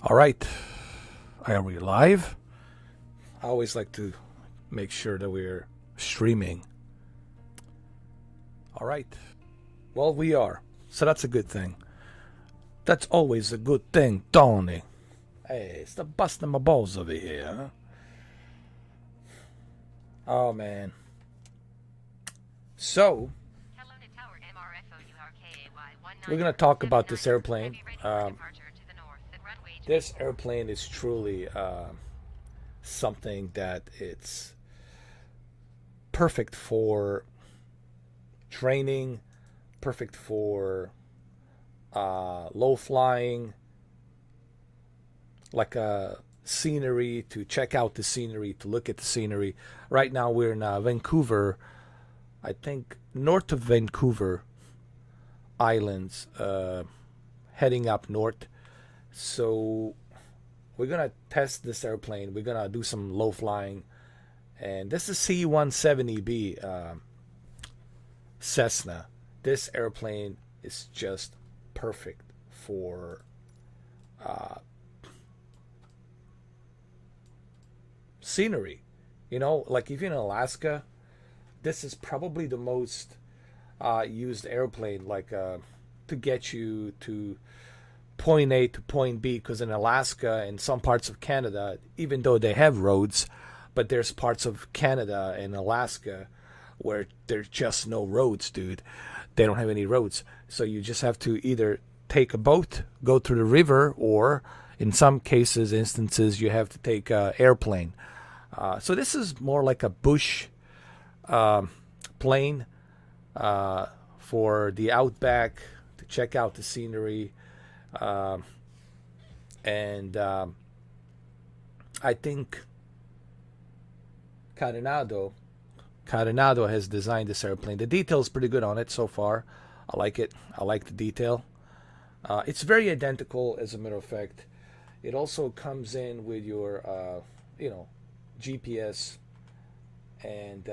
All right. Are we live? I always like to make sure that we're streaming. All right. Well, we are. So that's a good thing. That's always a good thing, Tony. Hey, it's the busting my balls over here, huh? Oh, man. So, we're going to talk about this airplane. This airplane is truly something that it's perfect for training, perfect for low flying, like a scenery, to check out the scenery, to look at the scenery. Right now we're in Vancouver, I think north of Vancouver Islands, heading up north. So we're gonna test this airplane. We're gonna do some low flying, and this is C170B Cessna. This airplane is just perfect for scenery. You know, like if you're in Alaska, this is probably the most used airplane, like to get you to point A to point B. Because in Alaska and some parts of Canada, even though they have roads, but there's parts of Canada and Alaska where there's just no roads, dude. They don't have any roads. So you just have to either take a boat, go through the river, or in some cases, instances, you have to take an airplane. So this is more like a bush plane for the outback, to check out the scenery. Uh, and I think Carenado Carenado has designed this airplane. The detail's pretty good on it so far. I like it. I like the detail. It's very identical, as a matter of fact. It also comes in with your, GPS, and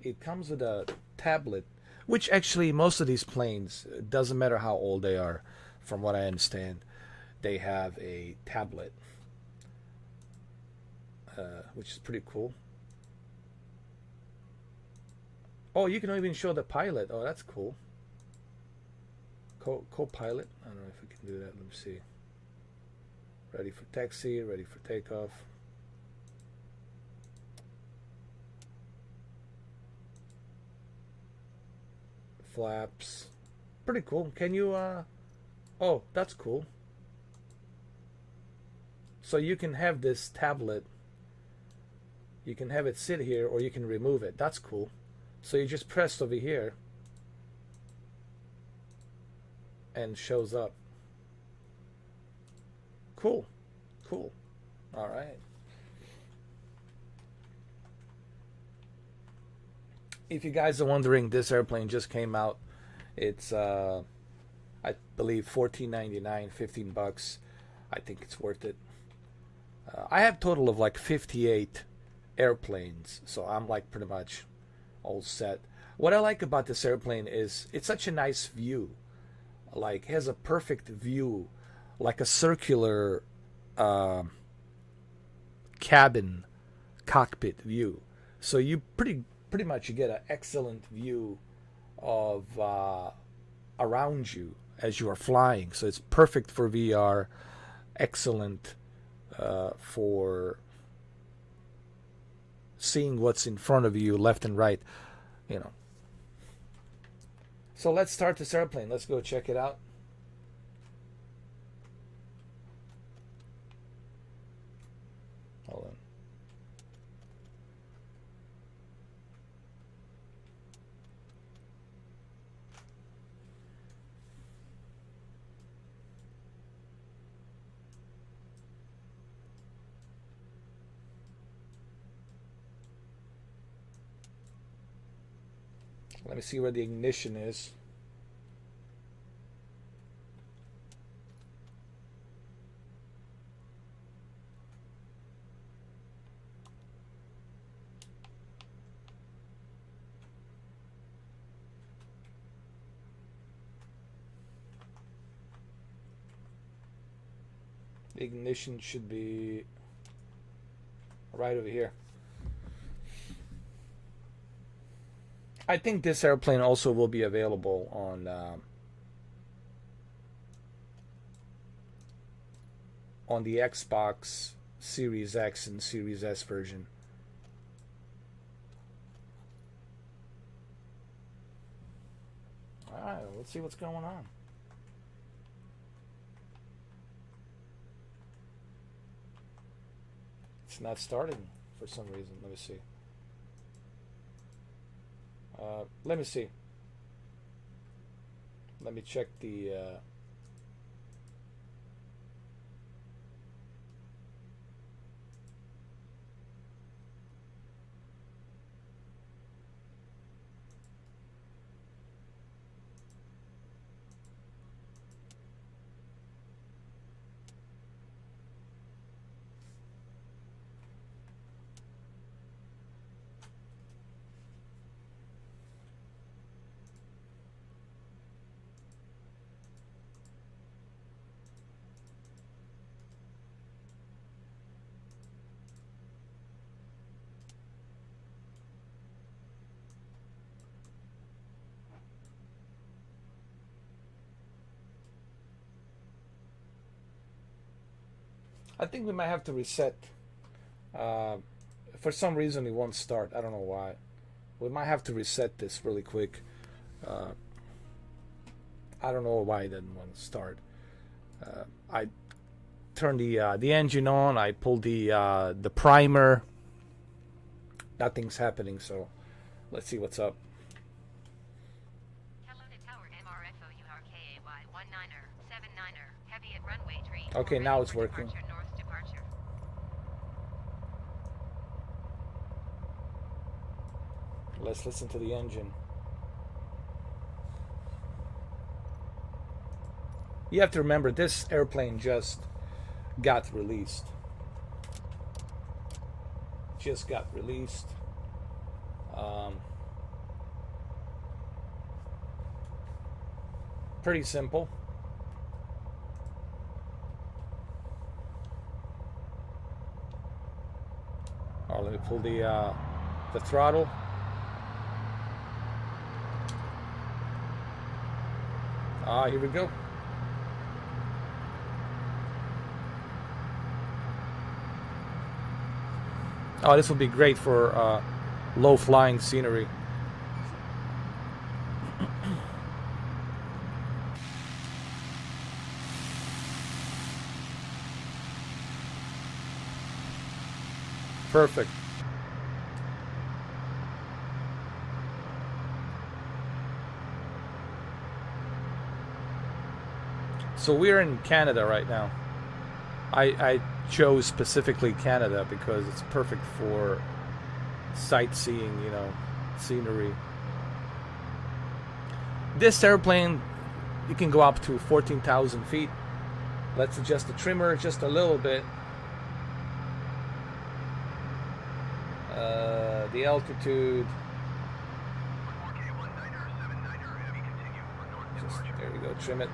it comes with a tablet, which actually most of these planes, doesn't matter how old they are, from what I understand, they have a tablet, which is pretty cool. Oh, you can even show the pilot. Oh, that's cool. Co-pilot. I don't know if we can do that. Let me see. Ready for taxi. Ready for takeoff. Flaps. Pretty cool. Can you? Oh, that's cool. So you can have this tablet. You can have it sit here, or you can remove it. That's cool. So you just press over here and shows up. Cool. Cool. All right. If you guys are wondering, this airplane just came out. It's I believe 14.99, 15 bucks. I think it's worth it. I have total of like 58 airplanes, so I'm like pretty much all set. What I like about this airplane is it's such a nice view. Like, it has a perfect view, like a circular uh, cabin cockpit view. So you pretty much you get an excellent view of around you as you are flying. So it's perfect for VR, excellent for seeing what's in front of you, left and right, you know. So let's start this airplane. Let's go check it out. Hold on. Let me see where the ignition is. Ignition should be right over here. I think this airplane also will be available on the Xbox Series X and Series S version. Alright, let's see what's going on. It's not starting for some reason. Let me see. Let me see. Let me check the... I think we might have to reset. For some reason it won't start. I don't know why. We might have to reset this really quick. I don't know why it didn't want to start. I turned the engine on. I pulled the primer. Nothing's happening. So let's see what's up. Okay, now it's working. Let's listen to the engine. You have to remember, this airplane just got released. Just got released. Pretty simple. Oh, let me pull the throttle. Here we go. Oh, this will be great for low-flying scenery. Perfect. So we're in Canada right now. I chose specifically Canada because it's perfect for sightseeing, you know, scenery. This airplane, you can go up to 14,000 feet. Let's adjust the trimmer just a little bit. The altitude. Just, there we go, trim it.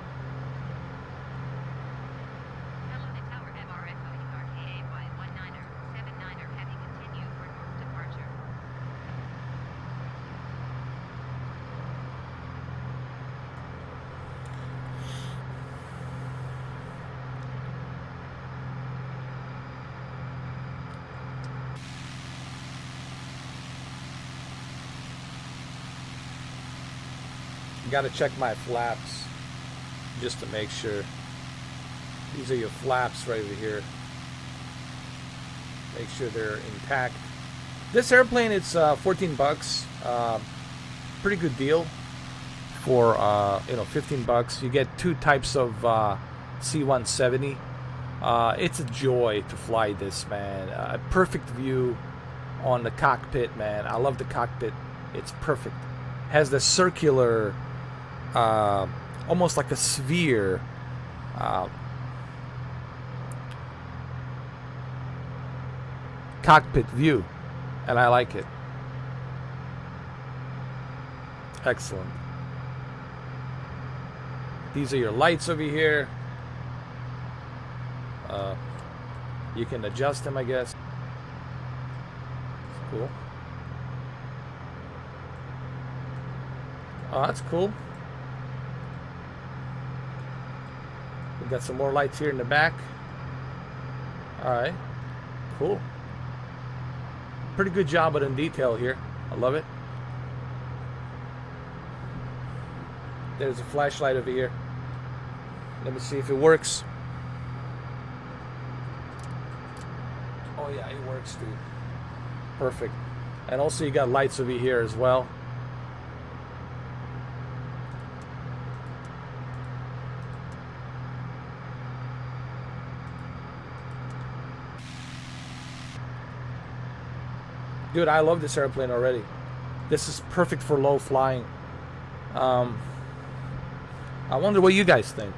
Got to check my flaps just to make sure. These are your flaps right over here. Make sure they're intact. This airplane, it's 14 bucks. Pretty good deal for 15 bucks. You get two types of C170. It's a joy to fly this, man. A perfect view on the cockpit, man. I love the cockpit. It's perfect. Has the circular, almost like a sphere, cockpit view, and I like it. Excellent. These are your lights over here. You can adjust them, I guess. Cool. Oh, that's cool. We got some more lights here in the back. Alright. Cool. Pretty good job with in detail here. I love it. There's a flashlight over here. Let me see if it works. Oh yeah, it works, dude. Perfect. And also you got lights over here as well. Dude, I love this airplane already. This is perfect for low flying. I wonder what you guys think.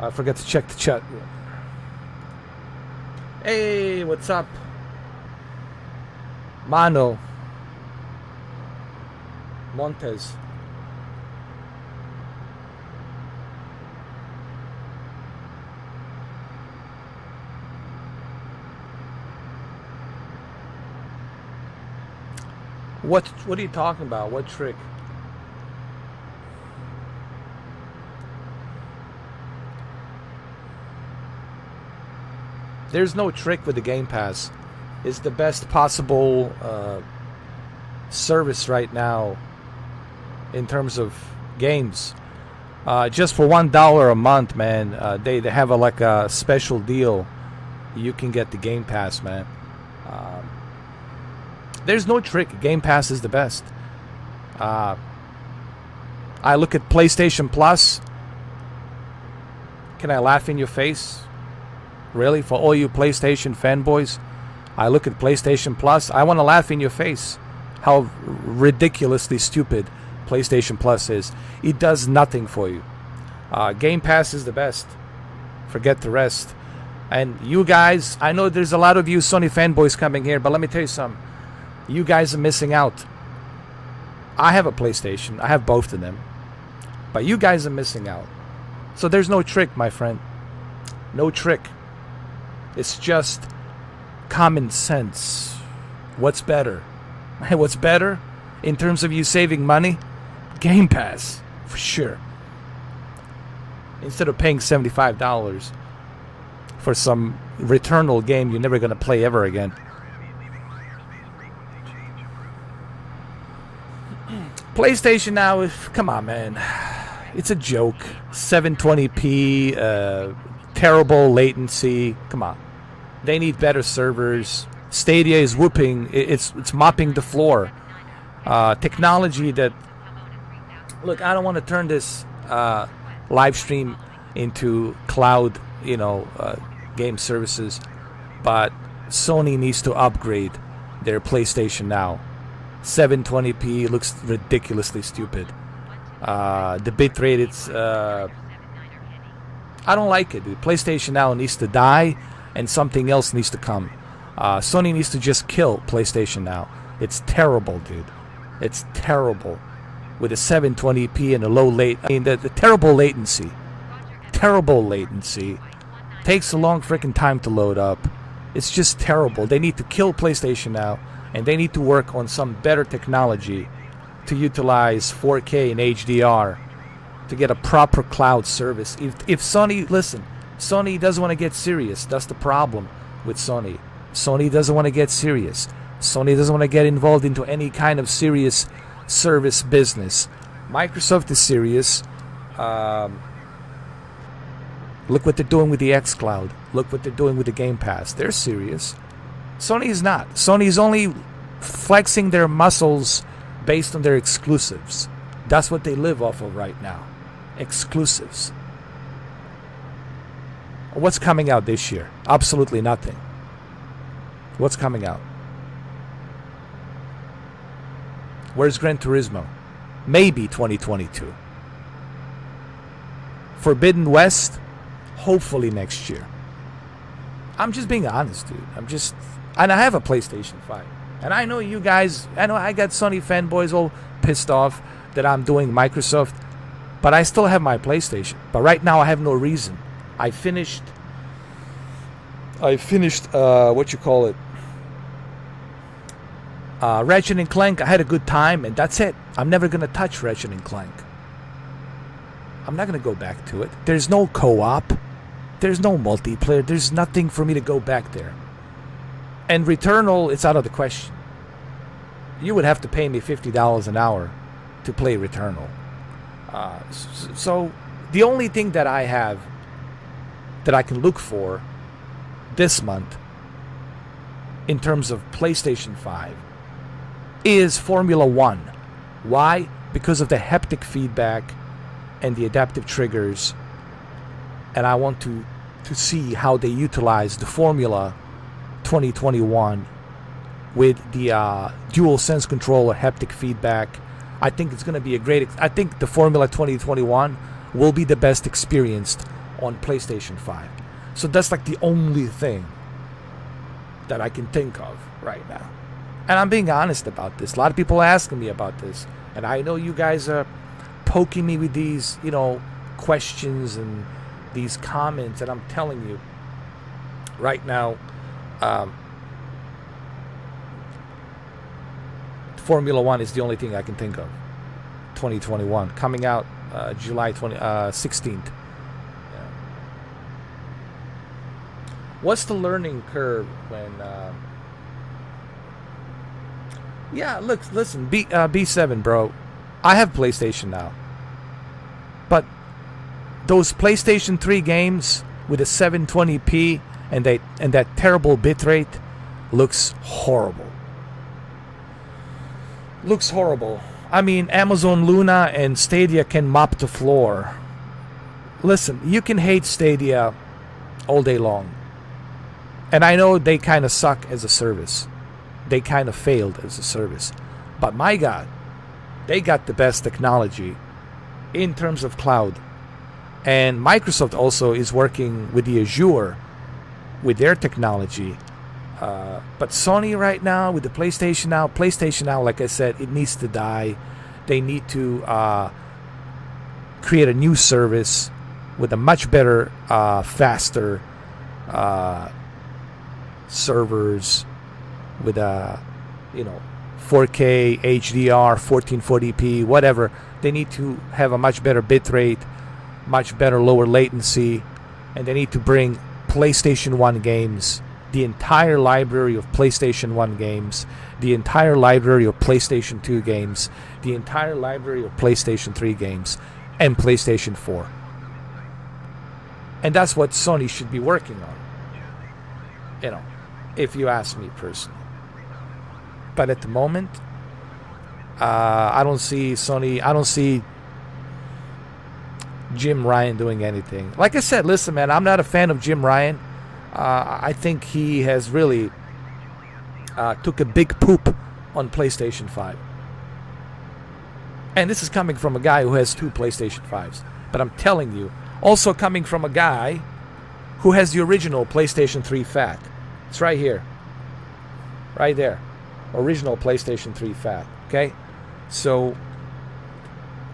I forgot to check the chat. Hey, what's up? Mano. Montes. What are you talking about? What trick? There's no trick with the Game Pass. It's the best possible service right now in terms of games. Just for $1 a month, man. They have like a special deal. You can get the Game Pass, man. There's no trick. Game Pass is the best. I look at PlayStation Plus. Can I laugh in your face? Really? For all you PlayStation fanboys? I look at PlayStation Plus. I want to laugh in your face. How ridiculously stupid PlayStation Plus is. It does nothing for you. Game Pass is the best. Forget the rest. And you guys, I know there's a lot of you Sony fanboys coming here, but let me tell you something. You guys are missing out. I have a PlayStation. I have both of them. But you guys are missing out. So there's no trick, my friend. No trick. It's just common sense. What's better? What's better in terms of you saving money? Game Pass, for sure. Instead of paying $75 for some Returnal game you're never going to play ever again. PlayStation now, come on, man. It's a joke. 720p, terrible latency. Come on. They need better servers. Stadia is whooping. It's mopping the floor. Technology that... Look, I don't want to turn this live stream into cloud, game services, but Sony needs to upgrade their PlayStation Now. 720p looks ridiculously stupid. The bitrate, it's... I don't like it, dude. PlayStation Now needs to die, and something else needs to come. Sony needs to just kill PlayStation Now. It's terrible, dude. It's terrible. With a 720p and a low the terrible latency. Terrible latency. Takes a long freaking time to load up. It's just terrible. They need to kill PlayStation Now, and they need to work on some better technology to utilize 4K and HDR to get a proper cloud service. If Sony, listen, Sony doesn't want to get serious. That's the problem with Sony. Sony doesn't want to get serious. Sony doesn't want to get involved into any kind of serious service business. Microsoft is serious. Look what they're doing with the xCloud. Look what they're doing with the Game Pass. They're serious. Sony is not. Sony is only flexing their muscles based on their exclusives. That's what they live off of right now. Exclusives. What's coming out this year? Absolutely nothing. What's coming out? Where's Gran Turismo? Maybe 2022. Forbidden West? Hopefully next year. I'm just being honest, dude. And I have a PlayStation 5. And I know you guys, I know I got Sony fanboys all pissed off that I'm doing Microsoft. But I still have my PlayStation. But right now I have no reason. I finished I finished Ratchet and Clank. I had a good time, and that's it. I'm never gonna touch Ratchet and Clank. I'm not gonna go back to it. There's no co-op. There's no multiplayer. There's nothing for me to go back there. And Returnal, it's out of the question. You would have to pay me $50 an hour to play Returnal. So the only thing that I have that I can look for this month in terms of PlayStation 5 is Formula 1. Why? Because of the haptic feedback and the adaptive triggers. And I want to see how they utilize the Formula 2021 with the dual sense controller haptic feedback. I think it's going to be a great... I think the Formula 2021 will be the best experienced on PlayStation 5. So that's like the only thing that I can think of right now. And I'm being honest about this. A lot of people are asking me about this. And I know you guys are poking me with these, questions and these comments. And I'm telling you, right now, Formula 1 is the only thing I can think of. 2021. Coming out July 16th. What's the learning curve when... listen, B7, bro. I have PlayStation now. But those PlayStation 3 games with a 720p and that terrible bitrate looks horrible. Looks horrible. I mean, Amazon Luna and Stadia can mop the floor. Listen, you can hate Stadia all day long. And I know they kind of suck as a service. They kind of failed as a service. But my God, they got the best technology in terms of cloud. And Microsoft also is working with the Azure with their technology. But Sony right now, with the PlayStation Now, like I said, it needs to die. They need to create a new service with a much better, faster servers with 4K, HDR, 1440p, whatever. They need to have a much better bitrate, much better lower latency, and they need to bring PlayStation 1 games, the entire library of PlayStation 1 games, the entire library of PlayStation 2 games, the entire library of PlayStation 3 games, and PlayStation 4. And that's what Sony should be working on. If you ask me personally. But at the moment, I don't see Sony, I don't see Jim Ryan doing anything. Like I said, listen, man, I'm not a fan of Jim Ryan. I think he has really took a big poop on PlayStation 5. And this is coming from a guy who has 2 PlayStation 5s. But I'm telling you, also coming from a guy who has the original PlayStation 3 fat. It's right here. Right there. Original PlayStation 3 fat. Okay? So,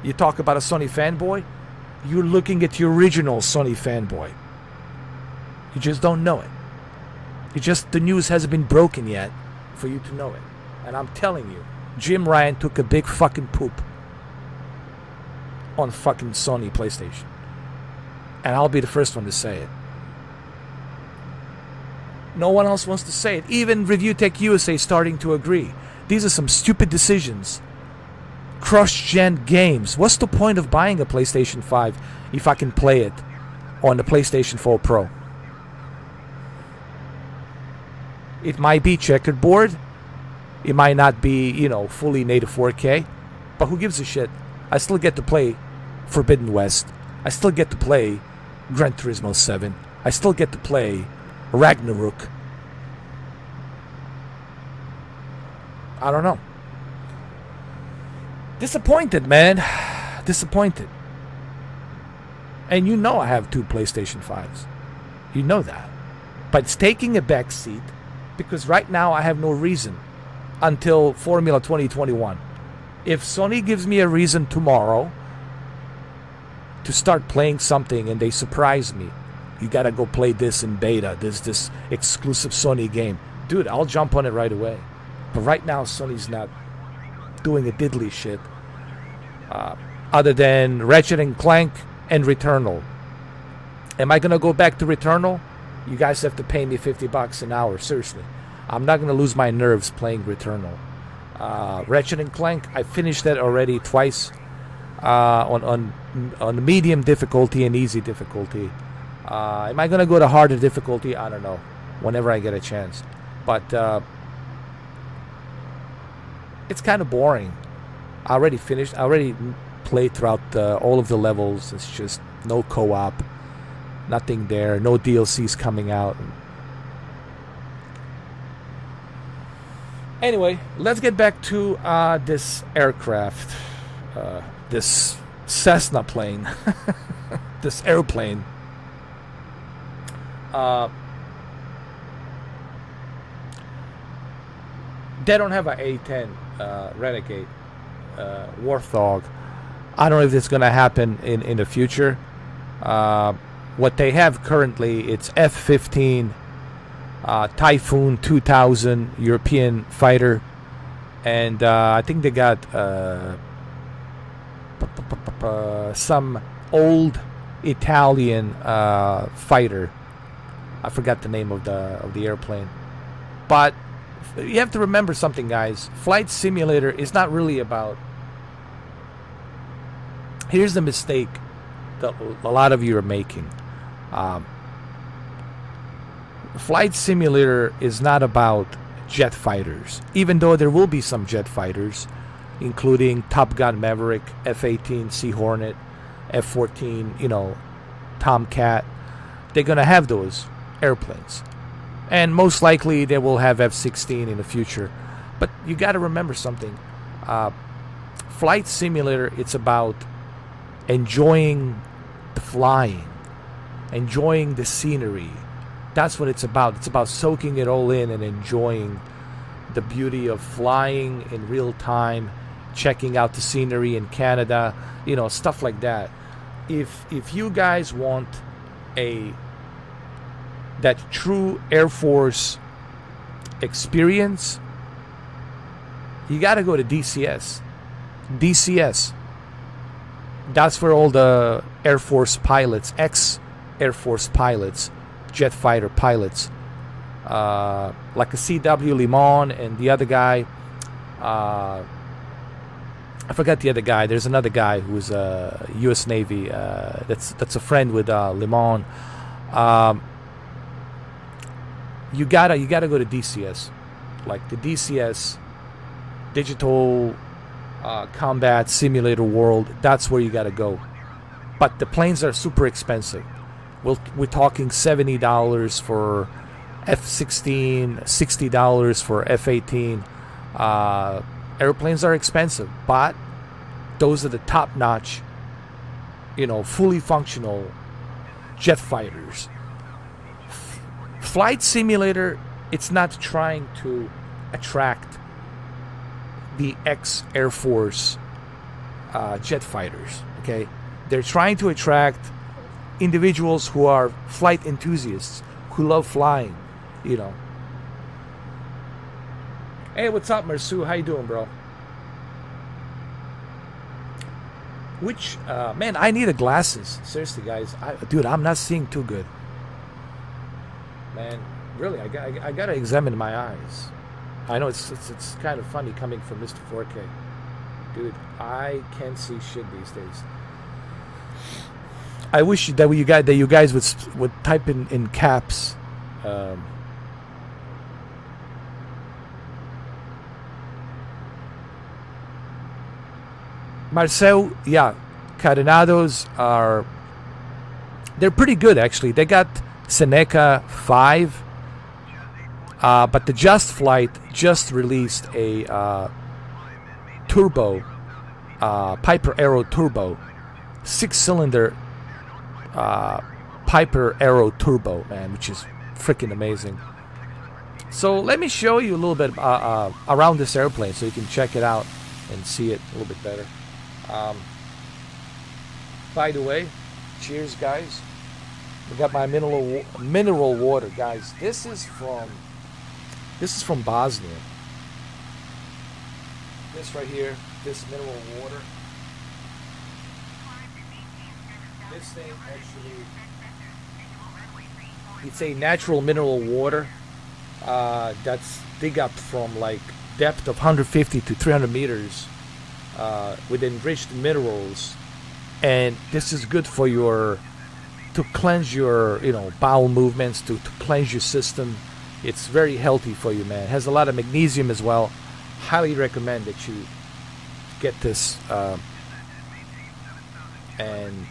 you talk about a Sony fanboy, you're looking at the original Sony fanboy. You just don't know it. The news hasn't been broken yet for you to know it. And I'm telling you, Jim Ryan took a big fucking poop on fucking Sony PlayStation. And I'll be the first one to say it. No one else wants to say it. Even Review Tech USA is starting to agree. These are some stupid decisions. Cross-gen games. What's the point of buying a PlayStation 5 if I can play it on the PlayStation 4 Pro? It might be checkerboard. It might not be, fully native 4K. But who gives a shit? I still get to play Forbidden West. I still get to play Gran Turismo 7. I still get to play Ragnarok. I don't know. Disappointed, man. Disappointed. And I have 2 PlayStation 5s. You know that. But it's taking a back seat because right now I have no reason until Formula 2021. If Sony gives me a reason tomorrow to start playing something and they surprise me, you gotta go play this in beta. There's this exclusive Sony game. Dude, I'll jump on it right away. But right now, Sony's not doing a diddly shit. Other than Ratchet and Clank and Returnal. Am I gonna go back to Returnal? You guys have to pay me $50 an hour. Seriously, I'm not gonna lose my nerves playing Returnal. Ratchet and Clank, I finished that already twice on medium difficulty and easy difficulty. Am I gonna go to harder difficulty? I don't know. Whenever I get a chance, but it's kind of boring. I already finished. I already played throughout all of the levels. It's just no co-op, nothing there, no DLCs coming out. Anyway, let's get back to this aircraft, this Cessna plane, this airplane. They don't have an A-10 Renegade Warthog. I don't know if it's going to happen in the future. What they have currently, it's F-15 Typhoon 2000 European fighter, and I think they got some old Italian fighter. I forgot the name of the airplane, but you have to remember something, guys. Flight Simulator is not really about. Here's the mistake that a lot of you are making. Flight Simulator is not about jet fighters, even though there will be some jet fighters, including Top Gun Maverick, F-18 Sea Hornet, F-14, Tomcat. They're gonna have those airplanes, and most likely they will have F-16 in the future. But you got to remember something. Flight Simulator, it's about enjoying the flying, enjoying the scenery. That's what it's about. It's about soaking it all in and enjoying the beauty of flying in real time, checking out the scenery in Canada, stuff like that. If you guys want that true Air Force experience, you got to go to DCS. DCS. That's where all the Air Force pilots, ex-Air Force pilots, jet fighter pilots, like a C.W. Limon and the other guy, I forgot the other guy. There's another guy who's U.S. Navy. That's a friend with Limon. You gotta go to DCS, like the DCS, Digital Combat Simulator World. That's where you gotta go. But the planes are super expensive. We're talking $70 for F-16, $60 for F-18. Airplanes are expensive, but those are the top-notch, fully functional jet fighters. Flight Simulator, it's not trying to attract the ex-Air Force jet fighters, okay? They're trying to attract individuals who are flight enthusiasts, who love flying, Hey, what's up, Mersu? How you doing, bro? Which, man, I need glasses. Seriously, guys. Dude, I'm not seeing too good. Man, really, I gotta examine my eyes. I know it's kind of funny coming from Mr. 4K. Dude, I can't see shit these days. I wish that you guys would type in caps. Marcel, yeah, Carenados they're pretty good actually. They got Seneca 5, but the Just Flight just released a turbo, Piper Aero Turbo, 6-cylinder Piper Aero Turbo, man, which is freaking amazing. So let me show you a little bit around this airplane so you can check it out and see it a little bit better. By the way, cheers, guys. I got my mineral water, guys. This is from Bosnia. This right here, this mineral water. This thing actually, it's a natural mineral water that's dig up from like depth of 150 to 300 meters with enriched minerals, and this is good for your to cleanse your bowel movements, to cleanse your system. It's very healthy for you, man. It has a lot of magnesium as well. Highly recommend that you get this and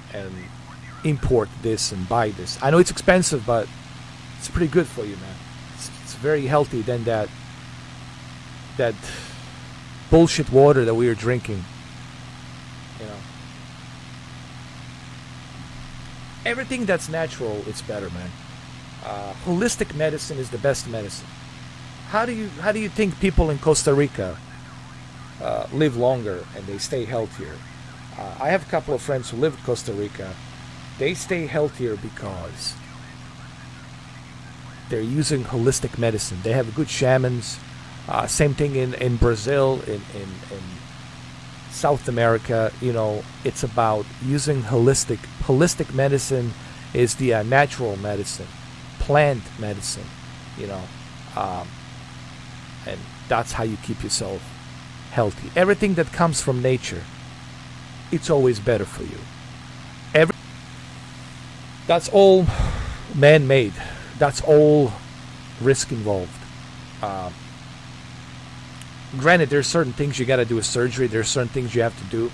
import this and buy this. I know it's expensive, but it's pretty good for you, man. It's very healthy than that bullshit water that we were drinking. Everything that's natural, it's better, man. Holistic medicine is the best medicine. How do you think people in Costa Rica live longer and they stay healthier? I have a couple of friends who live in Costa Rica. They stay healthier because they're using holistic medicine. They have good shamans. Same thing in Brazil, in South America. It's about using holistic medicine. Is the natural medicine, plant medicine, and that's how you keep yourself healthy. Everything that comes from nature, it's always better for you. That's all man-made. That's all risk involved. Granted, there's certain things you got to do with surgery. There's certain things you have to do,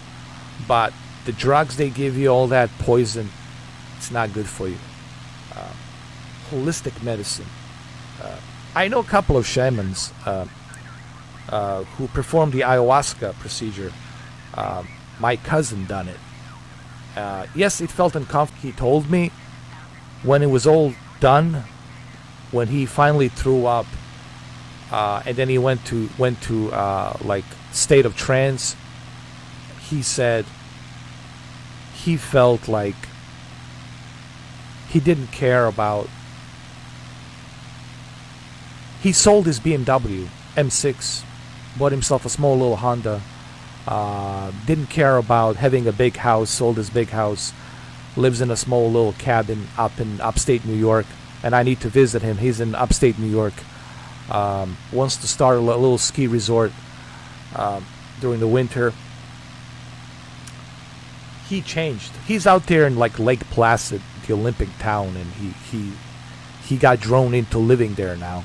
but the drugs they give you, all that poison, it's not good for you. Holistic medicine. I know a couple of shamans who performed the ayahuasca procedure. My cousin done it. Yes, it felt uncomfortable. He told me when it was all done, when he finally threw up, and then he went to like state of trance. He said he felt like he didn't care about. He sold his BMW M6, bought himself a small little Honda. Didn't care about having a big house. Sold his big house. Lives in a small little cabin up in upstate New York, and I need to visit him. He's in upstate New York. Wants to start a little ski resort during the winter. He changed. He's out there in like Lake Placid, the Olympic town, and he got drawn into living there now,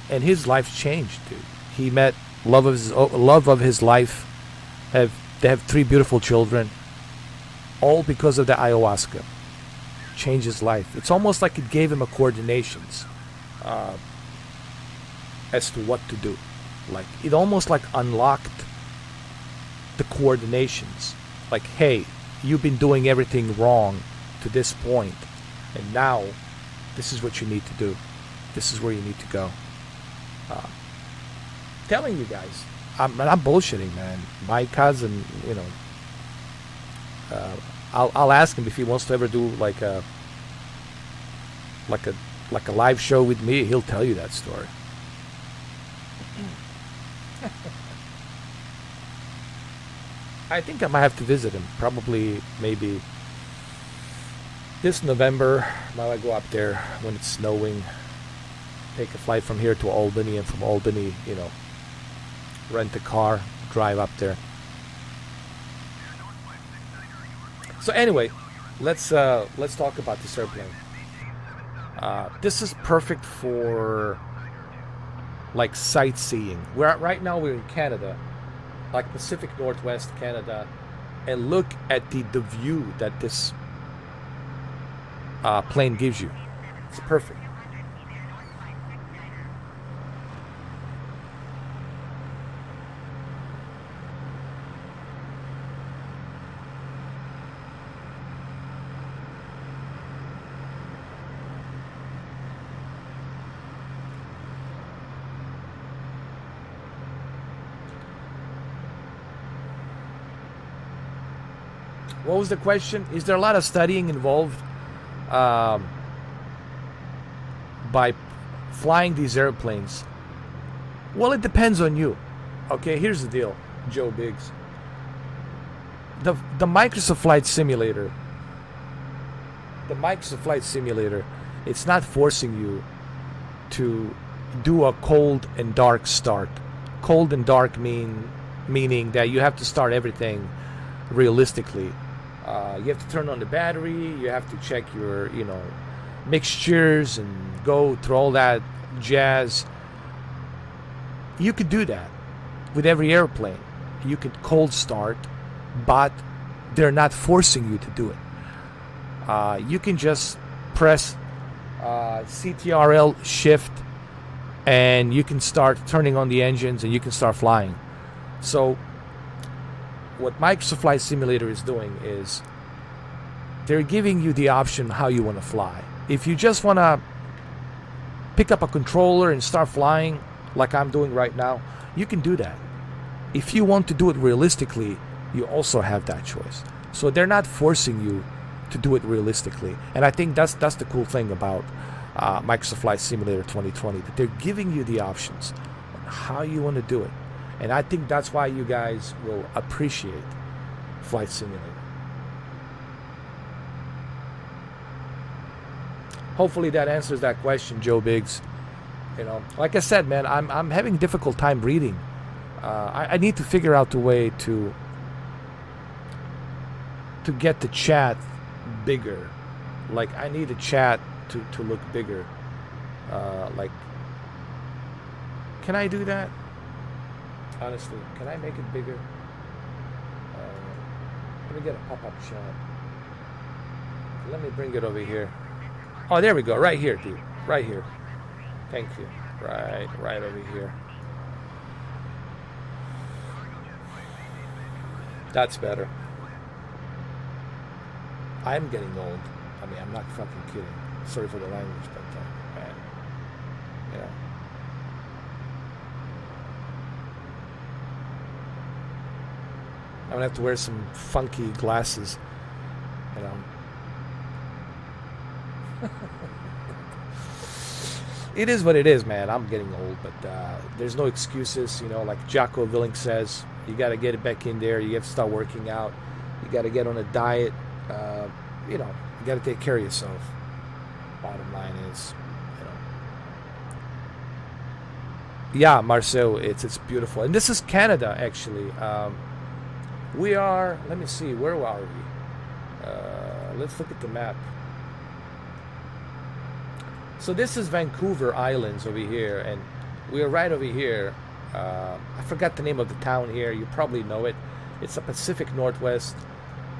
and his life changed, dude. He met love of his life. They have 3 beautiful children, all because of the ayahuasca. Changed his life. It's almost like it gave him a coordinations as to what to do. Like it almost like unlocked the coordinations. Like, hey, you've been doing everything wrong to this point, and now this is what you need to do. This is where you need to go. Telling you guys, I'm not bullshitting, man. My cousin, I'll ask him if he wants to ever do like a live show with me. He'll tell you that story. I think I might have to visit him. Probably, maybe this November. Might go up there when it's snowing. Take a flight from here to Albany, and from Albany, rent a car, drive up there. So anyway, let's talk about this airplane. This is perfect for like sightseeing. Right now we're in Canada, like Pacific Northwest Canada, and look at the view that this plane gives you. It's perfect. What was the question? Is there a lot of studying involved um, by flying these airplanes? Well, it depends on you. Okay, here's the deal, Joe Biggs. The Microsoft Flight Simulator, it's not forcing you to do a cold and dark start. Cold and dark meaning that you have to start everything realistically. You have to turn on the battery. You have to check your, mixtures and go through all that jazz. You could do that with every airplane. You could cold start, but they're not forcing you to do it. You can just press CTRL shift, and you can start turning on the engines and you can start flying. So what Microsoft Flight Simulator is doing is they're giving you the option how you want to fly. If you just want to pick up a controller and start flying like I'm doing right now, you can do that. If you want to do it realistically, you also have that choice. So they're not forcing you to do it realistically. And I think that's the cool thing about Microsoft Flight Simulator 2020, that they're giving you the options on how you want to do it. And I think that's why you guys will appreciate Flight Simulator. Hopefully that answers that question, Joe Biggs. Like I said, man, I'm having a difficult time reading. I need to figure out the way to get the chat bigger. Like, I need the chat to look bigger. Like, can I do that? Honestly, can I make it bigger? Let me get a pop-up chat. Let me bring it over here. Oh, there we go. Right here, dude. Right here. Thank you. Right over here. That's better. I'm getting old. I mean, I'm not fucking kidding. Sorry for the language, but man, I'm gonna have to wear some funky glasses, It is what it is, man. I'm getting old, but there's no excuses. Like Jocko Willink says, you got to get it back in there. You have to start working out. You got to get on a diet. You got to take care of yourself. Bottom line is, yeah, Marcel, it's beautiful. And this is Canada, actually. We are, let me see, where are we? Let's look at the map. So this is Vancouver Islands over here, and we are right over here. I forgot the name of the town here. You probably know it. It's the Pacific Northwest,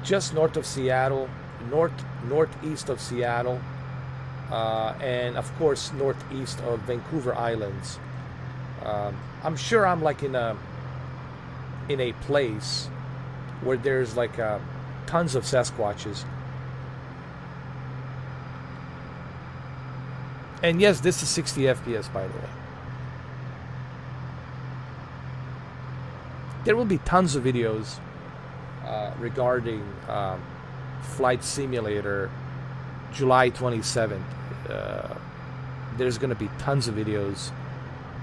just north of Seattle, northeast of Seattle, and of course northeast of Vancouver Islands. I'm sure I'm like in a place where there's like tons of Sasquatches. And yes, this is 60 FPS, by the way. There will be tons of videos regarding Flight Simulator July 27th. There's going to be tons of videos.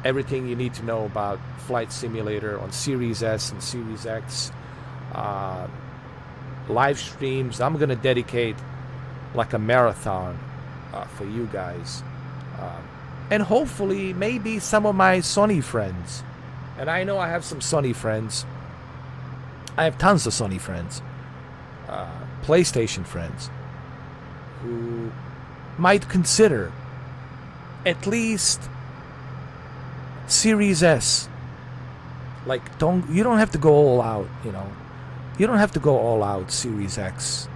Everything you need to know about Flight Simulator on Series S and Series X. Live streams. I'm going to dedicate like a marathon for you guys. And hopefully maybe some of my Sony friends. And I know I have some Sony friends. I have tons of Sony friends. PlayStation friends. Who might consider at least Series S. Like, you don't have to go all out, You don't have to go all out Series X.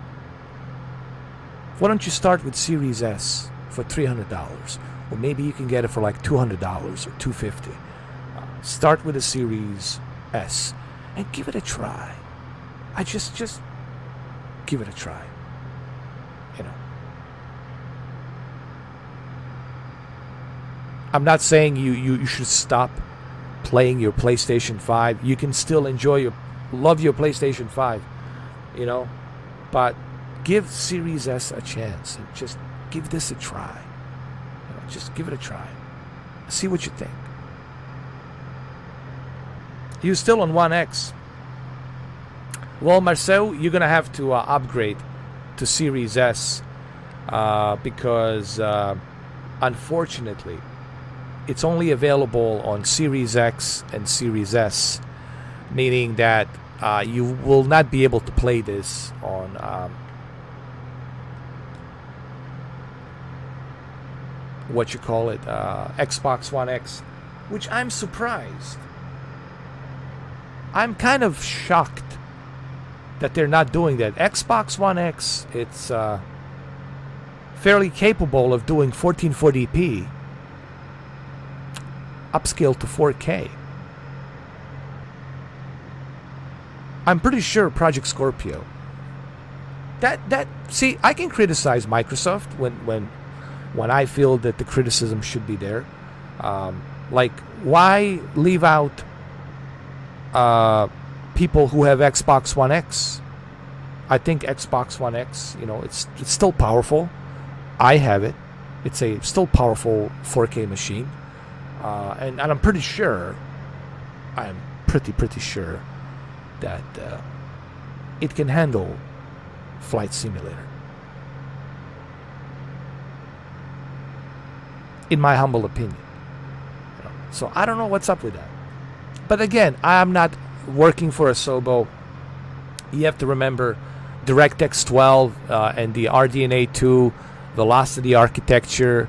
Why don't you start with Series S for $300? Or maybe you can get it for like $200 or $250. Start with a Series S and give it a try. I just give it a try. I'm not saying you should stop playing your PlayStation 5. You can still love your PlayStation 5, but give Series S a chance and just give this a try. Just give it a try. See what you think. You're still on 1X. Well, Marcel, you're going to have to upgrade to Series S because, unfortunately, it's only available on Series X and Series S, meaning that you will not be able to play this on Xbox One X, which I'm surprised. I'm kind of shocked that they're not doing that. Xbox One X, it's fairly capable of doing 1440p upscale to 4K. I'm pretty sure Project Scorpio. See, I can criticize Microsoft when I feel that the criticism should be there. Like, why leave out people who have Xbox One X? I think Xbox One X, it's still powerful. I have it. It's a still powerful 4K machine. And I'm pretty sure, I'm pretty sure that it can handle Flight Simulator. In my humble opinion. So I don't know what's up with that. But again, I'm not working for Asobo. You have to remember DirectX 12 and the RDNA 2 velocity architecture.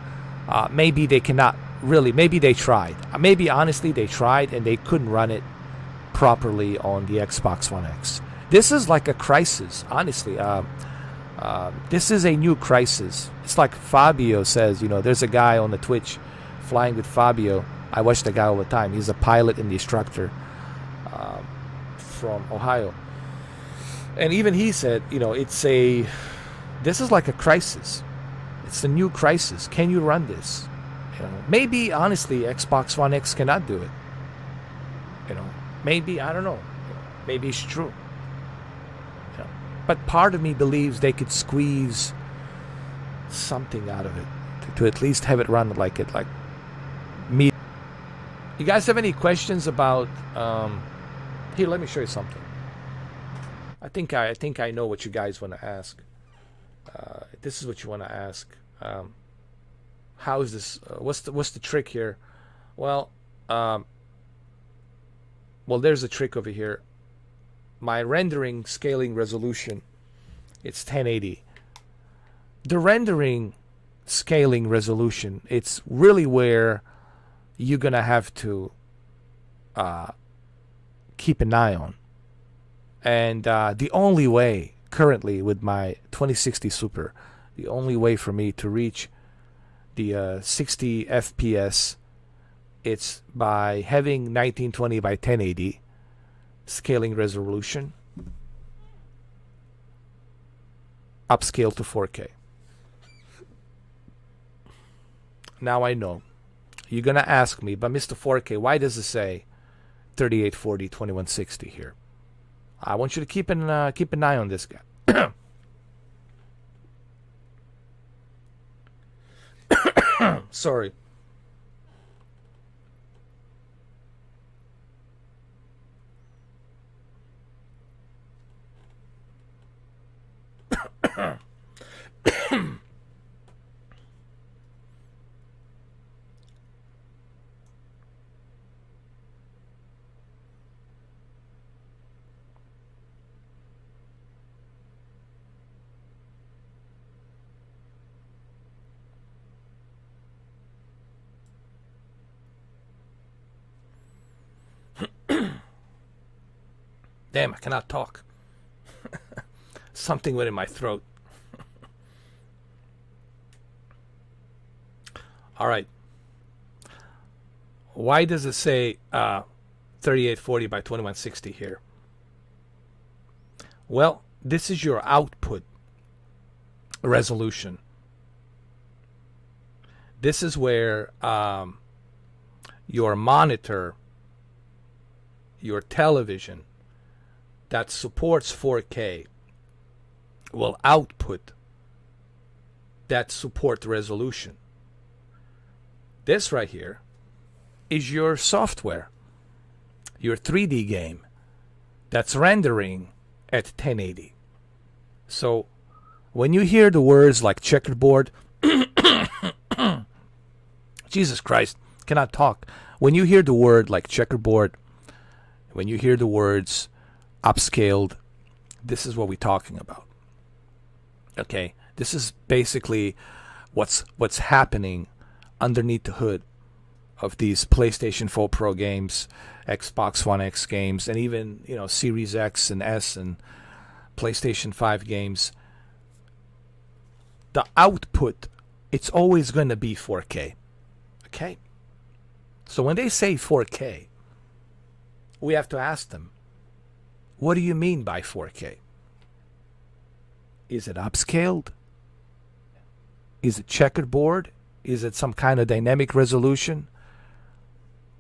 Maybe they cannot really, maybe they tried. Maybe honestly they tried and they couldn't run it properly on the Xbox One X. This is like a crisis, honestly. This is a new crisis. It's like Fabio says, there's a guy on the Twitch, Flying with Fabio. I watch the guy all the time. He's a pilot and instructor from Ohio. And even he said, this is like a crisis. It's a new crisis. Can you run this? Maybe, honestly, Xbox One X cannot do it. Maybe, I don't know. Maybe it's true. But part of me believes they could squeeze something out of it to at least have it run like me. You guys have any questions about? Here, let me show you something. I think I know what you guys want to ask. This is what you want to ask. How is this? What's the trick here? Well, there's a trick over here. My rendering scaling resolution, it's 1080. The rendering scaling resolution, it's really where you're gonna have to keep an eye on. And the only way currently with my 2060 Super, the only way for me to reach the 60 FPS, it's by having 1920 by 1080 scaling resolution, upscale to 4K. Now I know you're gonna ask me, but Mr. 4K, why does it say 3840 2160 here? I want you to keep an eye on this guy. Sorry. Damn, I cannot talk. Something went in my throat. All right. Why does it say 3840 by 2160 here? Well, this is your output resolution. This is where your monitor, your television that supports 4K, will output that support resolution. This right here is your software, your 3D game that's rendering at 1080. So when you hear the words like checkerboard, Jesus Christ, cannot talk. When you hear the word like checkerboard, when you hear the words upscaled, this is what we're talking about. Okay, this is basically what's happening underneath the hood of these PlayStation 4 Pro games, Xbox One X games, and even Series X and S and PlayStation 5 games. The output, it's always going to be 4K. Okay? So when they say 4K, we have to ask them, what do you mean by 4K? Is it upscaled? Is it checkerboard? Is it some kind of dynamic resolution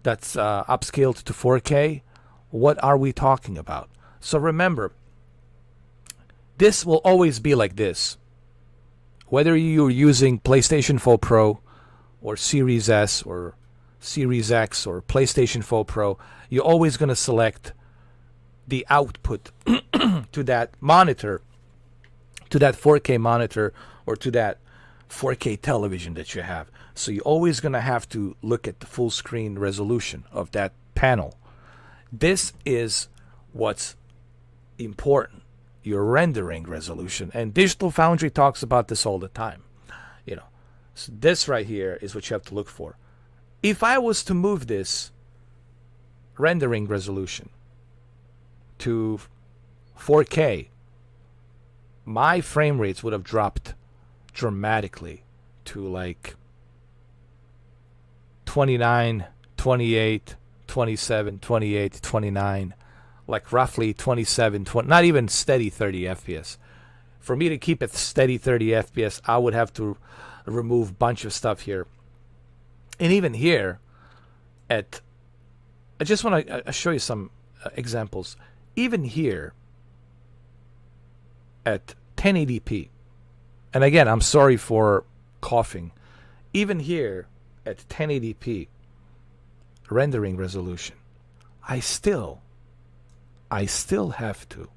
that's upscaled to 4K? What are we talking about? So remember, this will always be like this. Whether you're using PlayStation 4 Pro or Series S or Series X or PlayStation 4 Pro, you're always going to select the output to that monitor, to that 4K monitor, or to that 4K television that you have. So you're always going to have to look at the full screen resolution of that panel. This is what's important, your rendering resolution. And Digital Foundry talks about this all the time. So this right here is what you have to look for. If I was to move this rendering resolution to 4K, my frame rates would have dropped dramatically to like 29, 28, 27, 28, 29, like roughly 27, 20, not even steady 30 FPS. For me to keep it steady 30 FPS, I would have to remove a bunch of stuff here. And even here, I just want to show you some examples. Even here, at 1080p, and again, I'm sorry for coughing. Even here, at 1080p rendering resolution, I still have to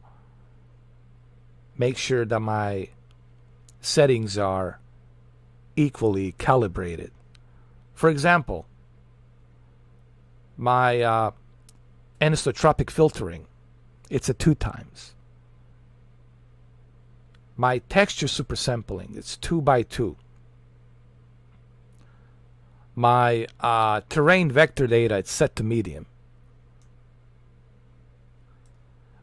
make sure that my settings are equally calibrated. For example, my anisotropic filtering, it's at 2 times. My texture supersampling, it's 2x2. My terrain vector data, it's set to medium.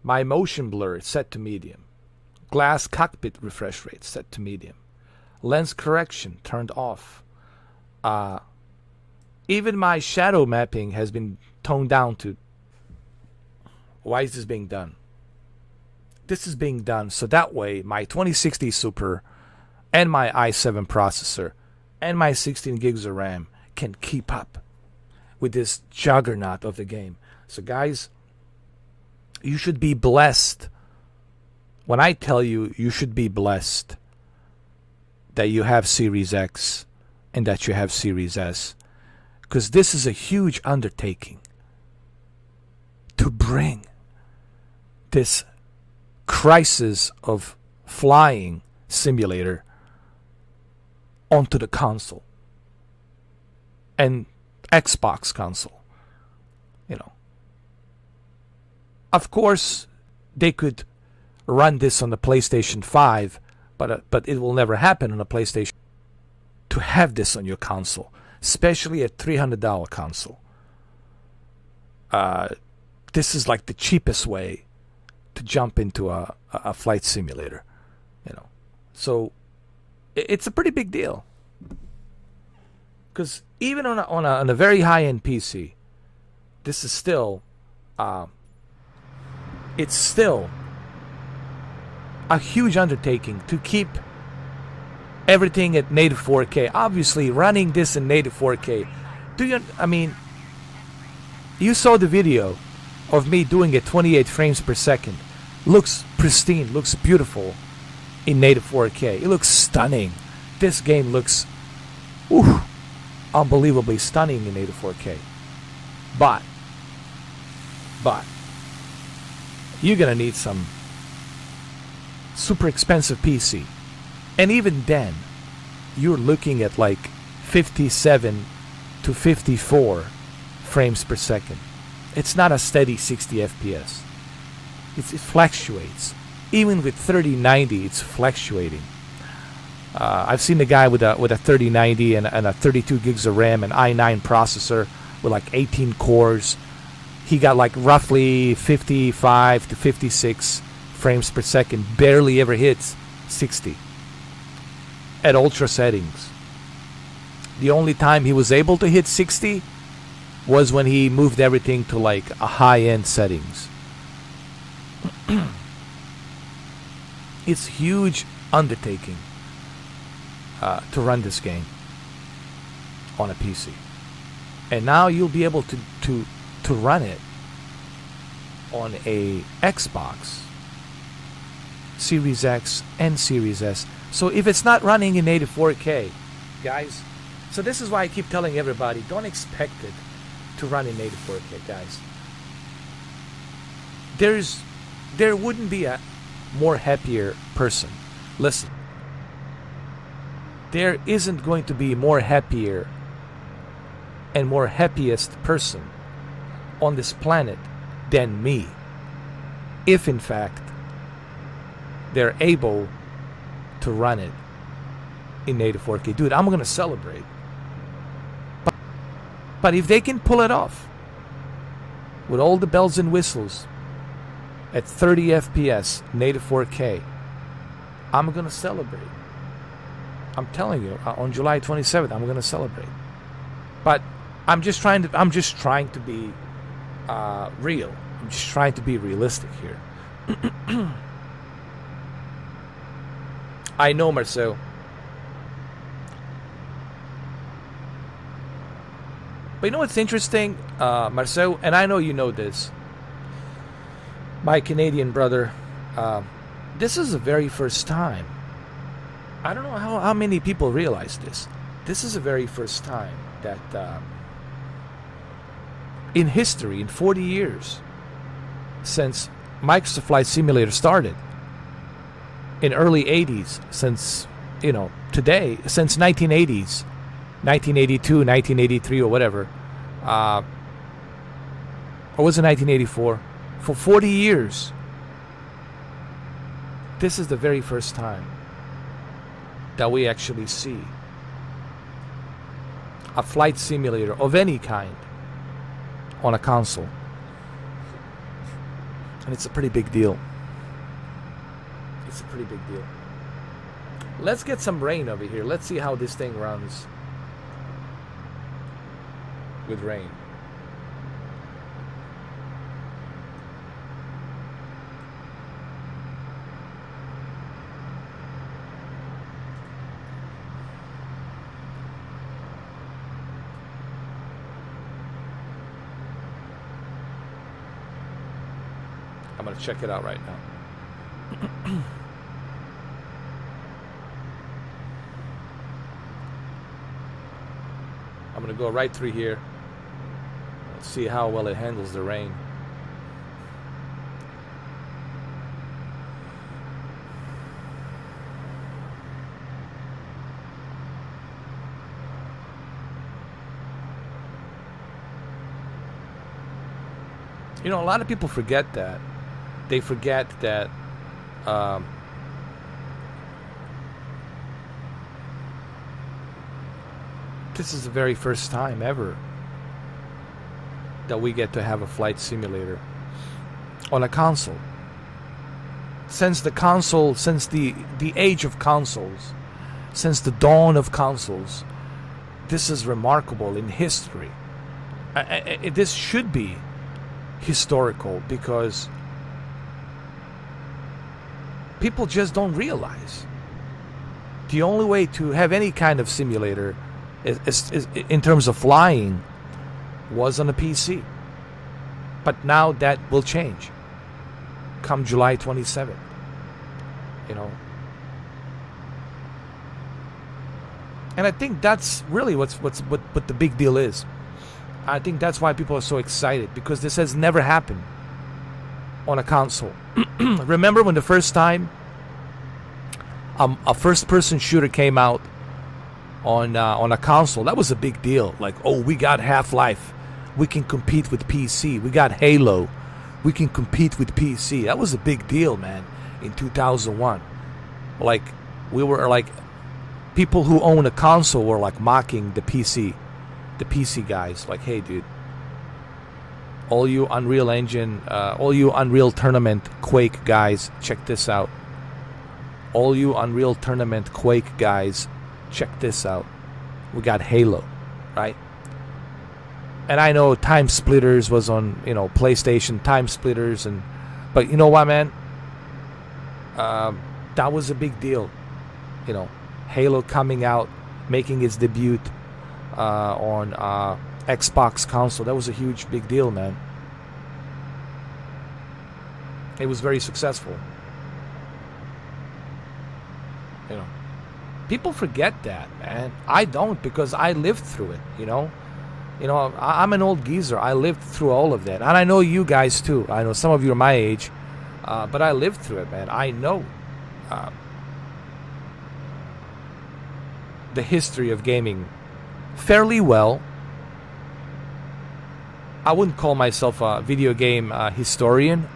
My motion blur, it's set to medium. Glass cockpit refresh rate, set to medium. Lens correction, turned off. Even my shadow mapping has been toned down to... Why is this being done? This is being done so that way my 2060 Super and my i7 processor and my 16 gigs of RAM can keep up with this juggernaut of the game. So guys, you should be blessed. When I tell you, you should be blessed that you have Series X and that you have Series S. Because this is a huge undertaking to bring this crisis of flying simulator onto the console and Xbox console. Of course, they could run this on the PlayStation 5, but it will never happen on a PlayStation to have this on your console, especially a $300 console. This is like the cheapest way to jump into a flight simulator, So it's a pretty big deal. Because even on a very high-end PC, this is still, it's still a huge undertaking to keep everything at native 4K. Obviously, running this in native 4K. You saw the video of me doing it 28 frames per second. Looks pristine, looks beautiful. in native 4K. It looks stunning. This game looks oof, unbelievably stunning in native 4K. But you're gonna need some super expensive PC. And even then, you're looking at like 57 to 54 frames per second. It's not a steady 60 FPS. It fluctuates. Even with 3090, it's fluctuating. I've seen a guy with a 3090 and a 32 gigs of RAM and i9 processor with like 18 cores. He got like roughly 55 to 56 frames per second. Barely ever hits 60 at ultra settings. The only time he was able to hit 60 was when he moved everything to like a high-end settings. It's huge undertaking to run this game on a PC, and now you'll be able to run it on a Xbox Series X and Series S. So if it's not running in native 4K, guys, so this is why I keep telling everybody, don't expect it to run in native 4K, guys. There wouldn't be a more happier person. Listen, there isn't going to be more happier and more happiest person on this planet than me, if in fact they're able to run it in native 4K. Dude, I'm gonna celebrate. But if they can pull it off with all the bells and whistles at 30 FPS, native 4K, I'm gonna celebrate. I'm telling you, on July 27th, I'm gonna celebrate. But I'm just trying to be real. I'm just trying to be realistic here. I know, Marcel. But you know what's interesting, Marcel, and I know you know this, my Canadian brother, this is the very first time. I don't know how many people realize this. This is the very first time that in history, in 40 years, since Microsoft Flight Simulator started, in early 80s, since, today, since 1980s, 1982, 1983, or whatever, or was it 1984? For 40 years, this is the very first time that we actually see a flight simulator of any kind on a console. And it's a pretty big deal. It's a pretty big deal. Let's get some rain over here. Let's see how this thing runs with rain. I'm going to check it out right now. I'm going to go right through here. Let's see how well it handles the rain. A lot of people forget that. They forget that this is the very first time ever that we get to have a flight simulator on a console. Since the age of consoles, since the dawn of consoles, this is remarkable in history. This should be historical because people just don't realize the only way to have any kind of simulator is in terms of flying was on a PC. But now that will change come July 27th. And I think that's really what the big deal is. I think that's why people are so excited, because this has never happened on a console. Remember when the first time a first-person shooter came out on a console? That was a big deal. Like, oh, we got Half-Life, we can compete with PC. We got Halo, we can compete with PC. That was a big deal, man. In 2001, like, we were like, people who own a console were like mocking the PC guys. Like, hey, dude, all you Unreal Engine, all you Unreal Tournament Quake guys, check this out. All you Unreal Tournament Quake guys, check this out. We got Halo, right? And I know Time Splitters was on, PlayStation, Time Splitters, but you know what, man? That was a big deal. Halo coming out, making its debut on Xbox console. That was a huge, big deal, man. It was very successful. People forget that, man. I don't, because I lived through it. I'm an old geezer. I lived through all of that, and I know you guys too. I know some of you are my age, but I lived through it, man. I know the history of gaming fairly well. I wouldn't call myself a video game historian,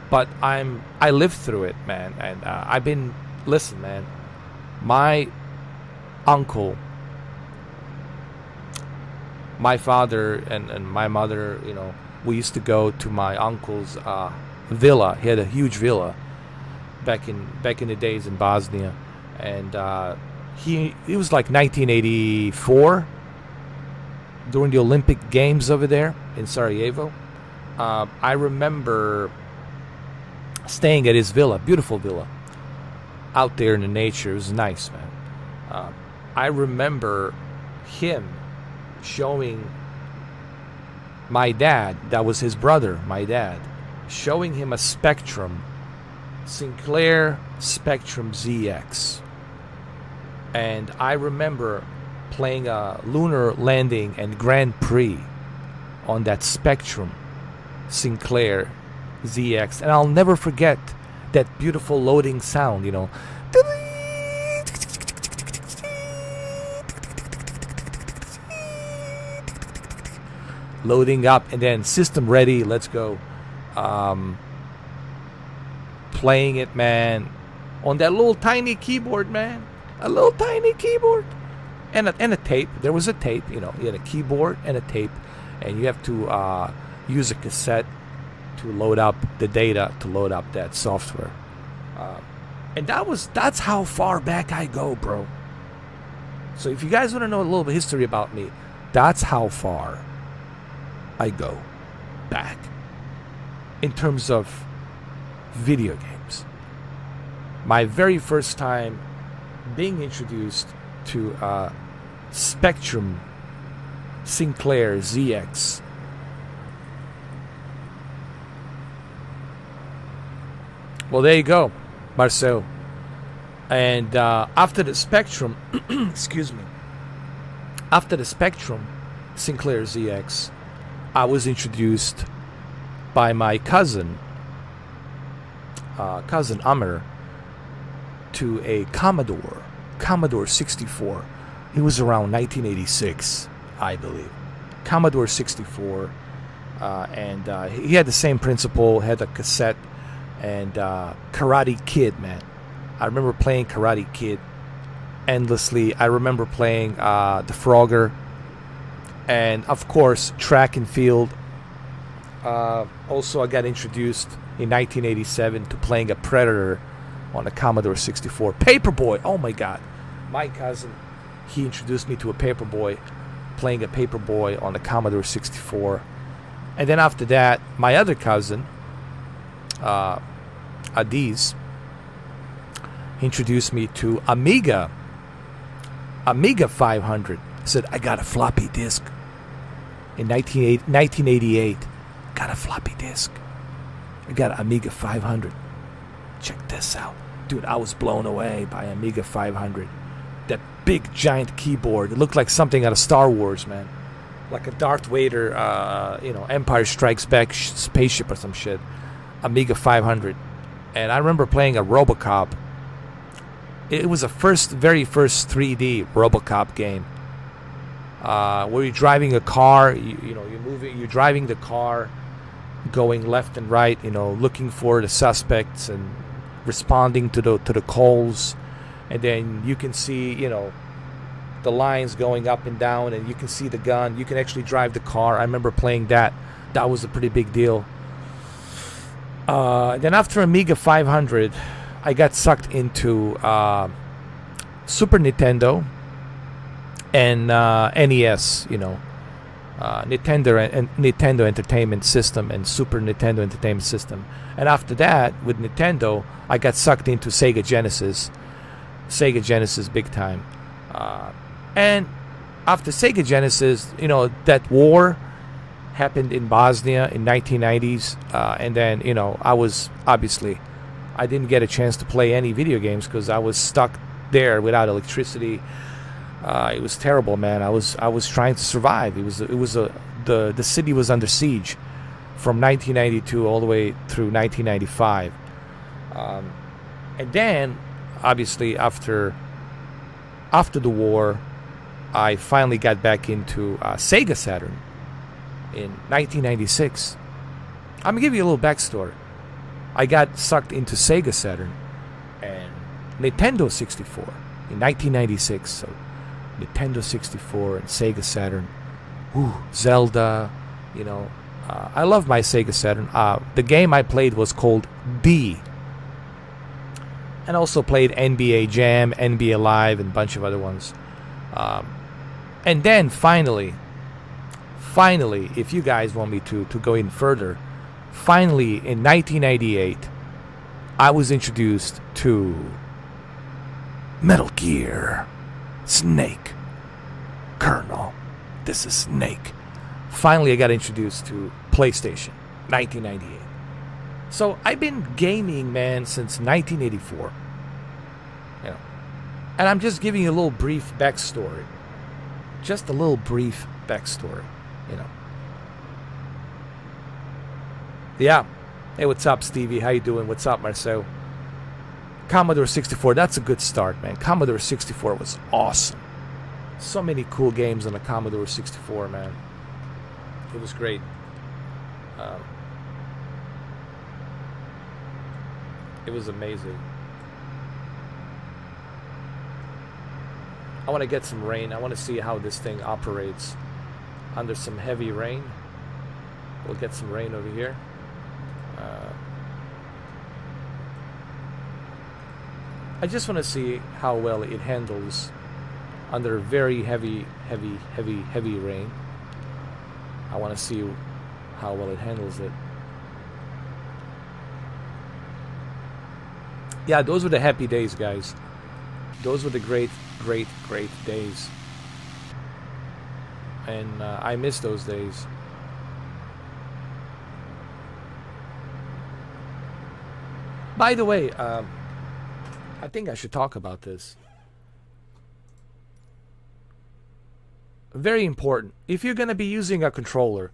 but I lived through it, man. And listen, man, my uncle, my father, and my mother, we used to go to my uncle's villa. He had a huge villa back in the days in Bosnia, and it was like 1984 during the Olympic Games over there in Sarajevo. I remember staying at his villa, beautiful villa, out there in the nature. It was nice, man. I remember him showing my dad, that was his brother, my dad, showing him a Spectrum, Sinclair Spectrum ZX. And I remember playing a lunar landing and Grand Prix on that Spectrum Sinclair ZX. And I'll never forget that beautiful loading sound, loading up, and then system ready, let's go. Playing it, man, on that little tiny keyboard, man. A little tiny keyboard. And a tape. There was a tape, you had a keyboard and a tape. And you have to use a cassette to load up the data, to load up that software. And that's how far back I go, bro. So if you guys want to know a little bit of history about me, that's how far I go back in terms of video games. My very first time being introduced to Spectrum Sinclair ZX. Well, there you go, Marcel. And after the Spectrum, excuse me, after the Spectrum Sinclair ZX, I was introduced by my cousin Amr, to a Commodore 64. It was around 1986, I believe. Commodore 64, and he had the same principle, had a cassette, and Karate Kid, man. I remember playing Karate Kid endlessly. I remember playing the Frogger, and of course track and field. Also, I got introduced in 1987 to playing a Predator on a Commodore 64. Paperboy, oh my god. My cousin, he introduced me to a Paperboy, playing a Paperboy on the Commodore 64. And then after that, my other cousin, Adiz, introduced me to Amiga 500. Said, I got a floppy disk. In 1988, got a floppy disk. I got an Amiga 500. Check this out. Dude, I was blown away by Amiga 500. that big giant keyboard. It looked like something out of Star Wars, man. Like a Darth Vader, Empire Strikes Back spaceship or some shit. Amiga 500. And I remember playing a RoboCop. It was a very first 3D RoboCop game. Where you're driving a car, you're driving the car, going left and right, looking for the suspects and responding to the calls, and then you can see, the lines going up and down, and you can see the gun. You can actually drive the car. I remember playing that. That was a pretty big deal. Then after Amiga 500, I got sucked into Super Nintendo and NES, Nintendo Entertainment System and Super Nintendo Entertainment System. And after that, with Nintendo, I got sucked into Sega Genesis big time. And after Sega Genesis, that war happened in Bosnia in 1990s. And then, I didn't get a chance to play any video games because I was stuck there without electricity. It was terrible, man. I was trying to survive. The city was under siege from 1992 all the way through 1995. And then, obviously, after the war, I finally got back into Sega Saturn in 1996. I'm gonna give you a little backstory. I got sucked into Sega Saturn and Nintendo 64 in 1996. So Nintendo 64 and Sega Saturn. Zelda, I love my Sega Saturn. The game I played was called D. And also played NBA Jam, NBA Live, and a bunch of other ones. And then finally, if you guys want me to go in further, finally in 1998, I was introduced to Metal Gear, Snake, Colonel. This is Snake. Finally, I got introduced to PlayStation, 1998. So I've been gaming, man, since 1984. And I'm just giving you a little brief backstory. Just a little brief backstory, Yeah. Hey, what's up, Stevie? How you doing? What's up, Marcel? Commodore 64, that's a good start, man. Commodore 64 was awesome. So many cool games on the Commodore 64, man. It was great. It was amazing. I want to get some rain. I want to see how this thing operates under some heavy rain. We'll get some rain over here. I just want to see how well it handles under very heavy rain. I want to see how well it handles it. Yeah, those were the happy days, guys. Those were the great days. And I miss those days. By the way, I think I should talk about this. Very important. If you're going to be using a controller,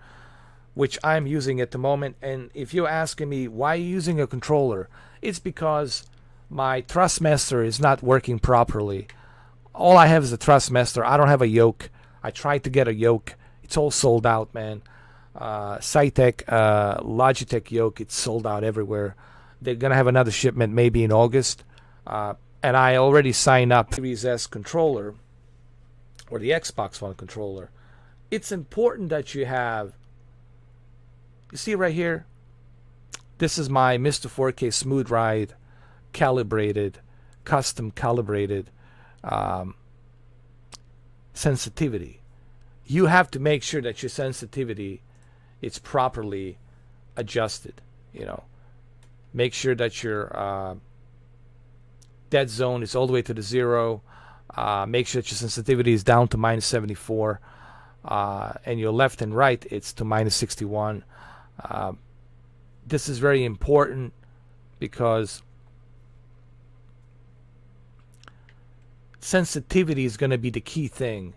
which I'm using at the moment, and if you're asking me why you're using a controller, it's because my Thrustmaster is not working properly. All I have is a Thrustmaster. I don't have a yoke. I tried to get a yoke. It's all sold out, man. Cytec, Logitech yoke, it's sold out everywhere. They're going to have another shipment maybe in August. And I already signed up Series S controller, or the Xbox One controller. It's important that you have, you see right here, this is my Mr. 4K Smooth Ride calibrated, custom calibrated sensitivity. You have to make sure that your sensitivity is properly adjusted. Make sure that your dead zone is all the way to the 0. Make sure that your sensitivity is down to -74, and your left and right it's to -61. This is very important because sensitivity is going to be the key thing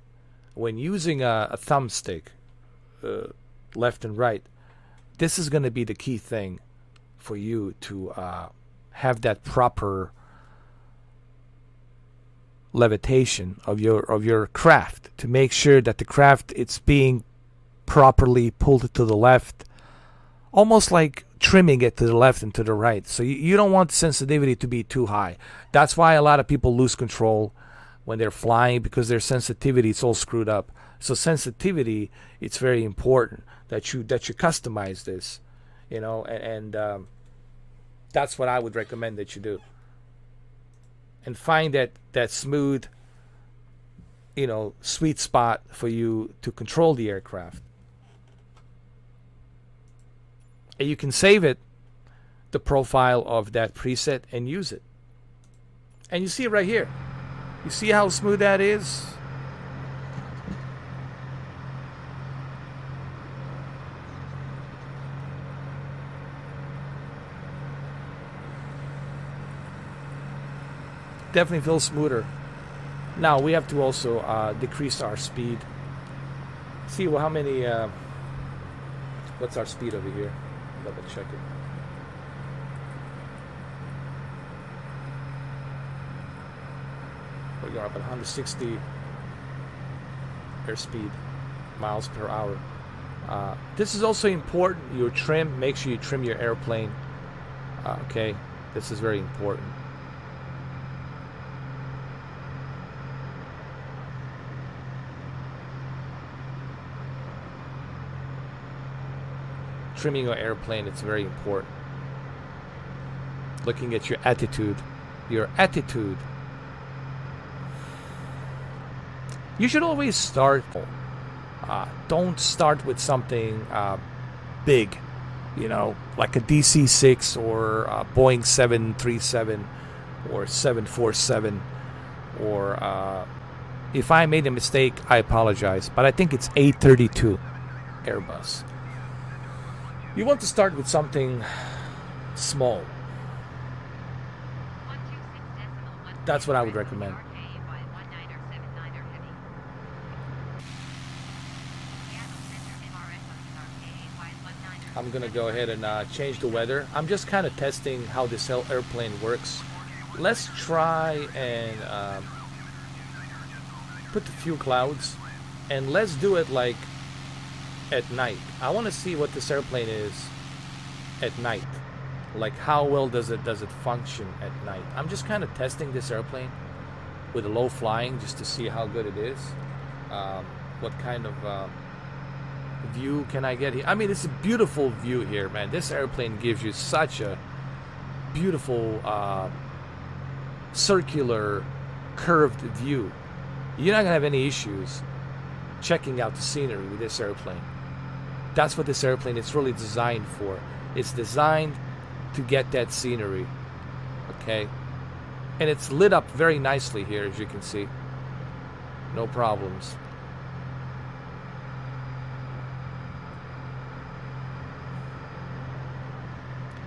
when using a thumbstick, left and right. This is going to be the key thing for you to have that proper levitation of your craft, to make sure that the craft it's being properly pulled to the left, almost like trimming it to the left and to the right. So you don't want the sensitivity to be too high. That's why a lot of people lose control when they're flying, because their sensitivity is all screwed up. So sensitivity, it's very important that you customize this, and that's what I would recommend that you do. And find that smooth, sweet spot for you to control the aircraft. And you can save it, the profile of that preset, and use it. And you see it right here. You see how smooth that is? Definitely feels smoother. Now we have to also decrease our speed. See how many. What's our speed over here? Double check it. We're going up at 160 airspeed miles per hour. This is also important. Your trim. Make sure you trim your airplane. Okay, this is very important. Trimming your airplane, it's very important. Looking at your attitude. You should always start. Don't start with something big, like a DC-6 or a Boeing 737 or 747, or if I made a mistake, I apologize, but I think it's A32 Airbus. You want to start with something small. That's what I would recommend. I'm going to go ahead and change the weather. I'm just kind of testing how this airplane works. Let's try and put a few clouds, and let's do it like at night. I want to see what this airplane is at night. Like how well does it function at night. I'm just kind of testing this airplane with a low flying just to see how good it is. What kind of view can I get here? I mean, it's a beautiful view here, man. This airplane gives you such a beautiful circular curved view. You're not gonna have any issues checking out the scenery with this airplane. That's what this airplane is really designed for. It's designed to get that scenery. Okay? And it's lit up very nicely here, as you can see. No problems.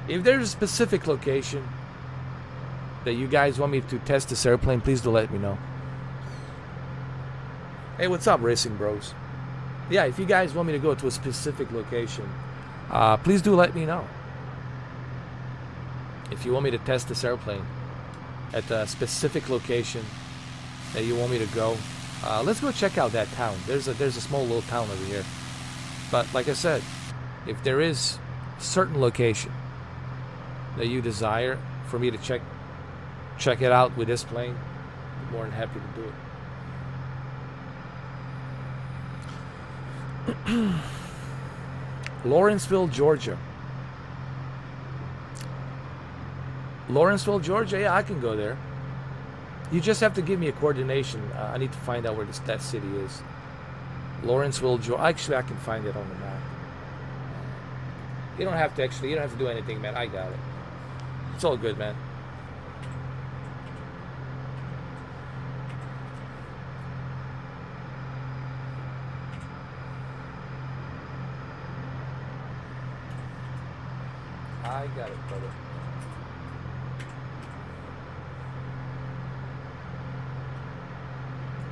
If there's a specific location that you guys want me to test this airplane, please do let me know. Hey, what's up, Racing Bros? Yeah, if you guys want me to go to a specific location, please do let me know. If you want me to test this airplane at a specific location that you want me to go, let's go check out that town. There's a small little town over here. But like I said, if there is a certain location that you desire for me to check it out with this plane, I'm more than happy to do it. Lawrenceville, Georgia. Lawrenceville, Georgia? Yeah, I can go there. You just have to give me a coordination. I need to find out where that city is. Lawrenceville, Georgia. Actually, I can find it on the map. You don't have to do anything, man. I got it. It's all good, man. I got it, brother.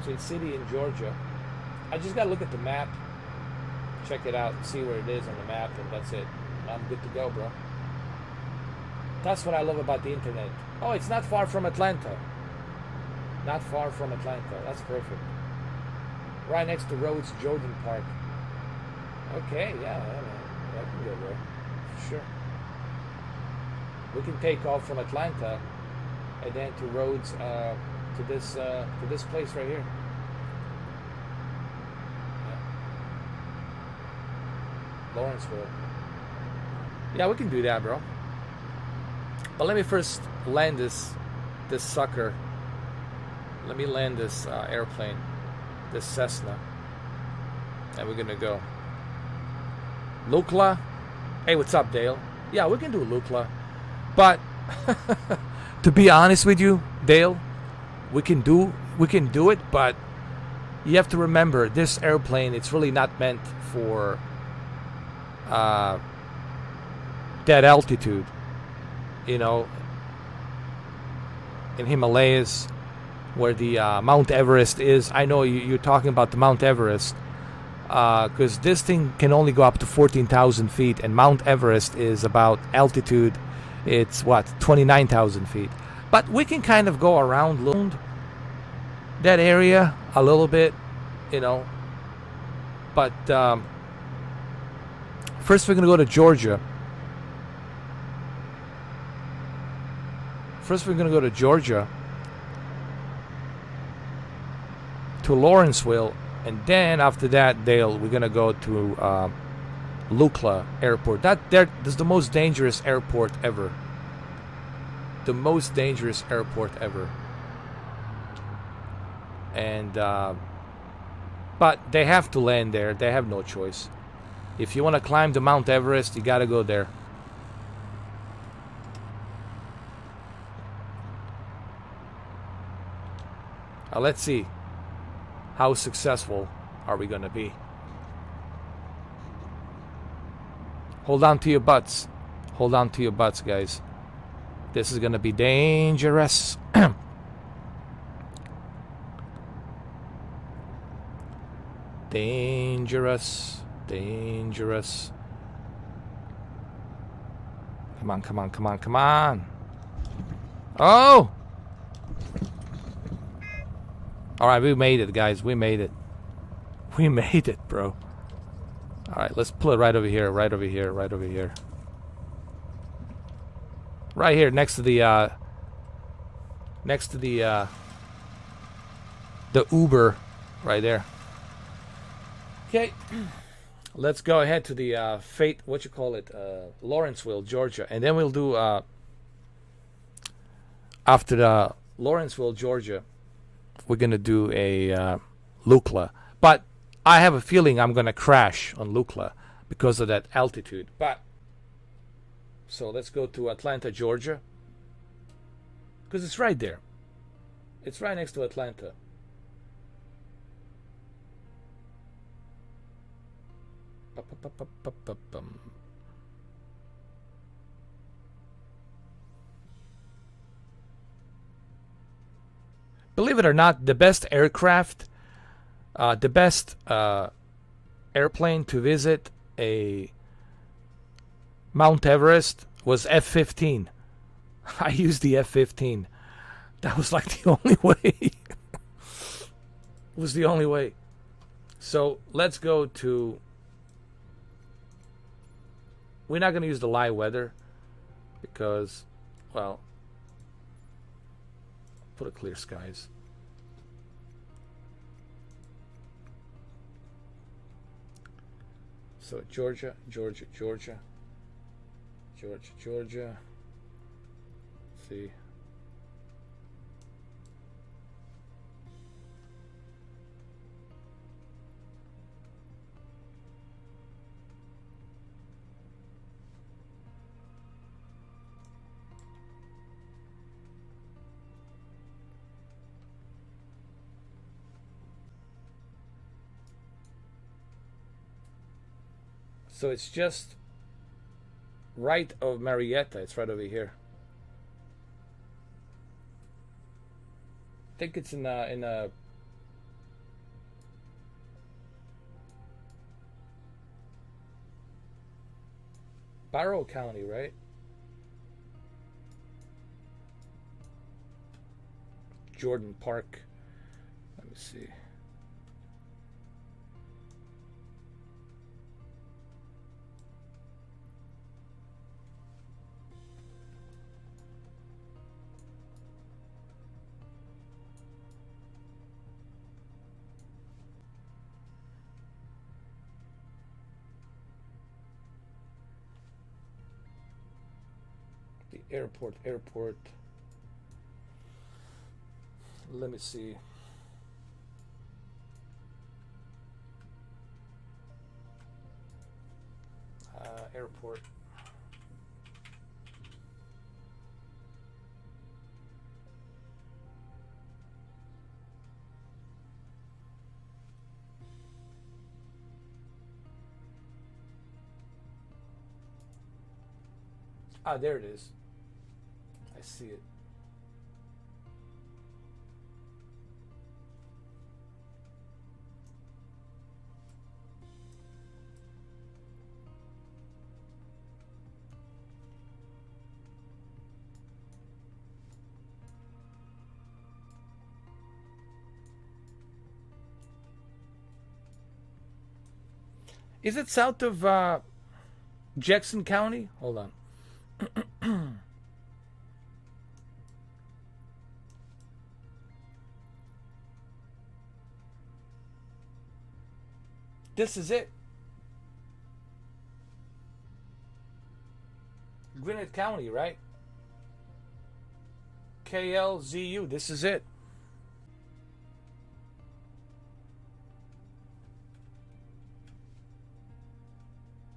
between city and Georgia. I just gotta look at the map, check it out, and see where it is on the map, and that's it. I'm good to go, bro. That's what I love about the internet. Oh, it's not far from Atlanta. Not far from Atlanta. That's perfect. Right next to Rhodes Jordan Park. Okay, yeah, I can go there. For sure. We can take off from Atlanta and then to Rhodes, to this place right here. Yeah. Lawrenceville. Yeah, we can do that, bro. But let me first land this sucker. Let me land this airplane, this Cessna, and we're gonna go. Lukla. Hey, what's up, Dale? Yeah, we can do Lukla, but to be honest with you, Dale, we can do it, but you have to remember this airplane. It's really not meant for that altitude. You know, in Himalayas, where the Mount Everest is. I know you're talking about the Mount Everest, because this thing can only go up to 14,000 feet, and Mount Everest is about altitude. It's what, 29,000 feet. But we can kind of go around that area a little bit, you know. But first we're gonna go to Georgia. To Lawrenceville, and then after that, Dale, we're gonna go to Lukla Airport. That's the most dangerous airport ever. The most dangerous airport ever. And but they have to land there. They have no choice. If you want to climb the Mount Everest, you gotta go there. Let's see. How successful are we gonna be? Hold on to your butts. Hold on to your butts, guys. This is gonna be dangerous. Dangerous. Dangerous. Come on, come on, come on, come on. Oh! Alright, we made it, guys. We made it. We made it, bro. Alright, let's pull it right over here, right over here, right over here. Right here, next to the Uber, right there. Okay. Let's go ahead to the Lawrenceville, Georgia. And then we'll do, after the Lawrenceville, Georgia, we're going to do a Lukla. But I have a feeling I'm going to crash on Lukla because of that altitude. But so let's go to Atlanta, Georgia. Because it's right there. It's right next to Atlanta. Believe it or not, the best aircraft, the best airplane to visit a Mount Everest was F-15. I used the F-15. That was like the only way. It was the only way. So let's go to... We're not going to use the live weather because, well, put a clear skies. So Georgia. See. So it's just right of Marietta. It's right over here. I think it's in a Barrow County, right? Jordan Park. Let me see. The airport. Let me see. Airport. Ah, there it is. I see it. Is it south of Jackson County? Hold on. This is it. Gwinnett County, right? KLZU. This is it.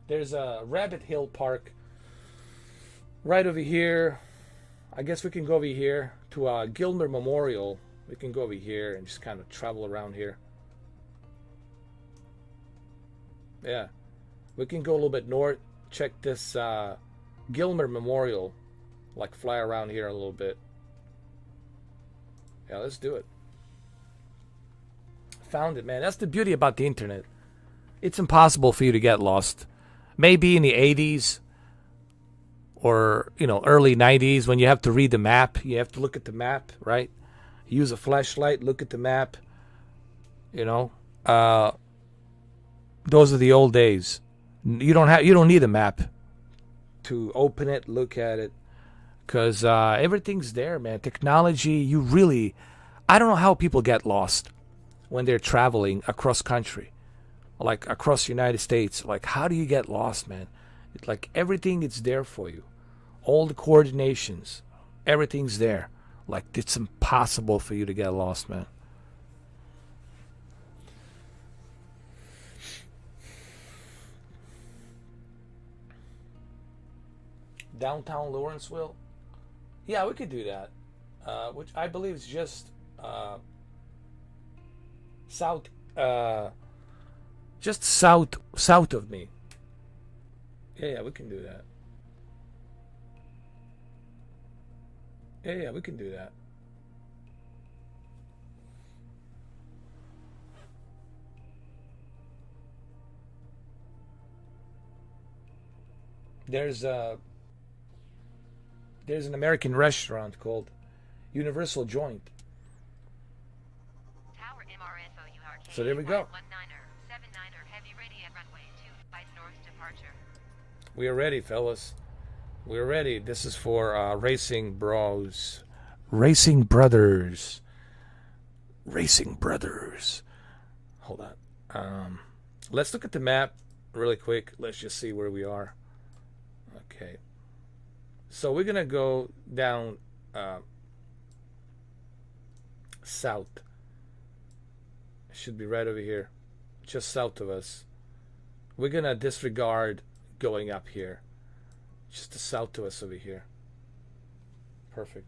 There's a Rabbit Hill Park right over here. I guess we can go over here to Gilmer Memorial. We can go over here and just kind of travel around here. Yeah. We can go a little bit north. Check this Gilmer Memorial. Like fly around here a little bit. Yeah, let's do it. Found it, man. That's the beauty about the internet. It's impossible for you to get lost. Maybe in the 80s or, early 90s when you have to read the map. You have to look at the map, right? Use a flashlight, look at the map. Those are the old days. You don't need a map to open it, look at it, because everything's there, man. Technology, I don't know how people get lost when they're traveling across country. Like across the United States, like how do you get lost, man? It's like everything is there for you, all the coordinations, everything's there. Like it's impossible for you to get lost, man. Downtown Lawrenceville, yeah, we could do that. Which I believe is just south. Just south of me. Yeah, we can do that. Yeah, we can do that. There's an American restaurant called Universal Joint. So there we go. We are ready, fellas. We're ready. This is for Racing Bros. Racing Brothers. Racing Brothers. Hold on. Let's look at the map really quick. Let's just see where we are. Okay. So we're going to go down south. It should be right over here. Just south of us. We're going to disregard going up here. Just to south to us over here. Perfect.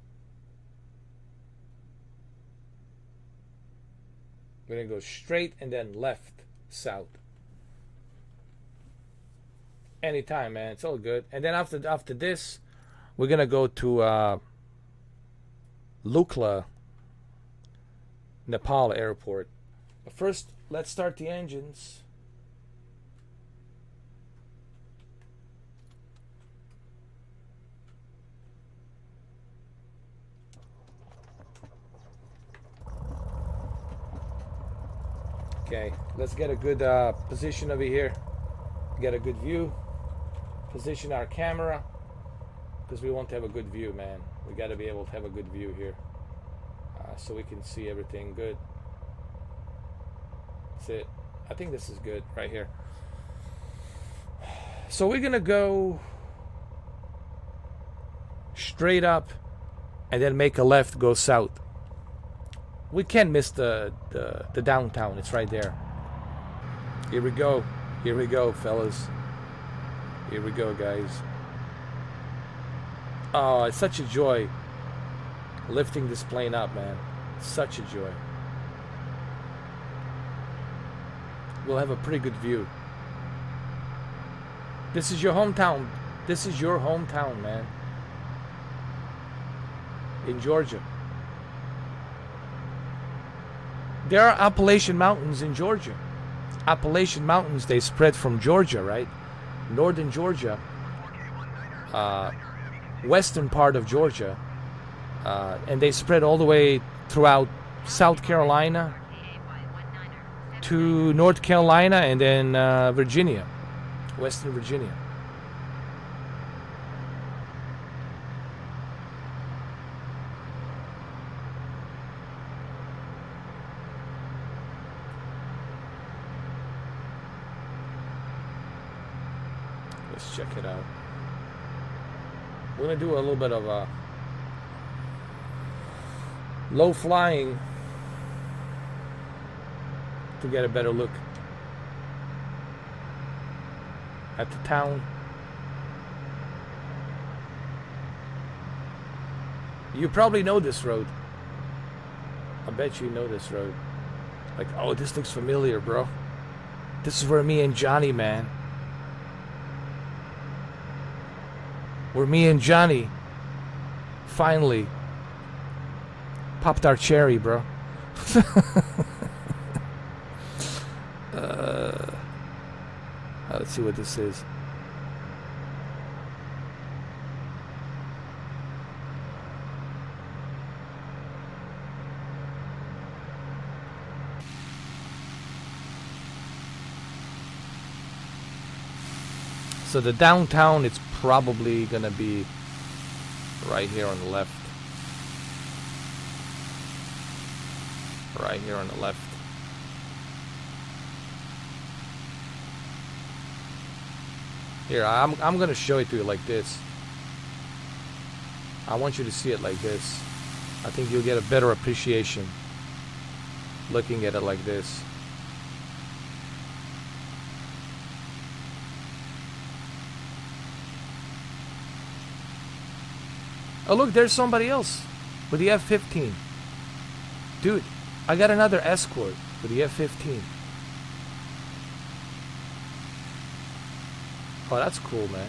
We're going to go straight and then left, south. Anytime, man. It's all good. And then after this, we're going to go to Lukla, Nepal Airport. But first, let's start the engines. Okay, let's get a good position over here. Get a good view. Position our camera, because we want to have a good view, man. We got to be able to have a good view here, so we can see everything good. That's it. I think this is good right here. So we're gonna go straight up and then make a left, go south. We can't miss the downtown. It's right there. Here we go. Here we go, fellas. Here we go, guys. Oh, it's such a joy lifting this plane up, man. Such a joy. We'll have a pretty good view. This is your hometown. This is your hometown, man. In Georgia. There are Appalachian Mountains in Georgia. Appalachian Mountains, they spread from Georgia, right? Northern Georgia. Western part of Georgia. And they spread all the way throughout South Carolina to North Carolina and then Virginia. Western Virginia. Let's check it out. We're going to do a little bit of low flying to get a better look at the town. You probably know this road. I bet you know this road. Like, oh, this looks familiar, bro. This is where me and Johnny, man. Where me and Johnny finally popped our cherry, bro. Let's see what this is. So the downtown, it's probably gonna be right here on the left. Right here on the left. Here, I'm gonna show it to you like this. I want you to see it like this. I think you'll get a better appreciation looking at it like this. Oh look, there's somebody else with the F-15. Dude, I got another escort with the F-15. Oh, that's cool, man.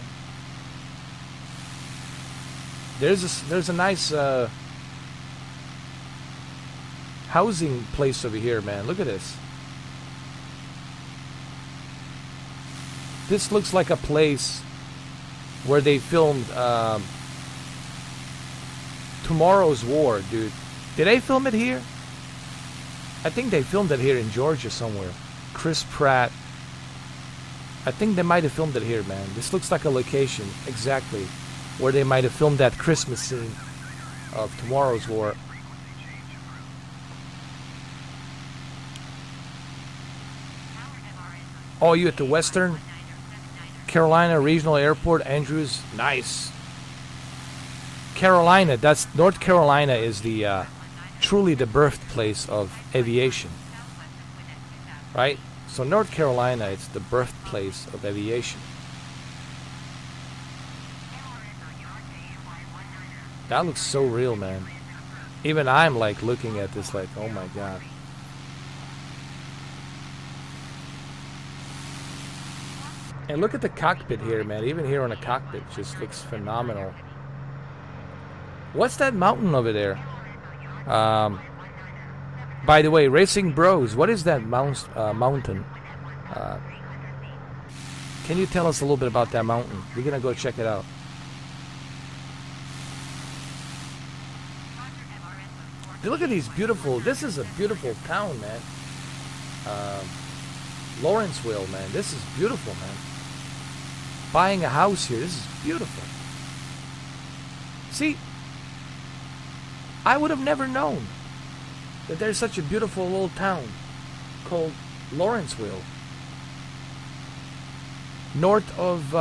There's a nice housing place over here, man. Look at this. This looks like a place where they filmed Tomorrow's War, dude. Did they film it here? I think they filmed it here in Georgia somewhere. Chris Pratt. I think they might have filmed it here, man. This looks like a location, exactly, where they might have filmed that Christmas scene of Tomorrow's War. Oh, you at the Western Carolina Regional Airport, Andrews? Nice. Carolina, that's North Carolina is the truly the birthplace of aviation, right? So North Carolina, it's the birthplace of aviation. That looks so real, man. Even I'm like looking at this like, oh my god. And look at the cockpit here, man. Even here on the cockpit, just looks phenomenal. What's that mountain over there? By the way, Racing Bros, what is that mountain? Can you tell us a little bit about that mountain? We're gonna go check it out. Look at these beautiful. This is a beautiful town, man. Lawrenceville, man. This is beautiful, man. Buying a house here, this is beautiful. See, I would have never known that there's such a beautiful little town called Lawrenceville, north of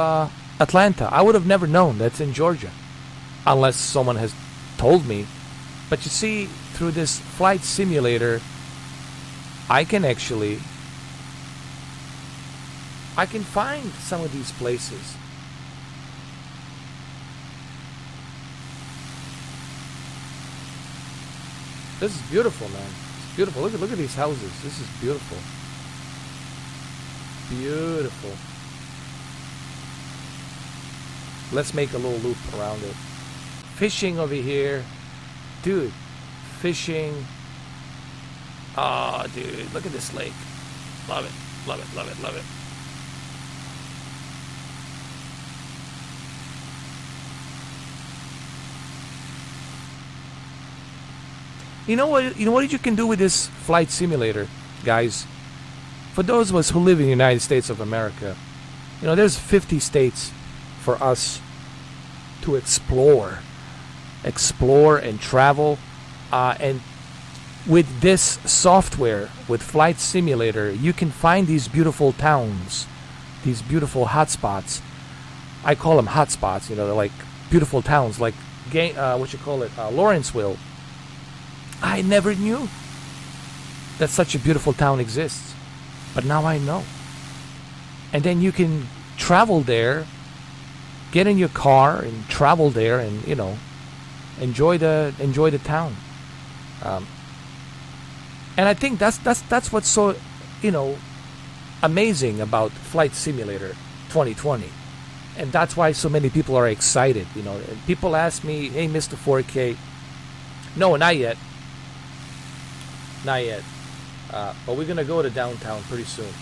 Atlanta. I would have never known that's in Georgia, unless someone has told me. But you see, through this flight simulator, I can find some of these places. This is beautiful, man. It's beautiful. Look at these houses. This is beautiful. Beautiful. Let's make a little loop around it. Fishing over here. Dude, fishing. Oh, dude, look at this lake. Love it. Love it, love it, love it. You know what you can do with this flight simulator, guys? For those of us who live in the United States of America, there's 50 states for us to explore and travel. And with this software, with Flight Simulator, you can find these beautiful towns, these beautiful hotspots. I call them hotspots. They're like beautiful towns, like Lawrenceville. I never knew that such a beautiful town exists, but now I know. And then you can travel there, get in your car and travel there, and enjoy the town. And I think that's what's so amazing about Flight Simulator 2020, and that's why so many people are excited. And people ask me, "Hey, Mr. 4K," no, not yet. Not yet. But we're going to go to downtown pretty soon.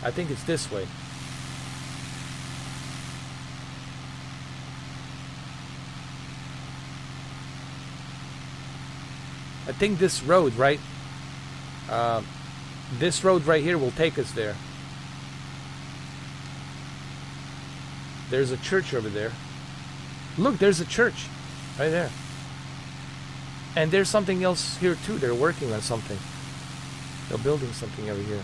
I think it's this way. I think this road, right? This road right here will take us there. There's a church over there. Look, there's a church right there. And there's something else here too. They're working on something. They're building something over here.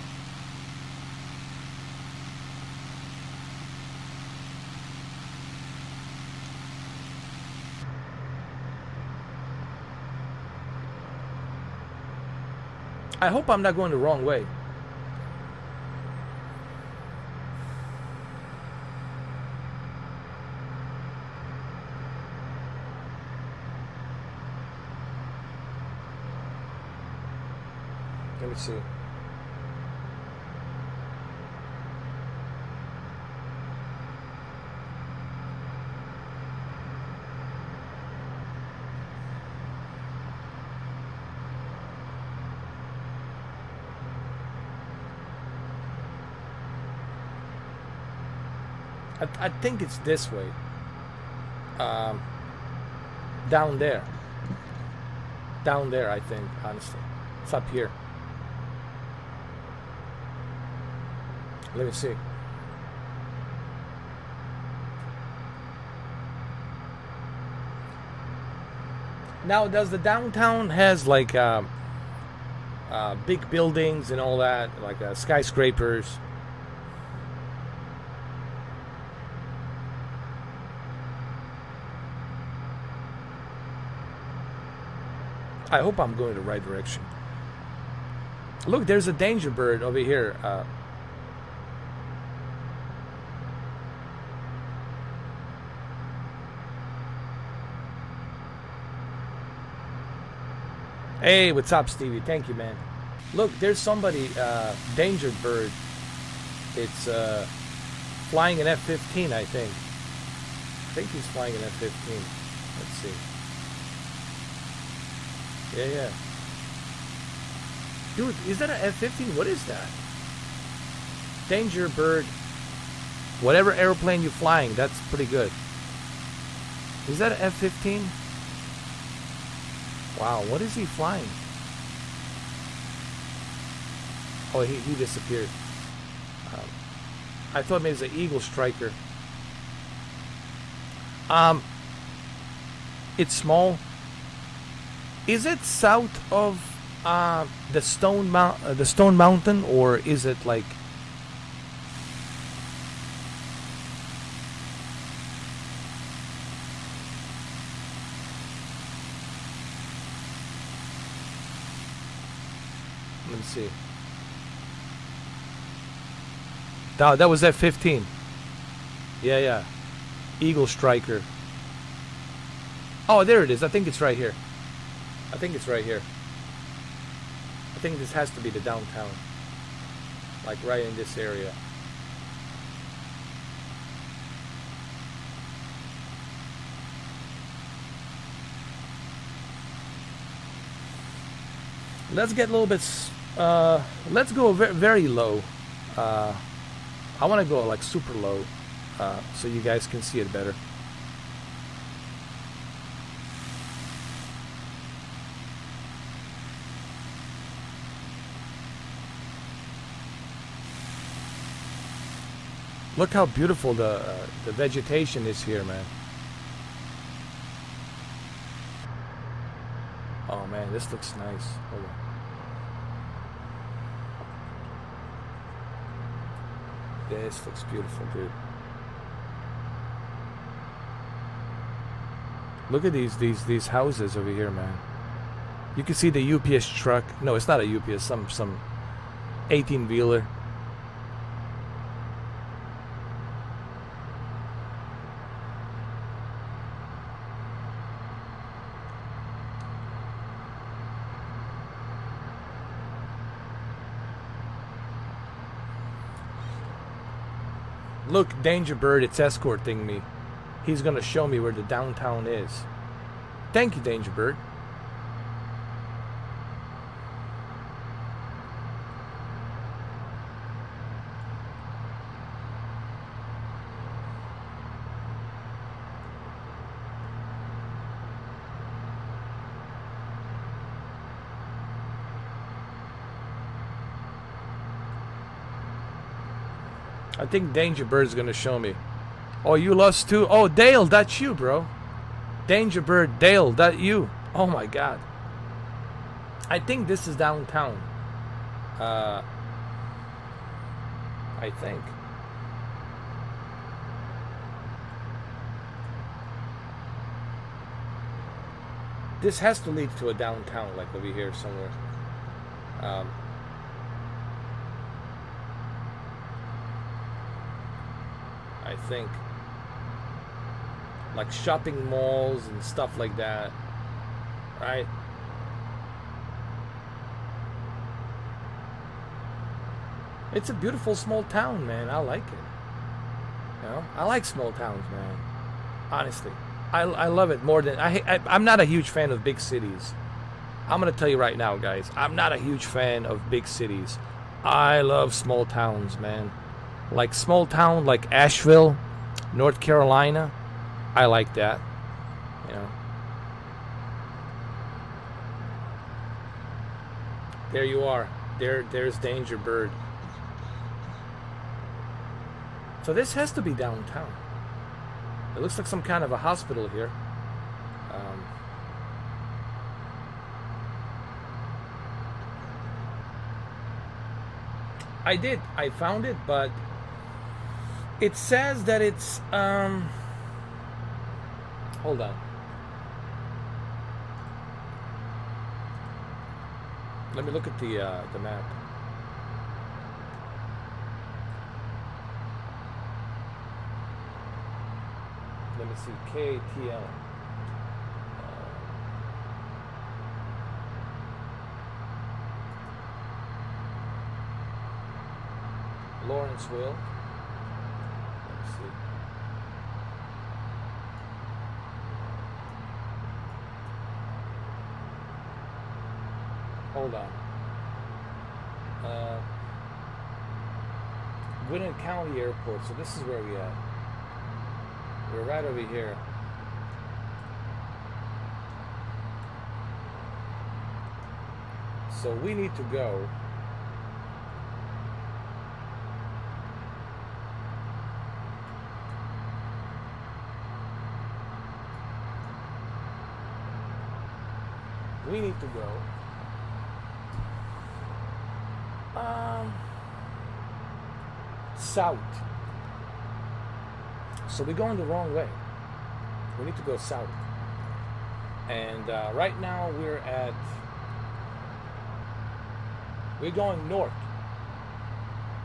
I hope I'm not going the wrong way. Let me see. I think it's this way. Down there. Down there, I think, honestly. It's up here. Let me see. Now, does the downtown has like big buildings and all that, like skyscrapers? I hope I'm going the right direction. Look, there's a danger bird over here. Hey, what's up, Stevie? Thank you, man. Look, there's somebody, danger bird. It's flying an F-15, I think. I think he's flying an F-15. Let's see. Yeah. Dude, is that an F-15? What is that? Danger bird. Whatever airplane you're flying, that's pretty good. Is that an F-15? Wow, what is he flying? Oh, he disappeared. I thought maybe it was an eagle striker. It's small. Is it south of the Stone Mountain, or is it like? Let me see. That was F-15. Yeah. Eagle striker. Oh, there it is. I think it's right here. I think this has to be the downtown. Like right in this area. Let's get a little bit... let's go very low. I want to go like super low. So you guys can see it better. Look how beautiful the vegetation is here, man. Oh man, this looks nice. Hold on. This looks beautiful, dude. Look at these houses over here, man. You can see the UPS truck. No, it's not a UPS. Some 18-wheeler. Look, Danger Bird, it's escorting me. He's gonna show me where the downtown is. Thank you, Danger Bird. I think Danger Bird's gonna show me. Oh, you lost too? Oh, Dale, that's you, bro. Danger Bird, Dale, that you. Oh my God. I think this is downtown. I think. This has to lead to a downtown, like over here somewhere. I think. Like shopping malls and stuff like that. Right? It's a beautiful small town, man. I like it. You know? I like small towns, man. Honestly. I love it more than... I'm not a huge fan of big cities. I'm going to tell you right now, guys. I'm not a huge fan of big cities. I love small towns, man. Like small town like Asheville, North Carolina. I like that. You know. There you are. There's Danger Bird. So this has to be downtown. It looks like some kind of a hospital here. I found it, but it says that it's hold on. Let me look at the map. Let me see. KATL. Lawrenceville. Let's see. Hold on. Winton County Airport. So this is where we are. We're right over here. So we need to go we need to go south. So we're going the wrong way. We need to go south. And right now we're going north.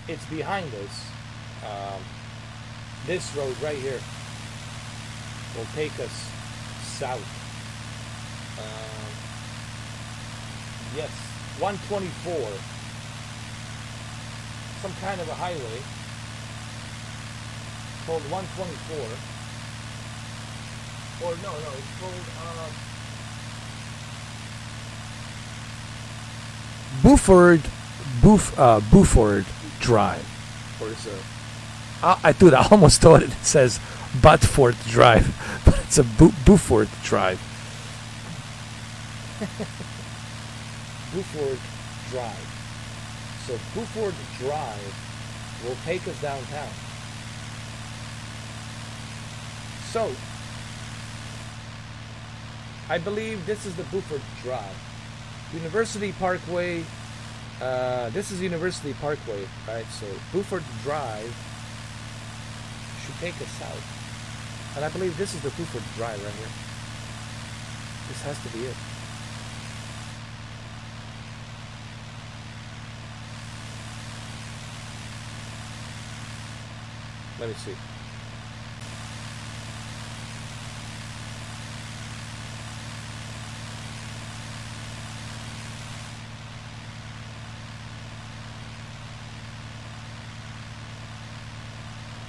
It's behind us. This road right here will take us south. Yes, 124. Some kind of a highway called 124. Or no, it's called Buford Drive. Or is it? I almost thought it says Butford Drive, but it's a Buford Drive. Buford Drive. So Buford Drive will take us downtown. So I believe this is the Buford Drive. University Parkway. This is University Parkway, right? So Buford Drive should take us south. And I believe this is the Buford Drive right here. This has to be it. Let me see.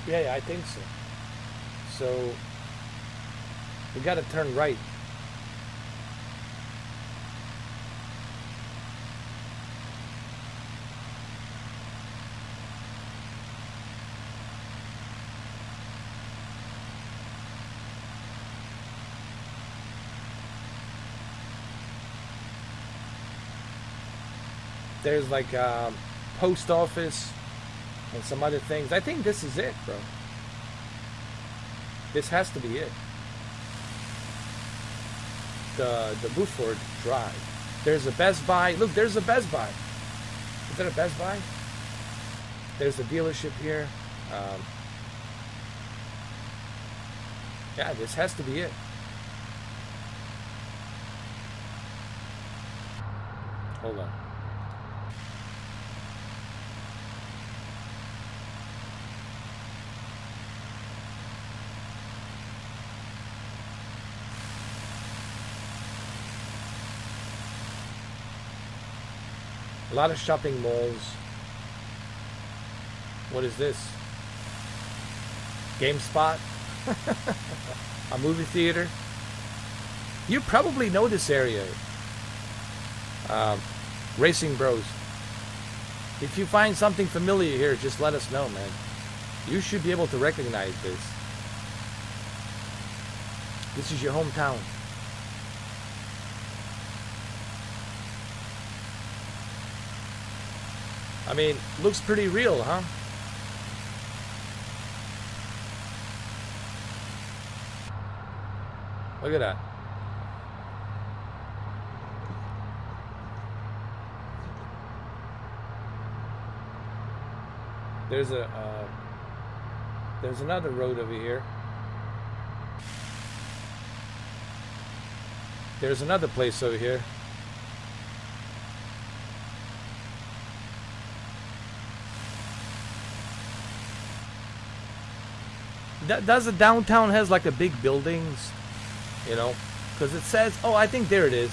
Yeah, I think so. So we got to turn right. There's like a post office and some other things. I think this is it, bro. This has to be it. The Buford Drive. There's a Best Buy. Look, there's a Best Buy. Is that a Best Buy? There's a dealership here. Yeah, this has to be it. Hold on. A lot of shopping malls. What is this? GameSpot? A movie theater? You probably know this area. Racing Bros. If you find something familiar here, just let us know, man. You should be able to recognize this. This is your hometown. I mean, looks pretty real, huh? Look at that. There's another road over here. There's another place over here. Does the downtown has like a big buildings, you know? Because it says, oh, I think there it is.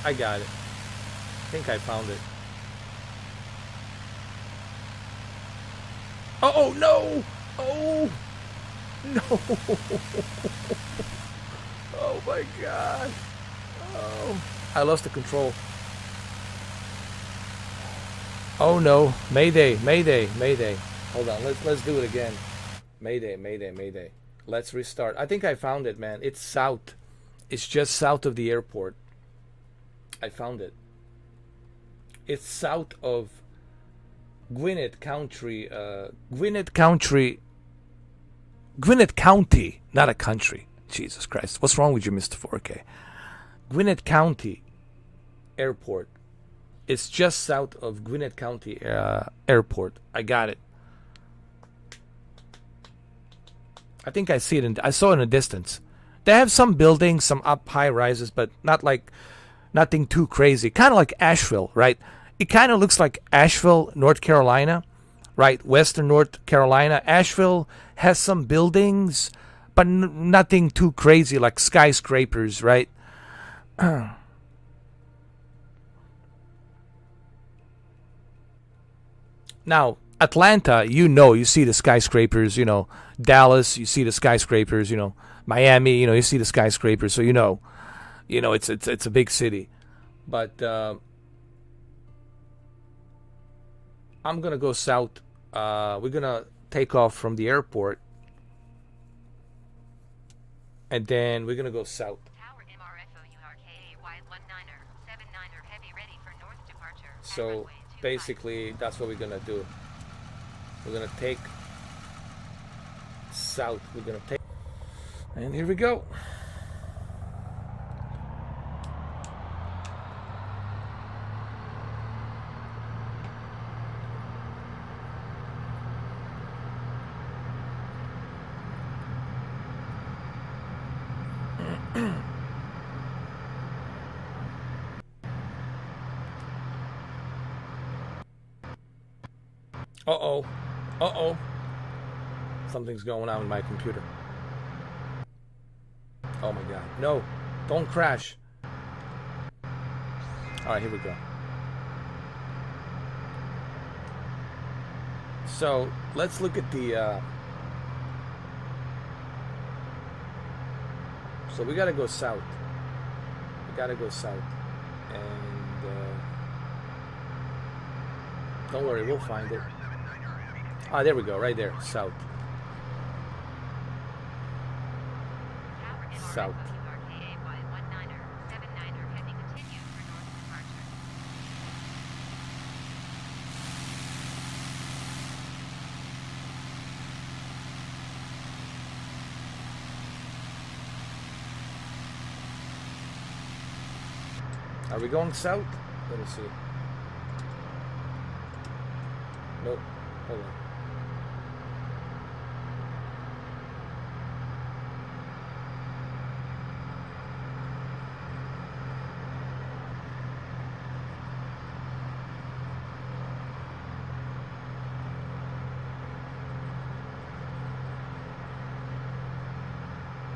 I got it. I think I found it. Oh no! Oh no! Oh my God! Oh, I lost the control. Oh no! Mayday! Mayday! Mayday! Hold on. Let's do it again. Mayday, mayday, mayday. Let's restart. I think I found it, man. It's south. It's just south of the airport. I found it. It's south of Gwinnett County. Gwinnett County, not a country. Jesus Christ. What's wrong with you, Mr. 4K? Gwinnett County. Airport. It's just south of Gwinnett County Airport. I got it. I think I see it. I saw it in the distance. They have some buildings, some up high rises, but not like nothing too crazy. Kind of like Asheville, right? It kind of looks like Asheville, North Carolina, right? Western North Carolina. Asheville has some buildings, but nothing too crazy like skyscrapers, right? Now, Atlanta, you see the skyscrapers, Dallas, you see the skyscrapers, Miami, you see the skyscrapers, so it's a big city. But I'm gonna go south. We're gonna take off from the airport, and then we're gonna go south. So basically, that's what we're gonna do. We're gonna take south. We're gonna take, and here we go. Uh-oh. Uh-oh. Something's going on with my computer. Oh my god. No. Don't crash. Alright, here we go. So, let's look at the... So we gotta go south. We gotta go south. And... don't worry, we'll find it. Ah, there we go, right there, south. South. Are we going south? Let me see. Nope. Hold on.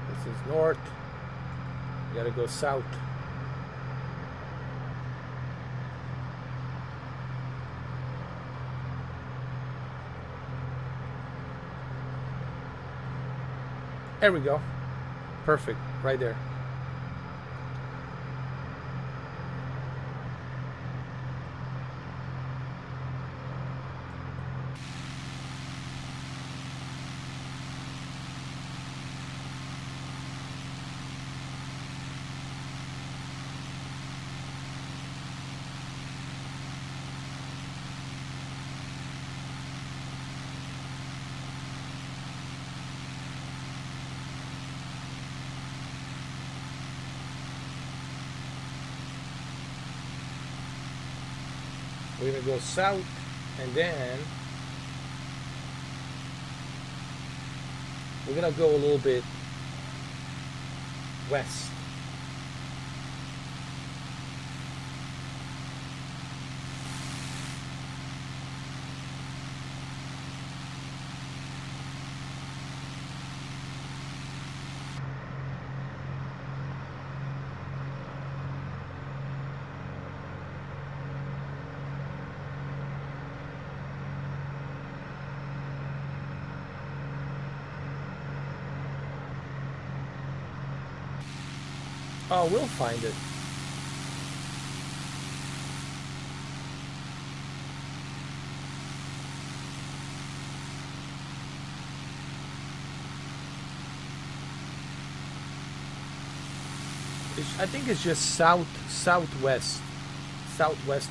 This is north. You gotta go south. There we go. Perfect. Right there. We're gonna go south, and then we're gonna go a little bit west. Oh, we'll find it. I think it's just southwest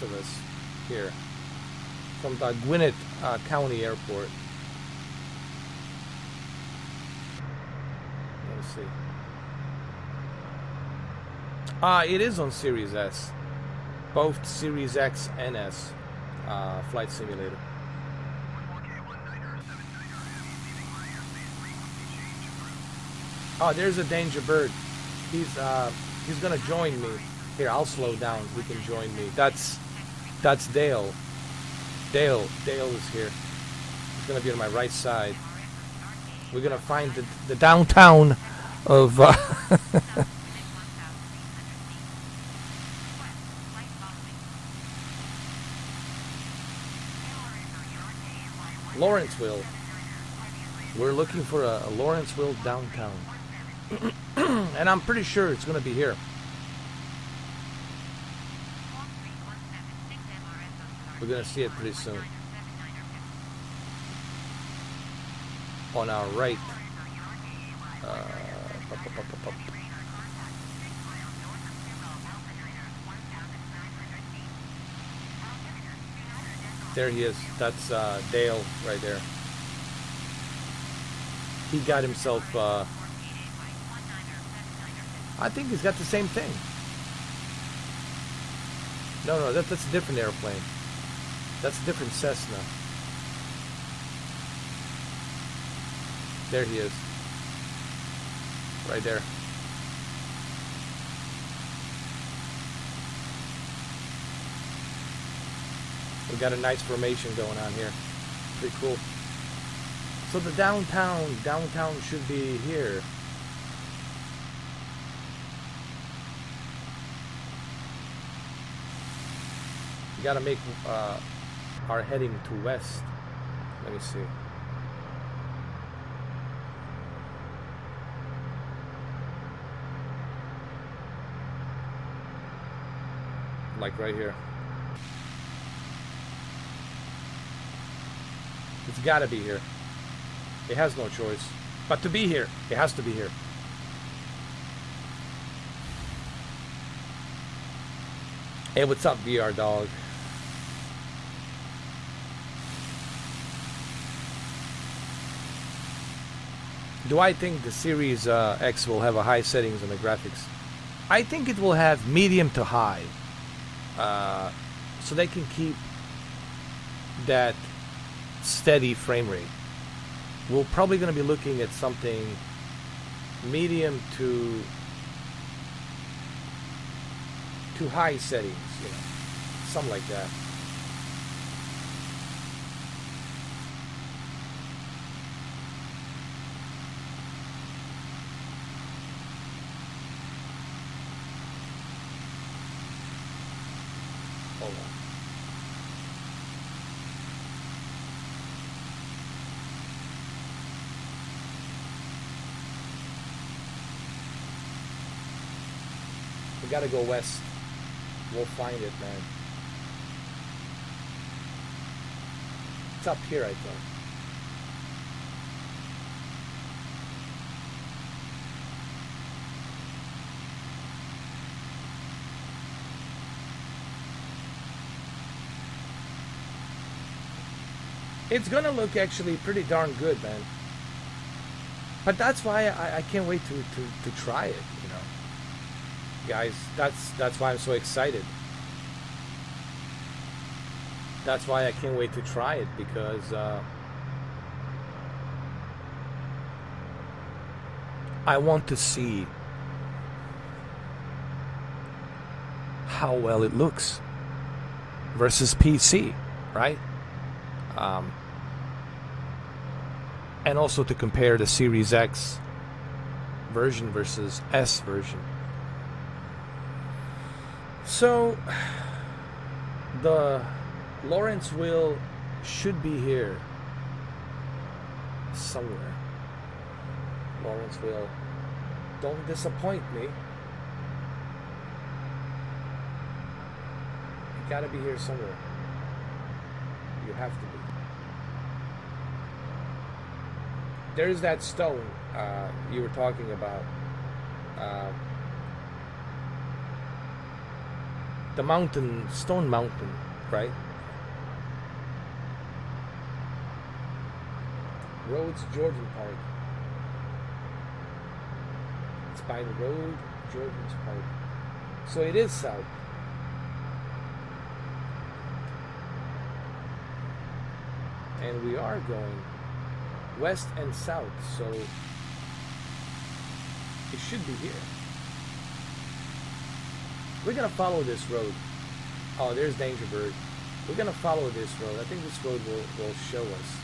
of us here, from the Gwinnett County Airport. Let's see. It is on Series S. both Series X and S flight simulator. Oh, there's a danger bird. He's gonna join me. Here, I'll slow down. He can join me. That's Dale. Dale is here. He's gonna be on my right side. We're gonna find the downtown of. Lawrenceville. We're looking for a Lawrenceville downtown. And I'm pretty sure it's going to be here. We're going to see it pretty soon. On our right. There he is. That's Dale right there. He got himself... I think he's got the same thing. No, that's a different airplane. That's a different Cessna. There he is. Right there. We got a nice formation going on here. Pretty cool. So the downtown should be here. We gotta make our heading to west. Let me see. Like right here. It's gotta be here. It has no choice. But to be here, it has to be here. Hey, what's up, VR dog? Do I think the Series X will have a high settings on the graphics? I think it will have medium to high. So they can keep that steady frame rate. We're probably going to be looking at something medium to high settings, you know, something like that. Hold on. We gotta go west. We'll find it, man. It's up here, I think. It's gonna look actually pretty darn good, man. But that's why I can't wait to try it, you know. Guys, that's why I'm so excited. That's why I can't wait to try it, because I want to see how well it looks versus PC, right? And also to compare the Series X version versus S version. So the Lawrenceville should be here somewhere. Lawrenceville, don't disappoint me. You gotta be here somewhere. You have to be. There's that stone you were talking about. The mountain, Stone Mountain, right? Roads, Georgian Park. It's by the road, Georgian's Park. So it is south. and we are going west and south, so it should be here. We're gonna follow this road. Oh, there's Danger Bird. We're gonna follow this road. I think this road will show us.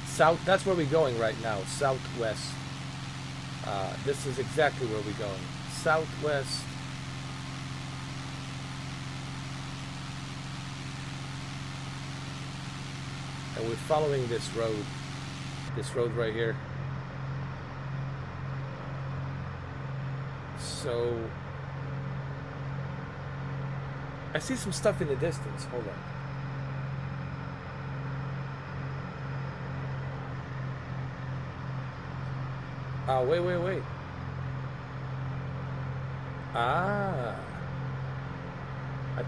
South, that's where we're going right now, southwest. This is exactly where we're going. Southwest. And we're following this road right here. So I see some stuff in the distance. Hold on. Wait. I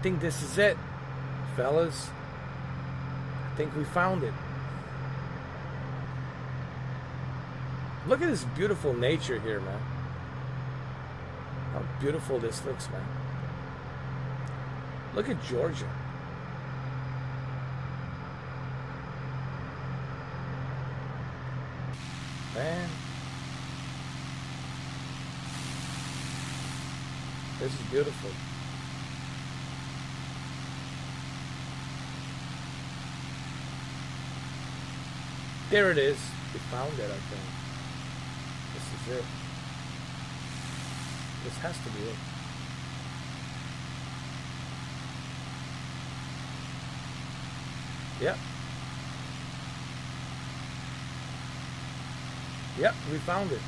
think this is it, fellas. I think we found it. Look at this beautiful nature here, man. How beautiful this looks, man. Look at Georgia. Man. This is beautiful. There it is. We found it, I think. This is it. This has to be it. Yep. Yep, we found it.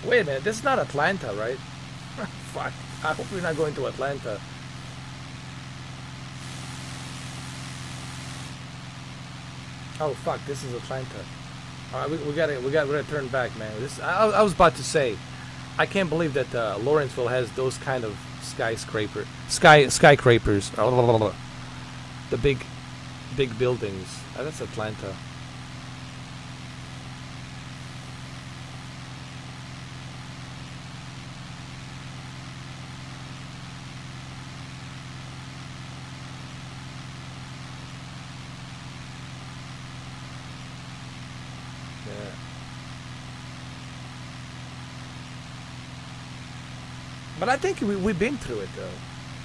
Wait a minute, this is not Atlanta, right? Fuck, I hope we're not going to Atlanta. Oh fuck, this is Atlanta. All right, we gotta turn back, man. I was about to say, I can't believe that Lawrenceville has those kind of skyscrapers. The big buildings. That's Atlanta. But I think we've been through it, though.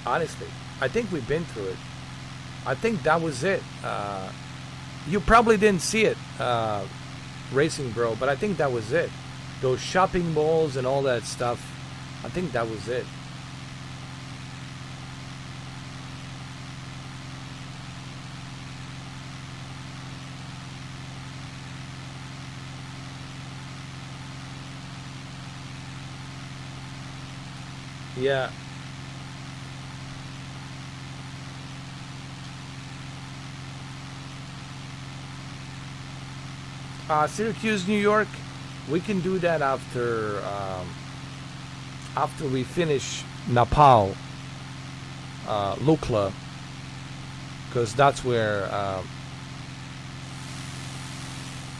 Honestly, I think we've been through it. I think that was it. You probably didn't see it, Racing Bro, but I think that was it. Those shopping malls and all that stuff. I think that was it. Yeah. Syracuse, New York. We can do that after we finish Nepal, Lukla, because that's where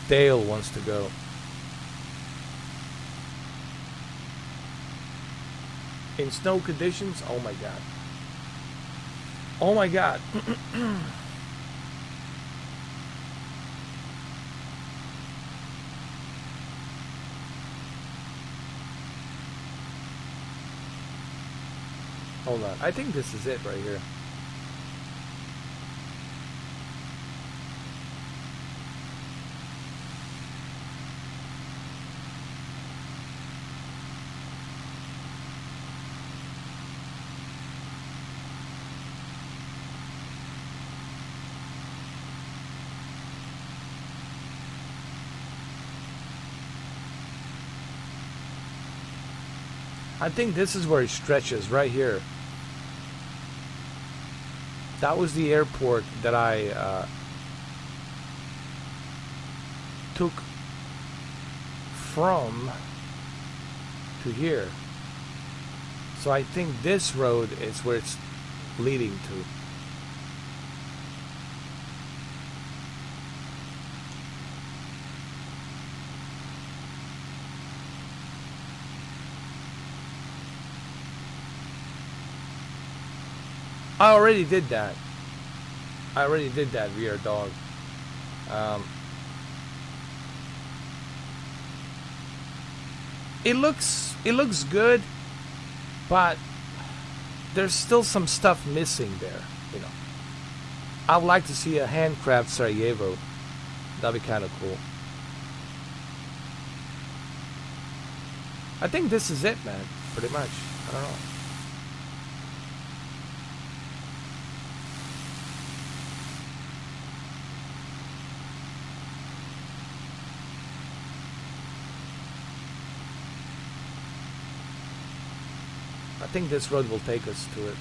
Dale wants to go. In snow conditions, oh my god. Oh my god. Hold on. I think this is it right here. I think this is where it stretches, right here. That was the airport that I took from to here. So I think this road is where it's leading to. I already did that. Weird dog. It looks good, but there's still some stuff missing there, you know. I would like to see a handcraft Sarajevo. That'd be kind of cool. I think this is it, man. Pretty much. I don't know. I think this road will take us to it.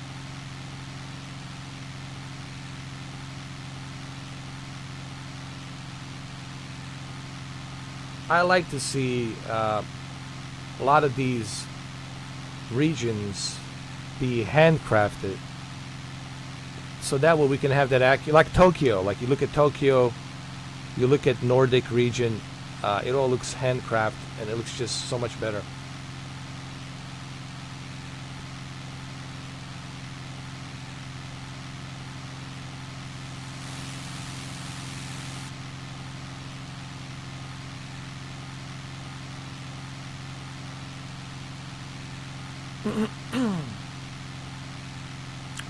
I like to see a lot of these regions be handcrafted, so that way we can have that accurate, like Tokyo. Like you look at Tokyo, you look at Nordic region, it all looks handcrafted and it looks just so much better.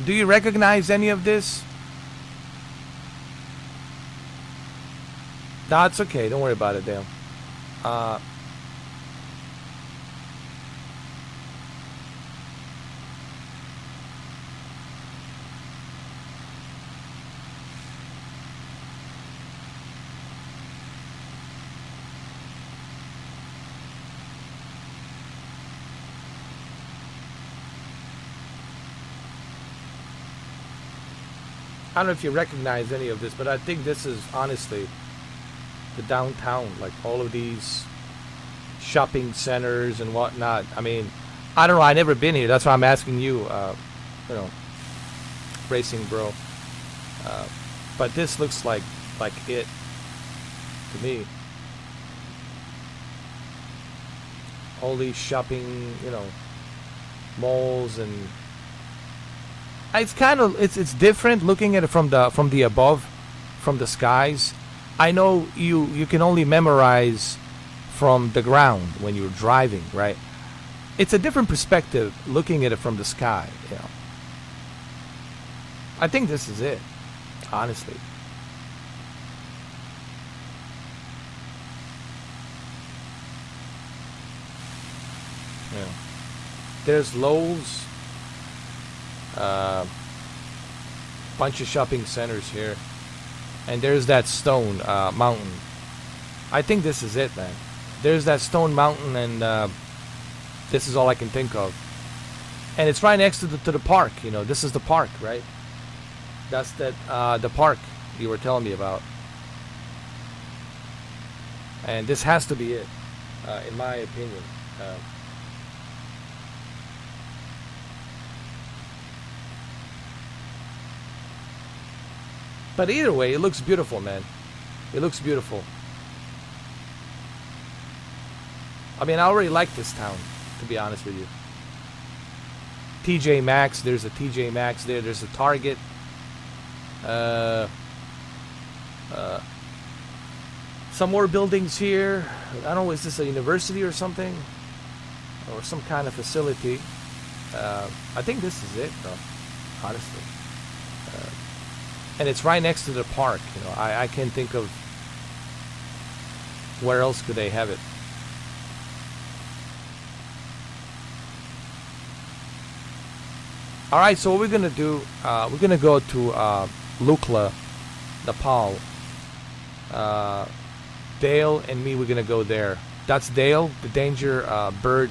Do you recognize any of this? That's okay. Don't worry about it, Dale. I don't know if you recognize any of this, but I think this is honestly the downtown, like all of these shopping centers and whatnot. I mean, I don't know. I've never been here. That's why I'm asking you, you know, racing bro. But this looks like it to me. All these shopping, you know, malls, and it's kind of it's different looking at it from the above, from the skies. I know you can only memorize from the ground when you're driving, right? It's a different perspective looking at it from the sky, you know. I think this is it, honestly. Yeah. There's Lowe's. Bunch of shopping centers here, and there's that stone mountain. I think this is it, man. There's that stone mountain, and this is all I can think of. And it's right next to the park. You know, this is the park, right? That's the park you were telling me about. And this has to be it, in my opinion. But either way, it looks beautiful, man. It looks beautiful. I mean, I already like this town, to be honest with you. TJ Maxx, there's a TJ Maxx there. There's a Target. Some more buildings here. I don't know, is this a university or something? Or some kind of facility? I think this is it, though, honestly. And it's right next to the park. You know, I can't think of where else could they have it. All right, so what we're gonna do? We're gonna go to Lukla, Nepal. Dale and me, we're gonna go there. That's Dale, the danger bird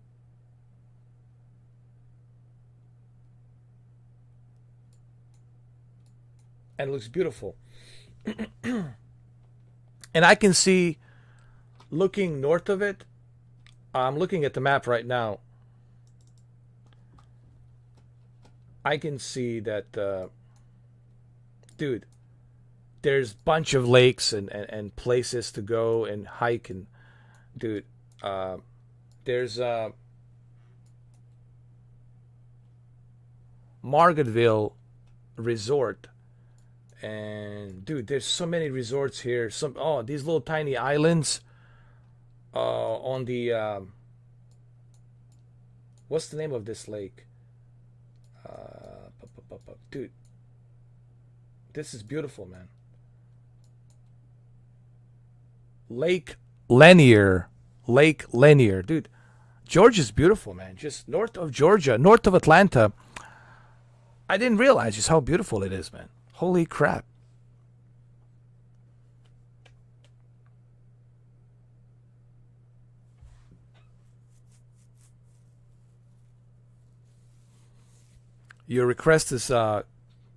and it looks beautiful. And I can see, looking north of it, I'm looking at the map right now. I can see that, dude, there's a bunch of lakes and places to go and hike. And, dude, there's Margaretville Resort. And, dude, there's so many resorts here. These little tiny islands on the, what's the name of this lake? Dude, this is beautiful, man. Lake Lanier. Dude, Georgia's beautiful, man. Just north of Georgia, north of Atlanta. I didn't realize just how beautiful it is, man. Holy crap. Your request is,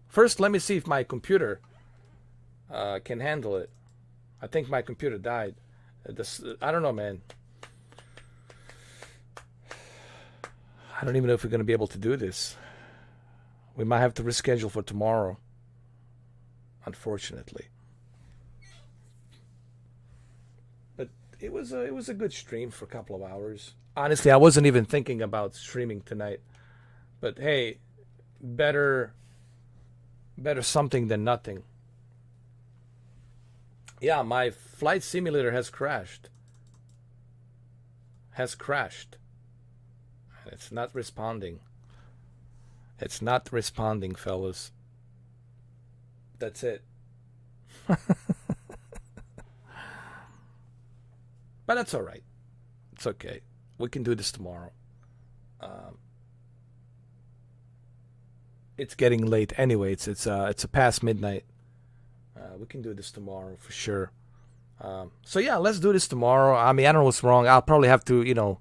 first let me see if my computer can handle it. I think my computer died. I don't know, man. I don't even know if we're going to be able to do this. We might have to reschedule for tomorrow, unfortunately. But it was a good stream for a couple of hours. Honestly, I wasn't even thinking about streaming tonight. But hey, better something than nothing. Yeah, my flight simulator has crashed. And it's not responding. It's not responding, fellas. That's it. But that's all right. It's okay. We can do this tomorrow. It's getting late anyway. It's a past midnight. We can do this tomorrow for sure. So yeah, let's do this tomorrow. I mean, I don't know what's wrong. I'll probably have to,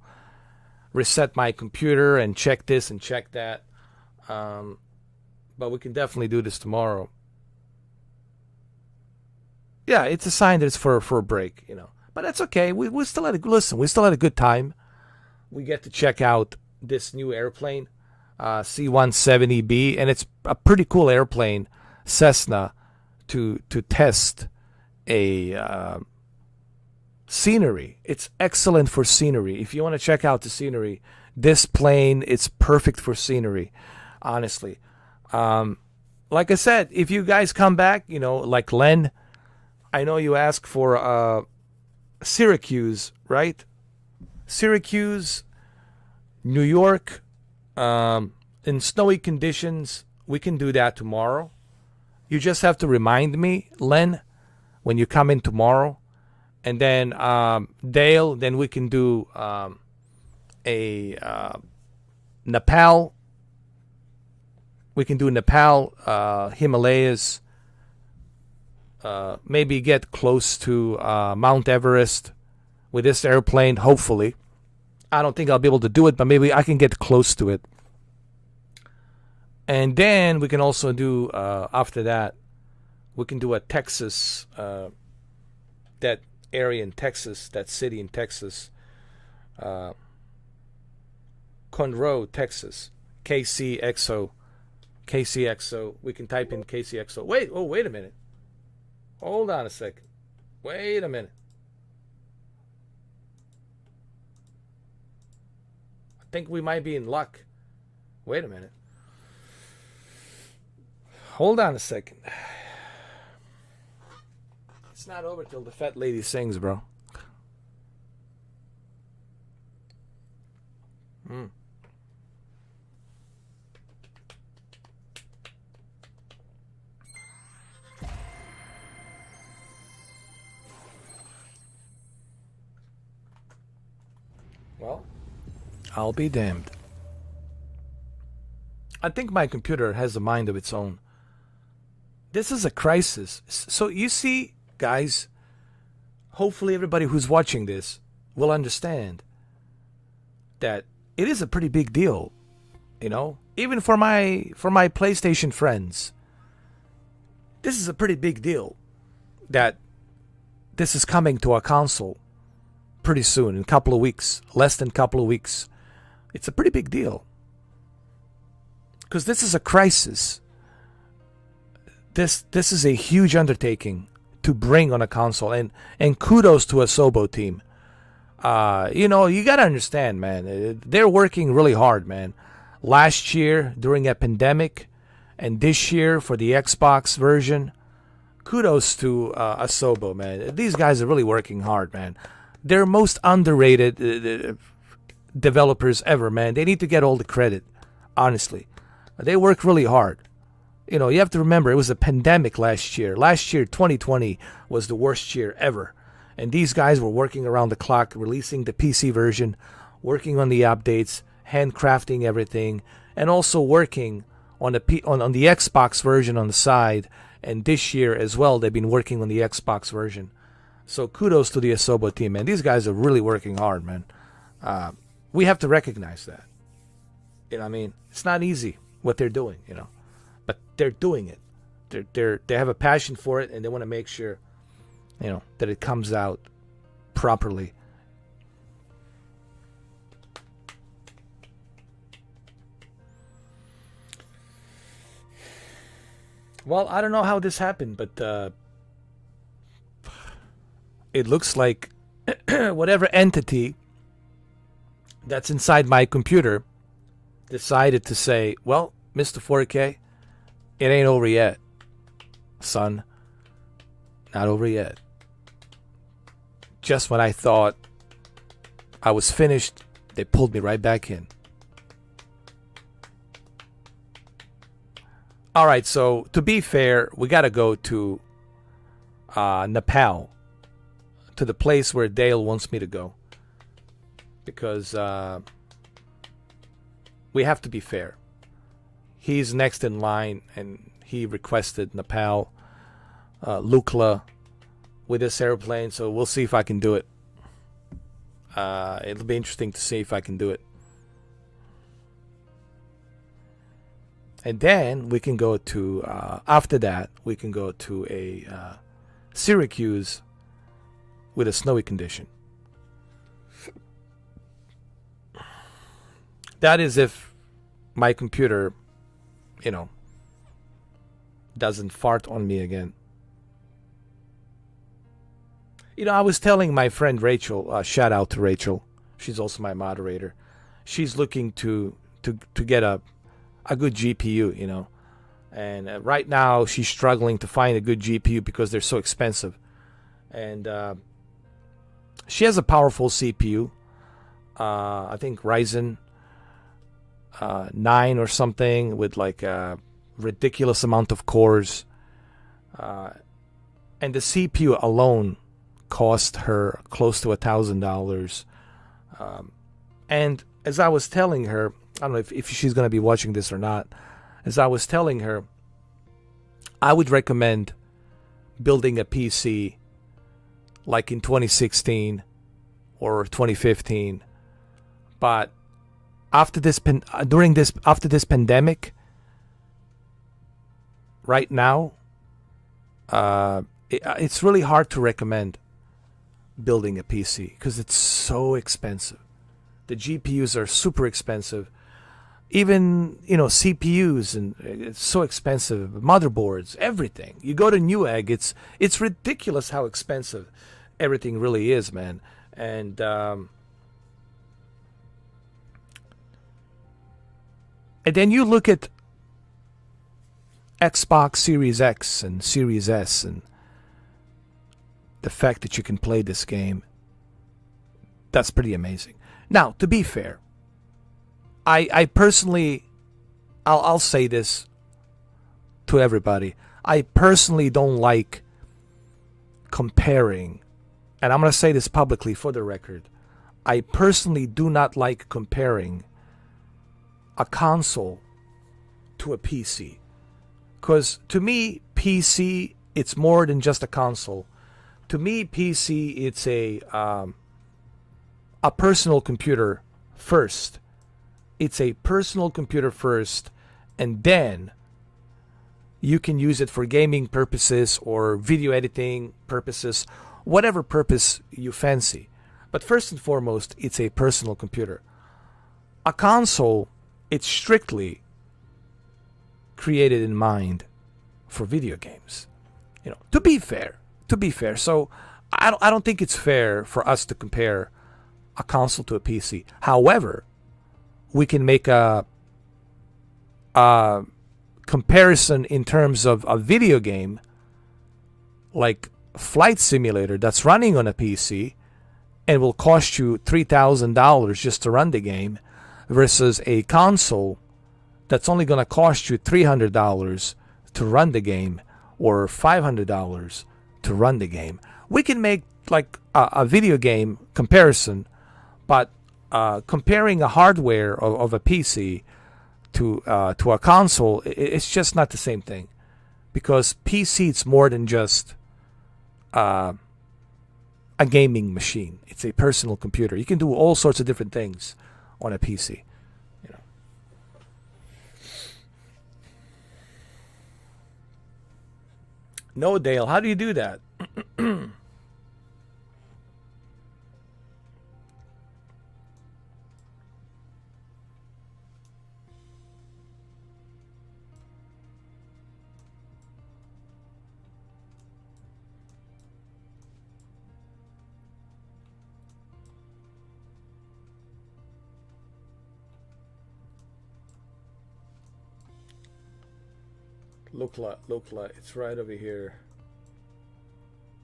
reset my computer and check this and check that. But we can definitely do this tomorrow. Yeah, it's a sign that it's for a break, But that's okay. We still had we still had a good time. We get to check out this new airplane, C170B, and it's a pretty cool airplane, Cessna, to test a scenery. It's excellent for scenery. If you want to check out the scenery, this plane, it's perfect for scenery, honestly. Like I said, if you guys come back, like Len, I know you asked for Syracuse, right? Syracuse, New York, in snowy conditions. We can do that tomorrow. You just have to remind me, Len, when you come in tomorrow. And then Dale, then we can do Nepal. We can do Nepal, Himalayas. Maybe get close to Mount Everest with this airplane, hopefully. I don't think I'll be able to do it, but maybe I can get close to it. And then we can also do, after that, we can do a Texas, that area in Texas, that city in Texas, Conroe, Texas, KCXO. We can type in KCXO. Wait a minute. Hold on a second. Wait a minute. I think we might be in luck. Wait a minute. Hold on a second. It's not over till the fat lady sings, bro. Well, I'll be damned. I think my computer has a mind of its own. This is a crisis. So you see, guys, hopefully everybody who's watching this will understand that it is a pretty big deal, even for my PlayStation friends. this is a pretty big deal that this is coming to a console pretty soon, in a couple of weeks, less than a couple of weeks. It's a pretty big deal. Because this is a crisis. This is a huge undertaking to bring on a console. And kudos to Asobo team. You got to understand, man. They're working really hard, man. Last year, during a pandemic, and this year for the Xbox version, kudos to Asobo, man. These guys are really working hard, man. They're most underrated developers ever, man. They need to get all the credit, honestly. They work really hard. You have to remember, it was a pandemic last year. Last year, 2020, was the worst year ever. And these guys were working around the clock, releasing the PC version, working on the updates, handcrafting everything, and also working on the on the Xbox version on the side. And this year as well, they've been working on the Xbox version. So kudos to the Asobo team, man. These guys are really working hard, man. We have to recognize that. You know what I mean? It's not easy what they're doing, but they're doing it. They have a passion for it, and they want to make sure, that it comes out properly. Well, I don't know how this happened, but it looks like whatever entity that's inside my computer decided to say, well, Mr. 4K, it ain't over yet, son. Not over yet. Just when I thought I was finished, they pulled me right back in. All right, so to be fair, we got to go to Nepal, to the place where Dale wants me to go. Because we have to be fair. He's next in line, and he requested Nepal, Lukla, with this airplane, so we'll see if I can do it. It'll be interesting to see if I can do it. And then we can go to, after that, we can go to a Syracuse with a snowy condition. That is if my computer, doesn't fart on me again. I was telling my friend Rachel, shout out to Rachel. She's also my moderator. She's looking to get a good GPU, and right now she's struggling to find a good GPU because they're so expensive. And she has a powerful CPU, I think Ryzen 9 or something, with like a ridiculous amount of cores, and the CPU alone cost her close to $1,000. And as I was telling her, I don't know if she's going to be watching this or not. As I was telling her, I would recommend building a PC like in 2016 or 2015. But after this pandemic, right now, it's really hard to recommend building a PC because it's so expensive. The GPUs are super expensive. Even, CPUs, and it's so expensive. Motherboards, everything. You go to Newegg, it's ridiculous how expensive everything really is, man. And then you look at Xbox Series X and Series S, and the fact that you can play this game, that's pretty amazing. Now, to be fair, I personally, I'll say this to everybody. I personally don't like comparing, and I'm going to say this publicly for the record. I personally do not like comparing a console to a PC. Because to me, PC, it's more than just a console. To me, PC, it's a personal computer first. It's a personal computer first, and then You can use it for gaming purposes or video editing purposes, whatever purpose you fancy. But first and foremost, it's a personal computer. A console, it's strictly created in mind for video games. You know, to be fair. So I don't think it's fair for us to compare a console to a PC. However, we can make a comparison in terms of a video game like Flight Simulator that's running on a PC and will cost you $3,000 just to run the game versus a console that's only going to cost you $300 to run the game or $500 to run the game. We can make like a video game comparison, but comparing a hardware of a PC to a console, it's just not the same thing, because PC it's more than just a gaming machine. It's a personal computer. You can do all sorts of different things on a PC. You know. No, Dale, how do you do that? Lukla, it's right over here.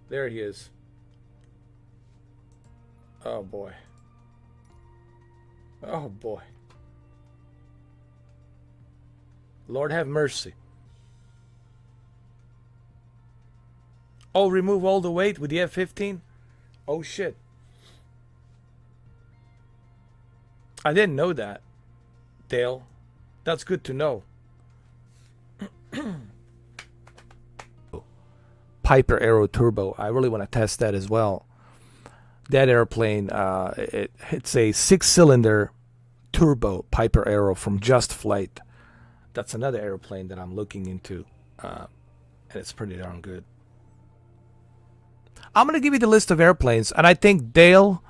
There he is. Oh boy. Oh boy. Lord have mercy. Oh, remove all the weight with the F-15? Oh shit. I didn't know that, Dale. That's good to know. Piper Aero Turbo. I really want to test that as well. That airplane, it's a 6-cylinder turbo Piper Aero from Just Flight. That's another airplane that I'm looking into, and it's pretty darn good. I'm going to give you the list of airplanes, and I think Dale,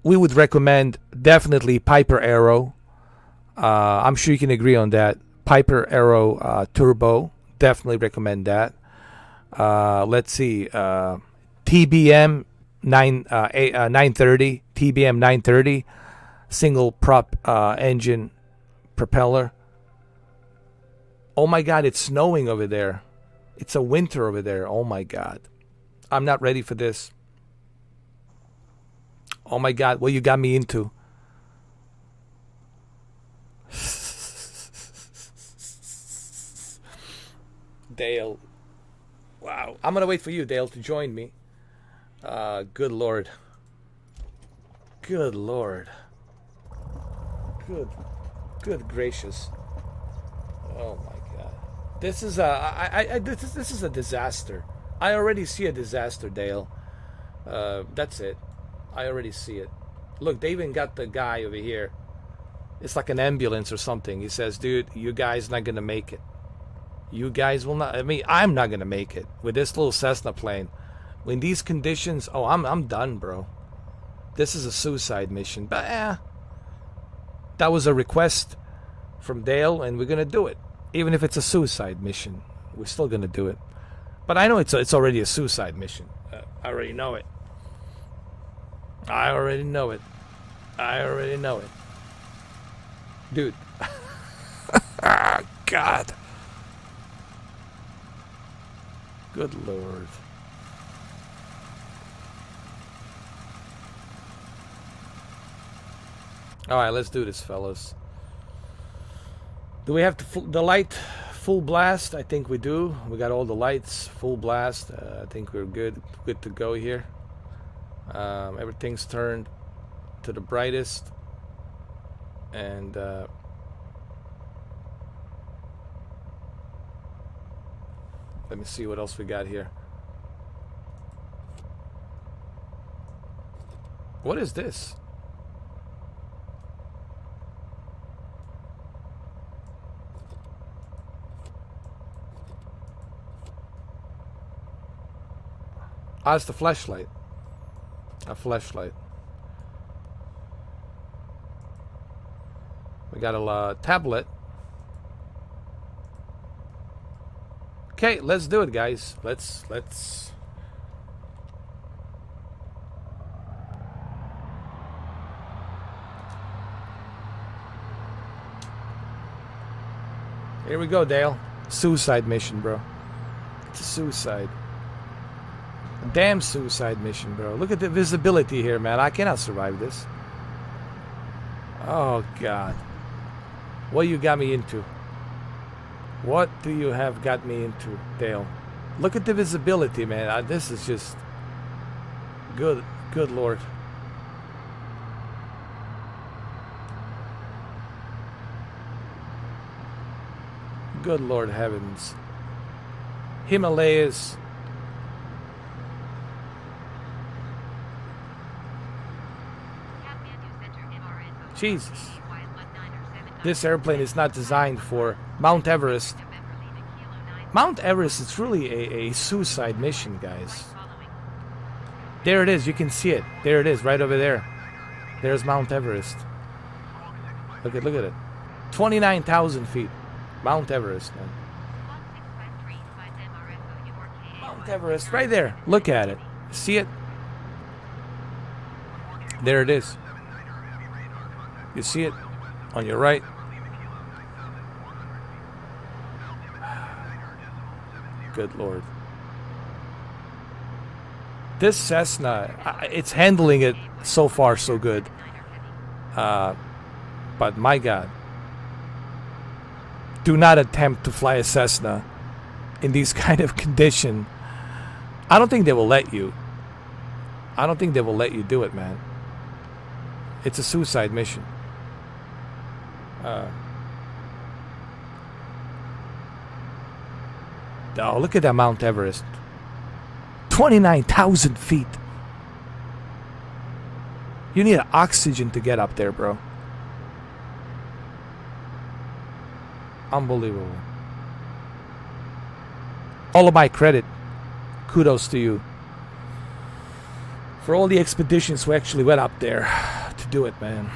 we would recommend definitely Piper Aero. I'm sure you can agree on that. Piper Aero Turbo, definitely recommend that. Let's see, TBM 930, TBM 930, single prop engine propeller. Oh my God, it's snowing over there. It's a winter over there. Oh my God, I'm not ready for this. Oh my God, what you got me into? Dale. Wow. I'm going to wait for you, Dale, to join me. Good Lord. Good Lord. Good gracious. Oh my God. This is this is a disaster. I already see a disaster, Dale. That's it. I already see it. Look, they even got the guy over here. It's like an ambulance or something. He says, dude, you guys not going to make it. You guys will not. I mean, I'm not going to make it with this little Cessna plane. In these conditions, oh, I'm done, bro. This is a suicide mission. But that was a request from Dale, and we're going to do it. Even if it's a suicide mission, we're still going to do it. But I know it's already a suicide mission. I already know it. I already know it. I already know it. Dude. God. Good Lord. All right, let's do this, fellas. Do we have the light full blast? I think we do. We got all the lights full blast. I think we're good to go here. Everything's turned to the brightest, and let me see what else we got here. What is this? Ah, it's the flashlight. A flashlight. We got a tablet. Okay, let's do it, guys. Let's. Here we go, Dale. Suicide mission, bro. It's a suicide. A damn suicide mission, bro. Look at the visibility here, man. I cannot survive this. Oh, God. What you got me into? What do you have got me into, Dale? Look at the visibility, man. This is just... Good Lord. Good Lord heavens. Himalayas. Jesus. This airplane is not designed for Mount Everest. Mount Everest is really a suicide mission, guys. There it is. You can see it. There it is, right over there. There's Mount Everest. Look at it. 29,000 feet. Mount Everest, man. Mount Everest, right there. Look at it. See it? There it is. You see it? On your right. Good Lord. This Cessna, it's handling it so far so good. But my God. Do not attempt to fly a Cessna in these kind of condition. I don't think they will let you. I don't think they will let you do it, man. It's a suicide mission. Oh, look at that Mount Everest. 29,000 feet. You need oxygen to get up there, bro. Unbelievable. All of my credit. Kudos to you. For all the expeditions who actually went up there to do it, man.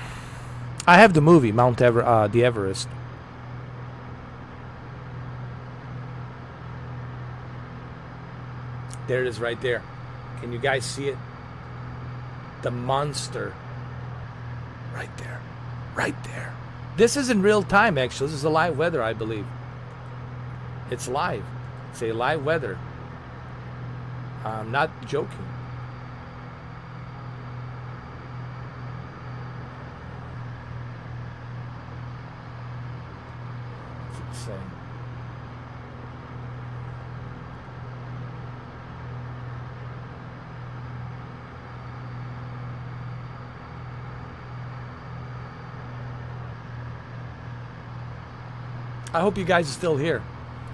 I have the movie, the Everest. There it is right there. Can you guys see it? The monster. Right there. Right there. This is in real time, actually. This is a live weather, I believe. It's live. It's a live weather. I'm not joking. It's insane. I hope you guys are still here.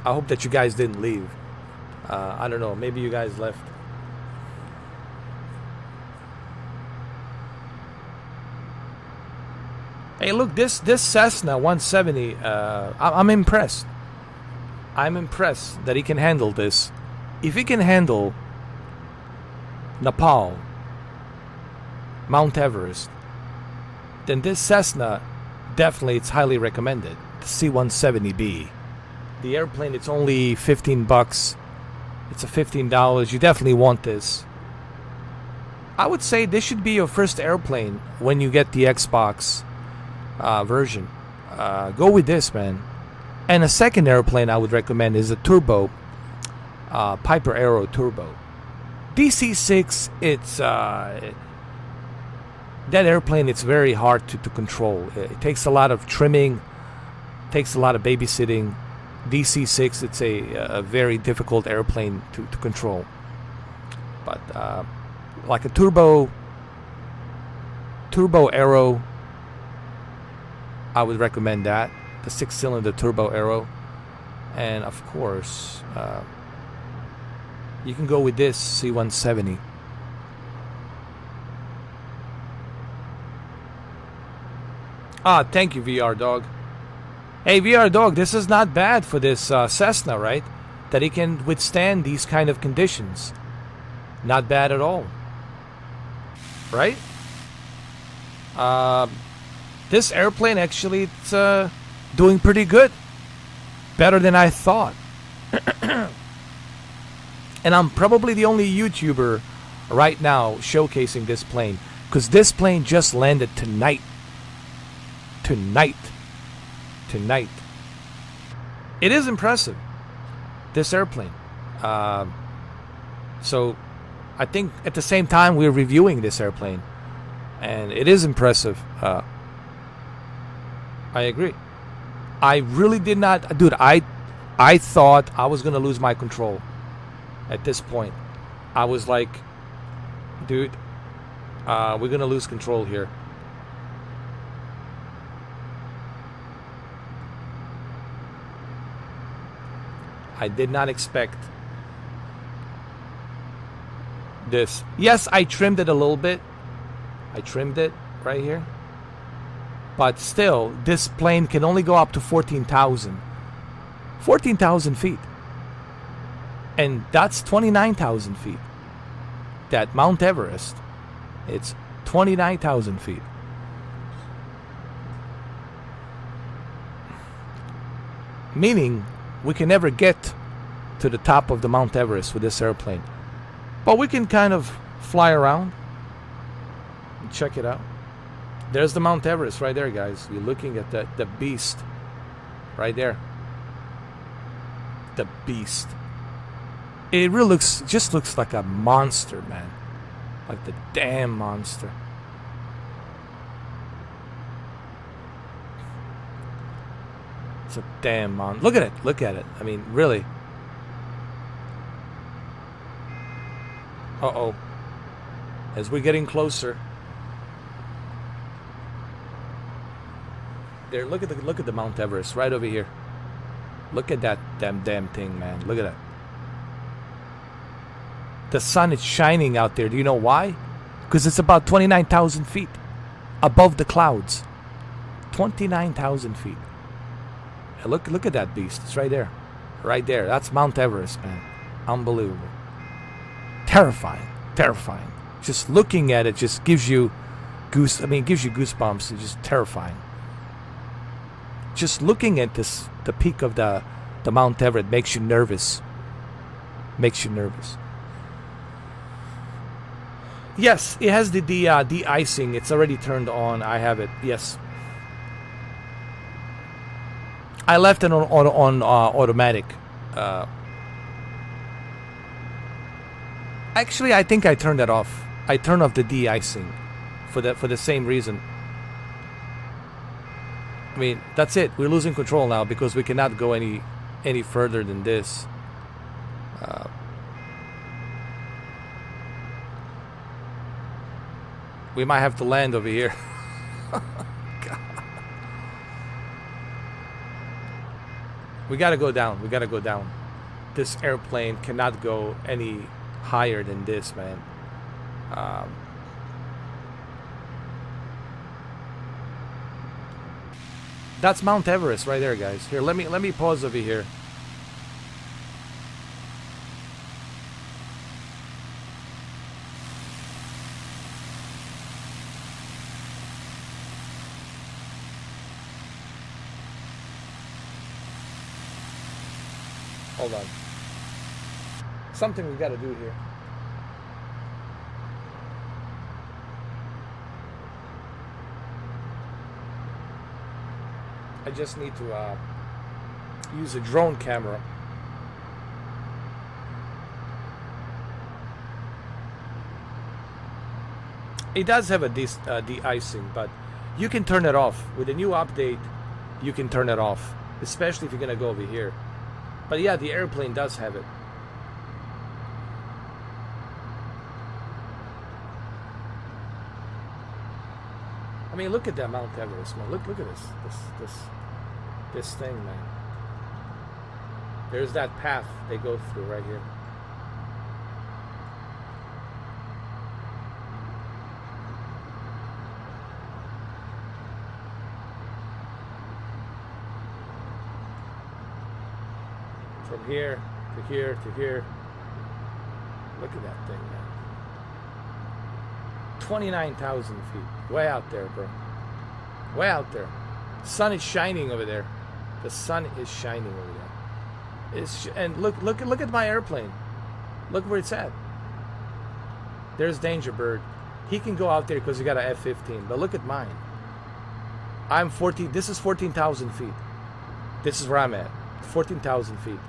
I hope that you guys didn't leave. I don't know. Maybe you guys left. Hey, look, this Cessna 170. I'm impressed. I'm impressed that he can handle this. If he can handle Nepal, Mount Everest, then this Cessna, definitely, it's highly recommended. C170B. The airplane, it's only $15. It's a $15. You definitely want this. I would say this should be your first airplane when you get the Xbox version. Go with this, man. And a second airplane I would recommend is a turbo Piper Aero Turbo. DC-6, it's that airplane, it's very hard to control. It takes a lot of trimming, takes a lot of babysitting. DC-6, it's a very difficult airplane to control. But like a turbo Aero, I would recommend that. The 6-cylinder turbo Aero. And of course, you can go with this C170. Thank you, VR Dog. Hey, VR Dog, this is not bad for this Cessna, right? That it can withstand these kind of conditions. Not bad at all. Right? This airplane actually, it's doing pretty good. Better than I thought. And I'm probably the only YouTuber right now showcasing this plane, because this plane just landed tonight. Tonight. It is impressive, this airplane. So I think at the same time we're reviewing this airplane, and it is impressive. I agree. I really did not, dude. I thought I was gonna lose my control at this point. I was like, dude, we're gonna lose control here. I did not expect this. Yes, I trimmed it a little bit. I trimmed it right here. But still, this plane can only go up to 14,000. 14,000 feet. And that's 29,000 feet. That Mount Everest, it's 29,000 feet. Meaning, we can never get to the top of the Mount Everest with this airplane. But we can kind of fly around and check it out. There's the Mount Everest right there, guys. You're looking at the beast right there. The beast. It really just looks like a monster, man. Like the damn monster. It's a damn monster. Look at it. Look at it. I mean, really. Uh-oh. As we're getting closer. There, look at the Mount Everest right over here. Look at that damn thing, man. Look at that. The sun is shining out there. Do you know why? Because it's about 29,000 feet above the clouds. 29,000 feet. And look at that beast. It's right there. Right there. That's Mount Everest, man. Unbelievable. Terrifying. Terrifying. Just looking at it just gives you gives you goosebumps. It's just terrifying. Just looking at the peak of the Mount Everest makes you nervous. Makes you nervous. Yes, it has the de-icing. It's already turned on. I have it. Yes. I left it on automatic. Actually, I think I turned that off. I turned off the de-icing for the same reason. I mean, that's it. We're losing control now because we cannot go any further than this. We might have to land over here. God. We gotta go down. We gotta go down. This airplane cannot go any higher than this, man. That's Mount Everest right there, guys. Here, let me pause over here. Hold on. Something we gotta do here. I just need to use a drone camera. It does have a de-icing, but you can turn it off. With the new update, you can turn it off, especially if you're gonna go over here. But yeah, the airplane does have it. I mean, look at that Mount Everest, man. Look at this thing, man. There's that path they go through right here. From here to here to here. Look at that thing, man. 29,000 feet. Way out there, bro. Way out there. The sun is shining over there. The sun is shining over there. And look at my airplane. Look where it's at. There's Danger Bird. He can go out there because he got an F-15. But look at mine. I'm 14. This is 14,000 feet. This is where I'm at. 14,000 feet.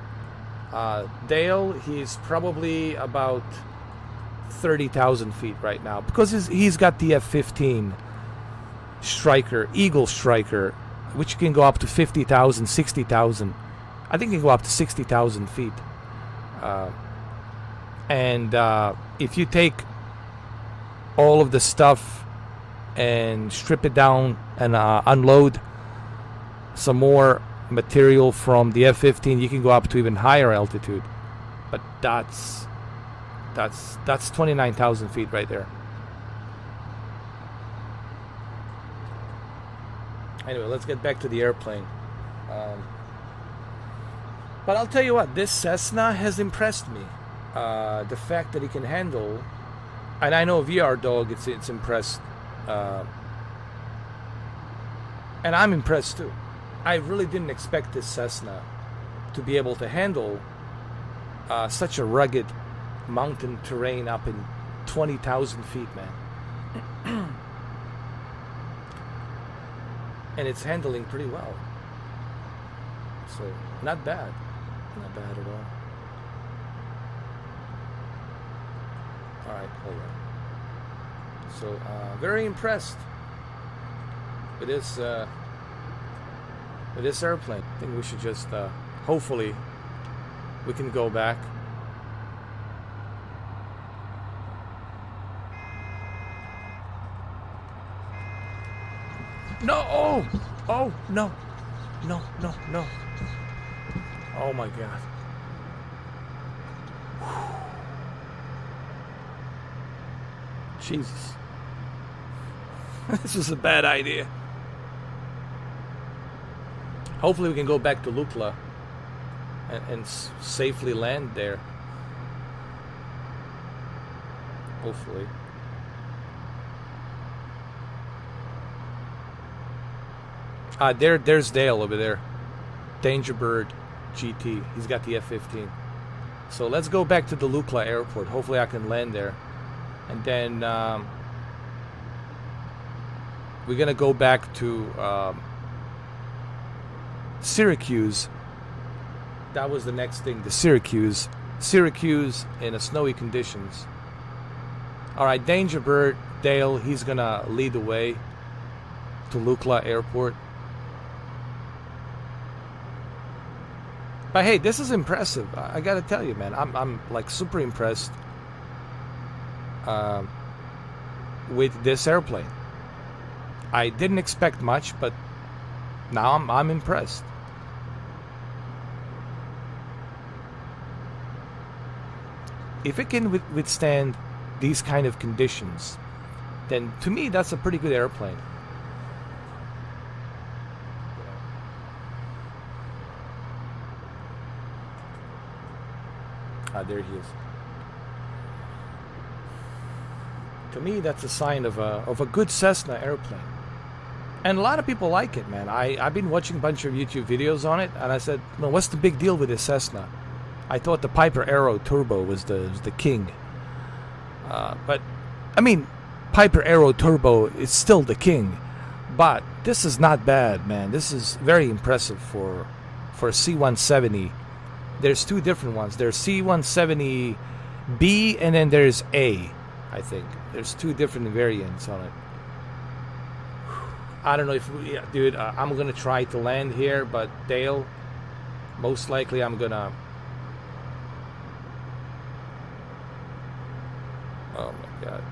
Dale, he's probably about 30,000 feet right now because he's got the F-15 Striker, Eagle Striker, which can go up to 50,000, 60,000. I think it can go up to 60,000 feet. And if you take all of the stuff and strip it down and unload some more material from the F-15, you can go up to even higher altitude. But that's 29,000 feet right there. Anyway, let's get back to the airplane. But I'll tell you what, this Cessna has impressed me. The fact that it can handle, and I know VR Dog, it's impressed, and I'm impressed too. I really didn't expect this Cessna to be able to handle such a rugged mountain terrain up in 20,000 feet, man. And it's handling pretty well. So, not bad. Not bad at all. Alright, hold on. So, very impressed with this airplane. I think we should just, hopefully, we can go back. No! Oh, no. No. Oh my God. Jesus. This was a bad idea. Hopefully we can go back to Lukla and safely land there. Hopefully. There's Dale over there. Danger Bird GT. He's got the F-15. So let's go back to the Lukla airport. Hopefully I can land there. And then we're going to go back to Syracuse. That was the next thing, the Syracuse. Syracuse in a snowy conditions. Alright, Danger Bird, Dale, he's going to lead the way to Lukla airport. But hey, this is impressive. I gotta tell you, man, I'm like super impressed with this airplane. I didn't expect much, but now I'm impressed. If it can withstand these kind of conditions, then to me that's a pretty good airplane. There he is. To me, that's a sign of a good Cessna airplane. And a lot of people like it, man. I've been watching a bunch of YouTube videos on it, and I said, no, what's the big deal with this Cessna? I thought the Piper Arrow Turbo was the king. But, I mean, Piper Arrow Turbo is still the king. But this is not bad, man. This is very impressive for a C170. There's two different ones. There's C170B and then there's A, I think. There's two different variants on it. I don't know if we, dude, I'm going to try to land here, but Dale, most likely I'm going to... Oh my God.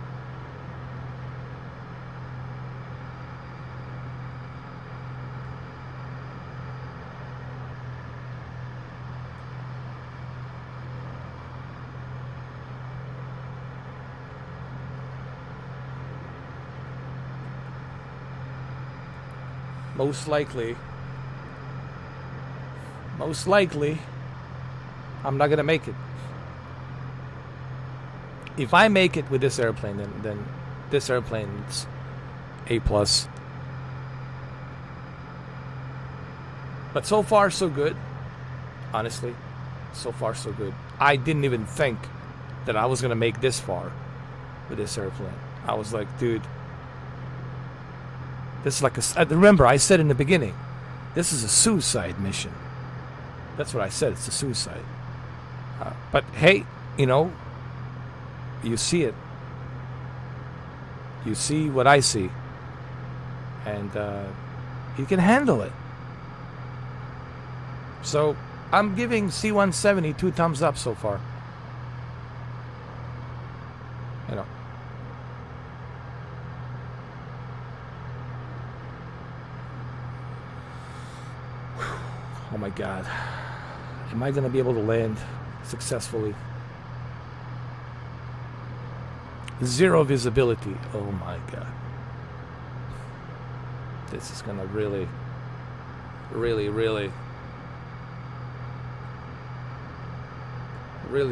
Most likely, I'm not gonna make it. If I make it with this airplane, then This airplane's A plus. But so far so good. Honestly, so far so good. I didn't even think that I was gonna make this far with this airplane. I was like, dude, this is like a. Remember, I said in the beginning, this is a suicide mission. That's what I said. It's a suicide. But hey, you know, you see it. You see what I see, and you can handle it. So I'm giving C170 2 thumbs up so far. You know. Oh my God. Am I going to be able to land successfully? Zero visibility. Oh my God. This is going to really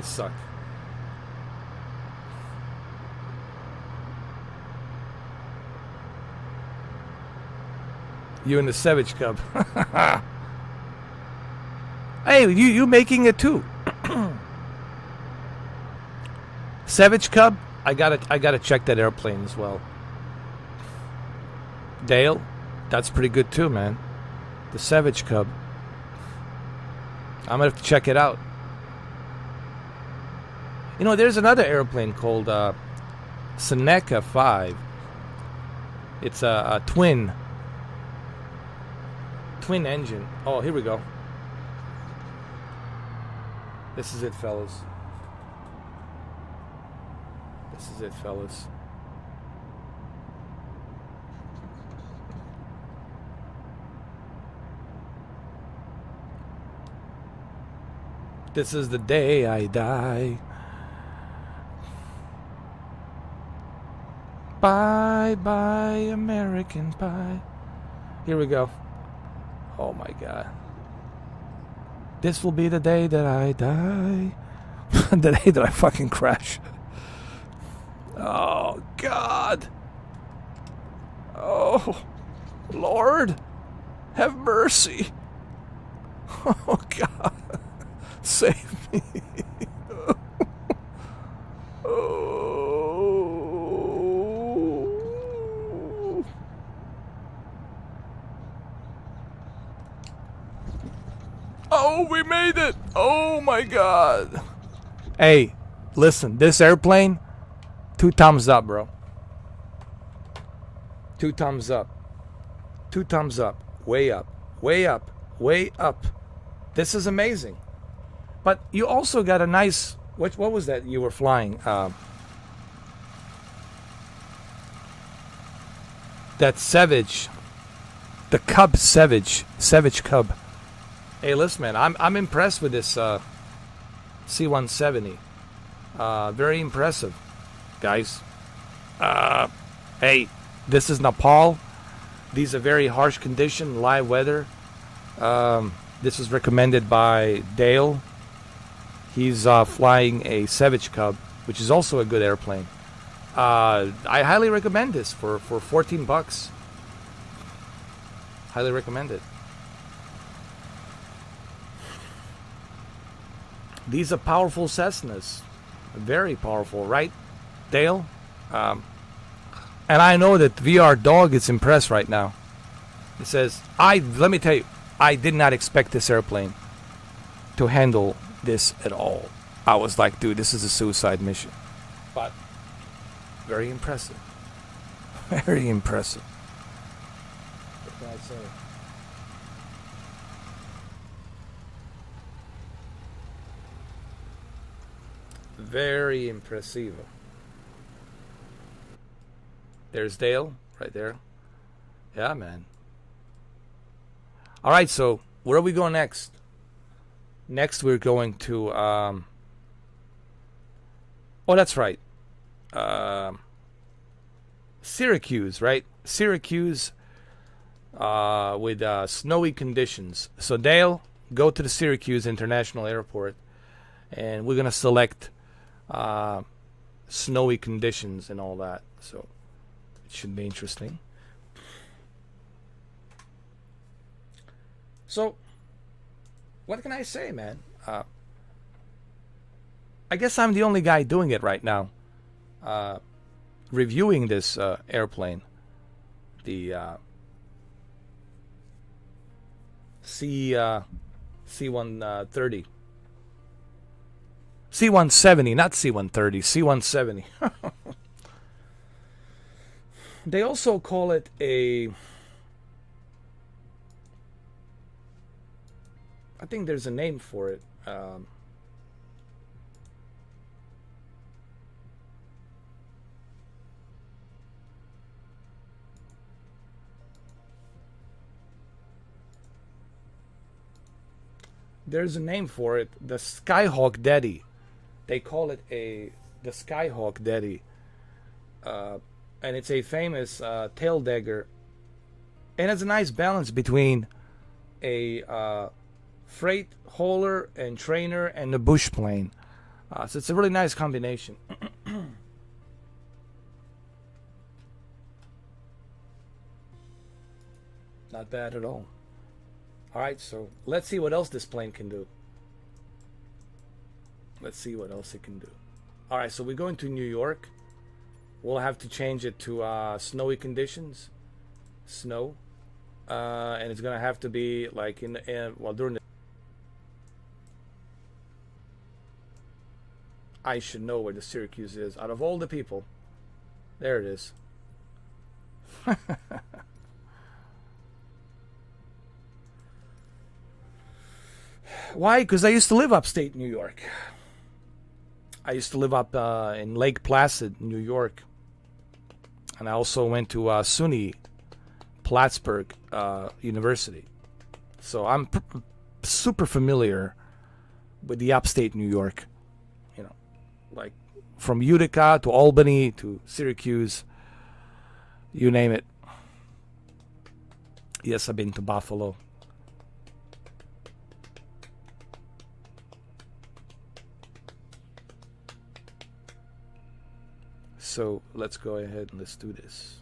suck. You and the Savage Cub. Hey, you making it too. Savage Cub, I gotta check that airplane as well. Dale, that's pretty good too, man. The Savage Cub. I'm gonna have to check it out. You know, there's another airplane called Seneca 5. It's a twin engine. Oh, here we go. This is it, fellas. This is it, fellas. This is the day I die. Bye, bye, American Pie. Here we go. Oh my God. This will be the day that I die. The day that I fucking crash. Oh God. Oh Lord. Have mercy. Oh God. Save me. Oh, we made it! Oh my God! Hey, listen, this airplane, 2 thumbs up, bro. 2 thumbs up. 2 thumbs up. Way up. Way up. Way up. This is amazing. But you also got a nice. What was that you were flying? That Savage. The Cub Savage. Savage Cub. Hey, listen, man, I'm impressed with this C170. Very impressive, guys. Hey, this is Nepal. These are very harsh condition, live weather. This is recommended by Dale. He's flying a Savage Cub, which is also a good airplane. I highly recommend this for $14. Highly recommend it. These are powerful Cessnas. Very powerful, right, Dale? And I know that VR Dog is impressed right now. It says, let me tell you, I did not expect this airplane to handle this at all. I was like, dude, this is a suicide mission. But very impressive. Very impressive. What can I say? Very impressive. There's Dale right there. Yeah, man. All right, so where are we going next? Next, we're going to. Oh, that's right. Syracuse, right? Syracuse with snowy conditions. So, Dale, go to the Syracuse International Airport, and we're going to select snowy conditions and all that. So should be interesting. So, what can I say, man? I guess I'm the only guy doing it right now. Reviewing this airplane. The C130. C170, not C130, C170. They also call it a... I think there's a name for it. There's a name for it. The Skyhawk Daddy. They call it the Skyhawk Daddy. And it's a famous taildragger. And it's a nice balance between a freight hauler and trainer and a bush plane. So it's a really nice combination. Not bad at all. Alright, so let's see what else this plane can do. Let's see what else it can do. Alright, so we're going to New York. We'll have to change it to snowy conditions. Snow. And it's going to have to be like during the... I should know where the Syracuse is. Out of all the people. There it is. Why? Because I used to live upstate New York. I used to live up in Lake Placid, New York. And I also went to SUNY Plattsburgh University. So I'm super familiar with the upstate New York. You know, like from Utica to Albany to Syracuse. You name it. Yes, I've been to Buffalo. So let's go ahead and let's do this.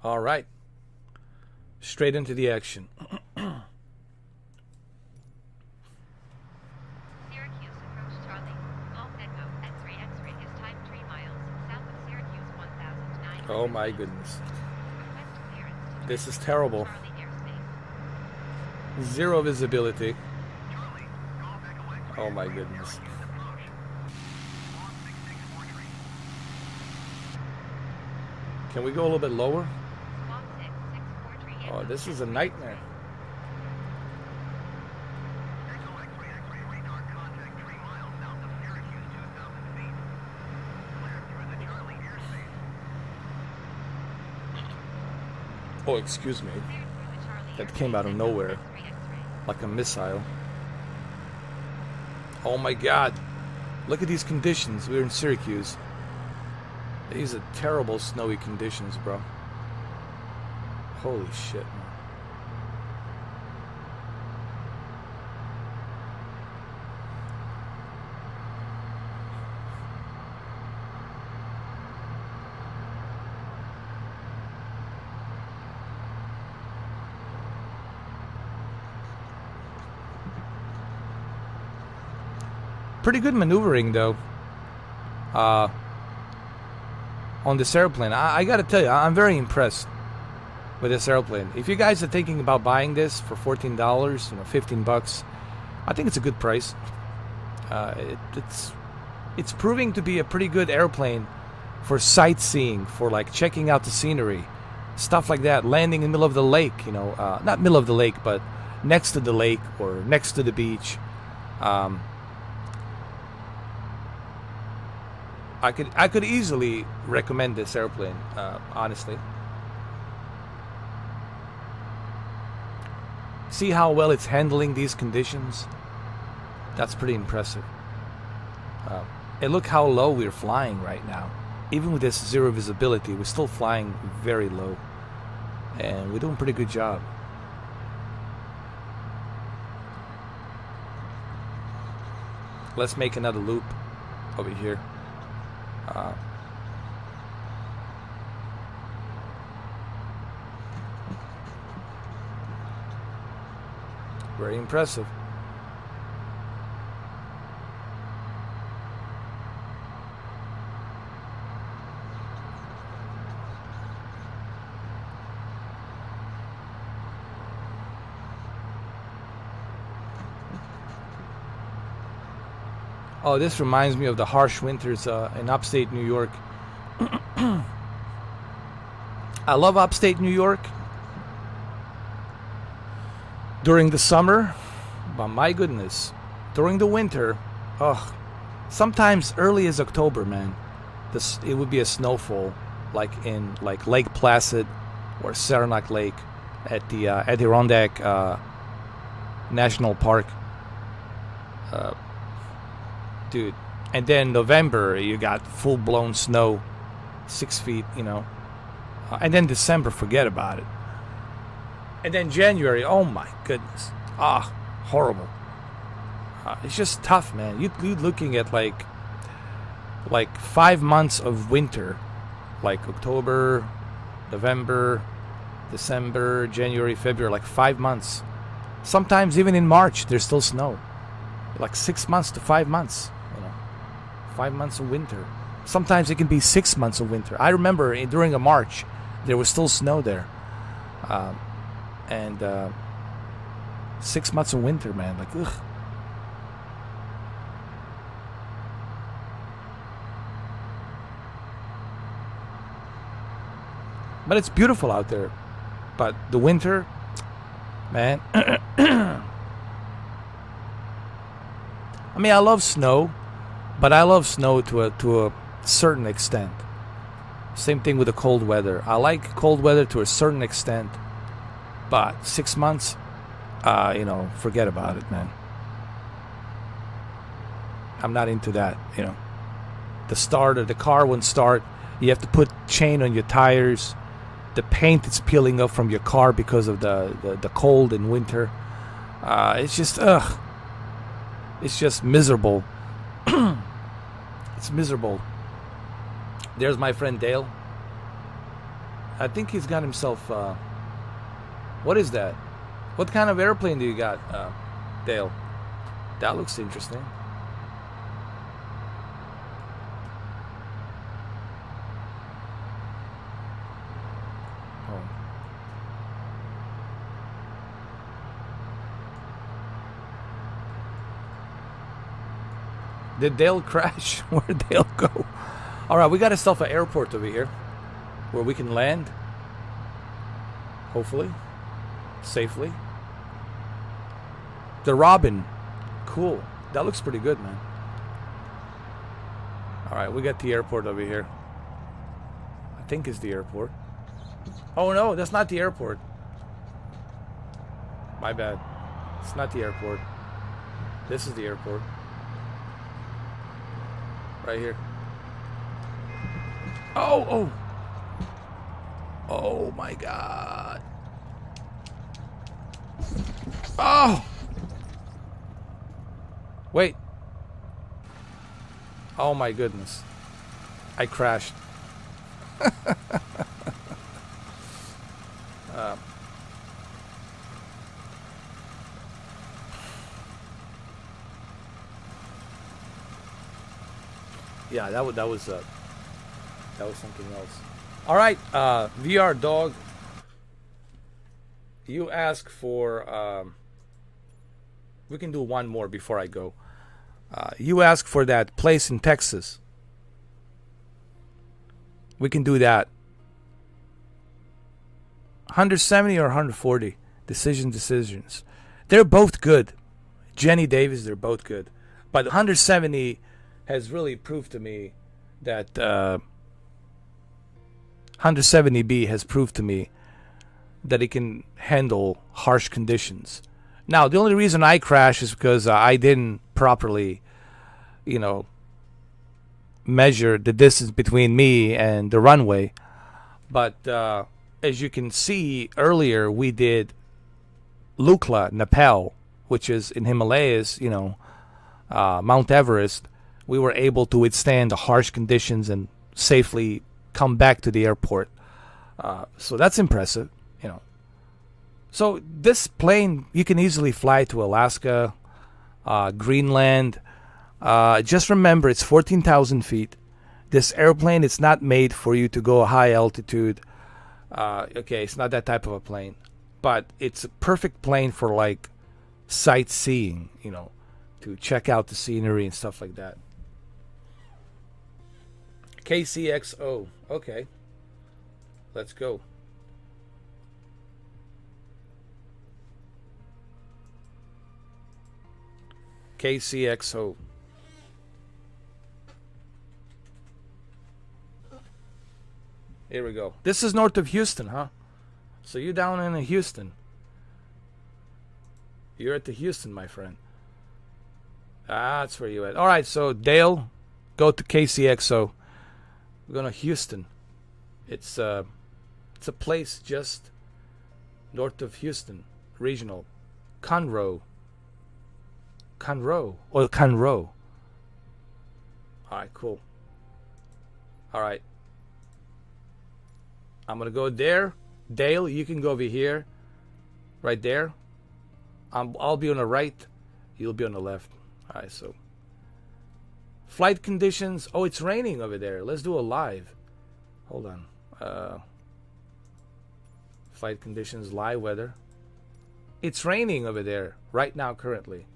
All right. Straight into the action. Oh my goodness. This is terrible. Zero visibility. Oh my goodness. Can we go a little bit lower? Oh, this is a nightmare. Oh, excuse me. That came out of nowhere. Like a missile. Oh my god. Look at these conditions. We're in Syracuse. These are terrible snowy conditions, bro. Holy shit, man. Pretty good maneuvering, though. On this airplane. I gotta tell you, I'm very impressed with this airplane. If you guys are thinking about buying this for $14, $15, I think it's a good price. It's proving to be a pretty good airplane for sightseeing, for like checking out the scenery, stuff like that. Landing in the middle of the lake, not middle of the lake, but next to the lake or next to the beach. I could easily recommend this airplane, honestly. See how well it's handling these conditions? That's pretty impressive. And look how low we're flying right now. even with this zero visibility, we're still flying very low. And we're doing a pretty good job. Let's make another loop over here. Very impressive. Oh, this reminds me of the harsh winters in upstate New York. I love upstate New York during the summer, but my goodness, during the winter, sometimes early as October, man, it would be a snowfall, like in Lake Placid or Saranac Lake at the Adirondack National Park. Dude, and then November you got full-blown snow, 6 feet, and then December, forget about it. And then January, oh my goodness, horrible. It's just tough, man. You're looking at like 5 months of winter, like October, November, December, January, February, like 5 months. Sometimes even in March there's still snow, like 6 months to 5 months. 5 months of winter. Sometimes it can be 6 months of winter. I remember during a March, there was still snow there. And 6 months of winter, man. Like, ugh. But it's beautiful out there. But the winter, man. I mean, I love snow. But I love snow to a certain extent. Same thing with the cold weather. I like cold weather to a certain extent. But 6 months, forget about it, man. I'm not into that, The car won't start. You have to put chain on your tires. The paint is peeling off from your car because of the cold in winter. It's just, It's just miserable. It's miserable. There's my friend Dale. I think he's got himself... what is that? What kind of airplane do you got, Dale? That looks interesting. Oh. Did Dale crash? Where'd Dale go? Alright, we got ourselves an airport over here where we can land. Hopefully. Safely. The Robin. Cool. That looks pretty good, man. Alright, we got the airport over here. I think it's the airport. Oh no, that's not the airport. My bad. It's not the airport. This is the airport. Right here. Oh! Oh my god. Oh! Wait. Oh my goodness. I crashed. Yeah, that was something else. All right, VR dog. You ask for. We can do one more before I go. You ask for that place in Texas. We can do that. 170 or 140. Decisions. They're both good. Jenny Davis, they're both good. But 170 has really proved to me that 170B has proved to me that it can handle harsh conditions. Now, the only reason I crash is because I didn't properly, measure the distance between me and the runway. But as you can see earlier, we did Lukla, Nepal, which is in Himalayas, Mount Everest. We were able to withstand the harsh conditions and safely come back to the airport. So that's impressive, So this plane, you can easily fly to Alaska, Greenland. Just remember, it's 14,000 feet. This airplane, it's not made for you to go high altitude. Okay, it's not that type of a plane. But it's a perfect plane for, like, sightseeing, to check out the scenery and stuff like that. KCXO. Okay. Let's go. KCXO. Here we go. This is north of Houston, huh? So you're down in Houston. You're at the Houston, my friend. That's where you at. All right, so Dale, go to KCXO. We're going to Houston. It's a place just north of Houston, regional. Conroe. Conroe. All right, cool. All right. I'm going to go there. Dale, you can go over here. Right there. I'll be on the right. You'll be on the left. All right, so. Flight conditions. Oh, it's raining over there. Let's do a live. Hold on. Flight conditions, live weather. It's raining over there right now, currently.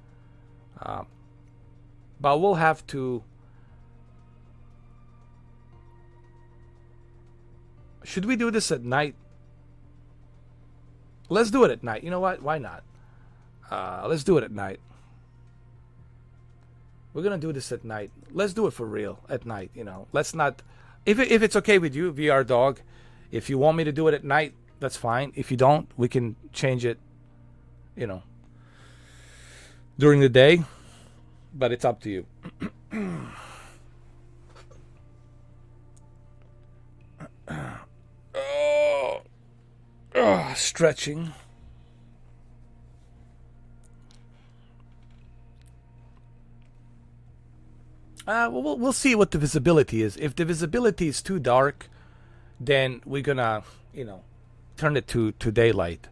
But we'll have to. Should we do this at night? Let's do it at night. You know what? Why not? Let's do it at night. We're gonna do this at night. Let's do it for real at night. Let's not. If it's okay with you, VR Dog, if you want me to do it at night, that's fine. If you don't, we can change it. During the day, but it's up to you. Stretching. We'll see what the visibility is. If the visibility is too dark, then we're gonna, turn it to daylight.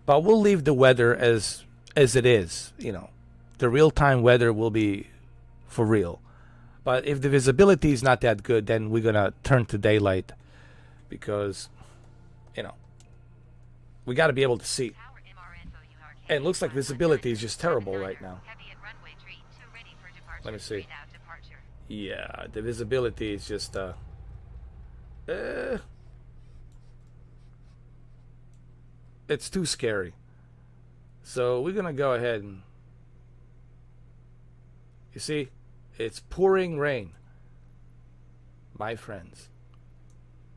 But we'll leave the weather as it is. The real-time weather will be for real. But if the visibility is not that good, then we're gonna turn to daylight, because, we got to be able to see. And it looks like visibility is just terrible right now. Let me see. Yeah, the visibility is just it's too scary. So we're gonna go ahead and, you see, it's pouring rain, my friends,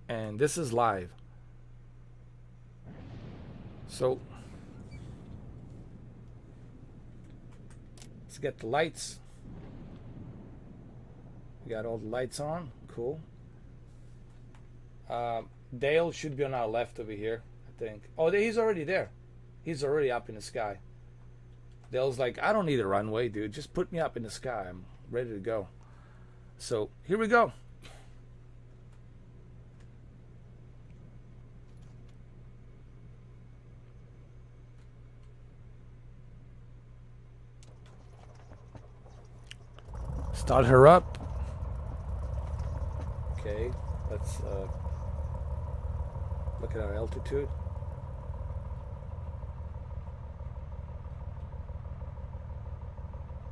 and this is live. So let's get the lights. We got all the lights on. Cool. Dale should be on our left over here, I think. Oh, he's already there. He's already up in the sky. Dale's like, I don't need a runway, dude. Just put me up in the sky. I'm ready to go. So here we go. Start her up. Okay, let's look at our altitude.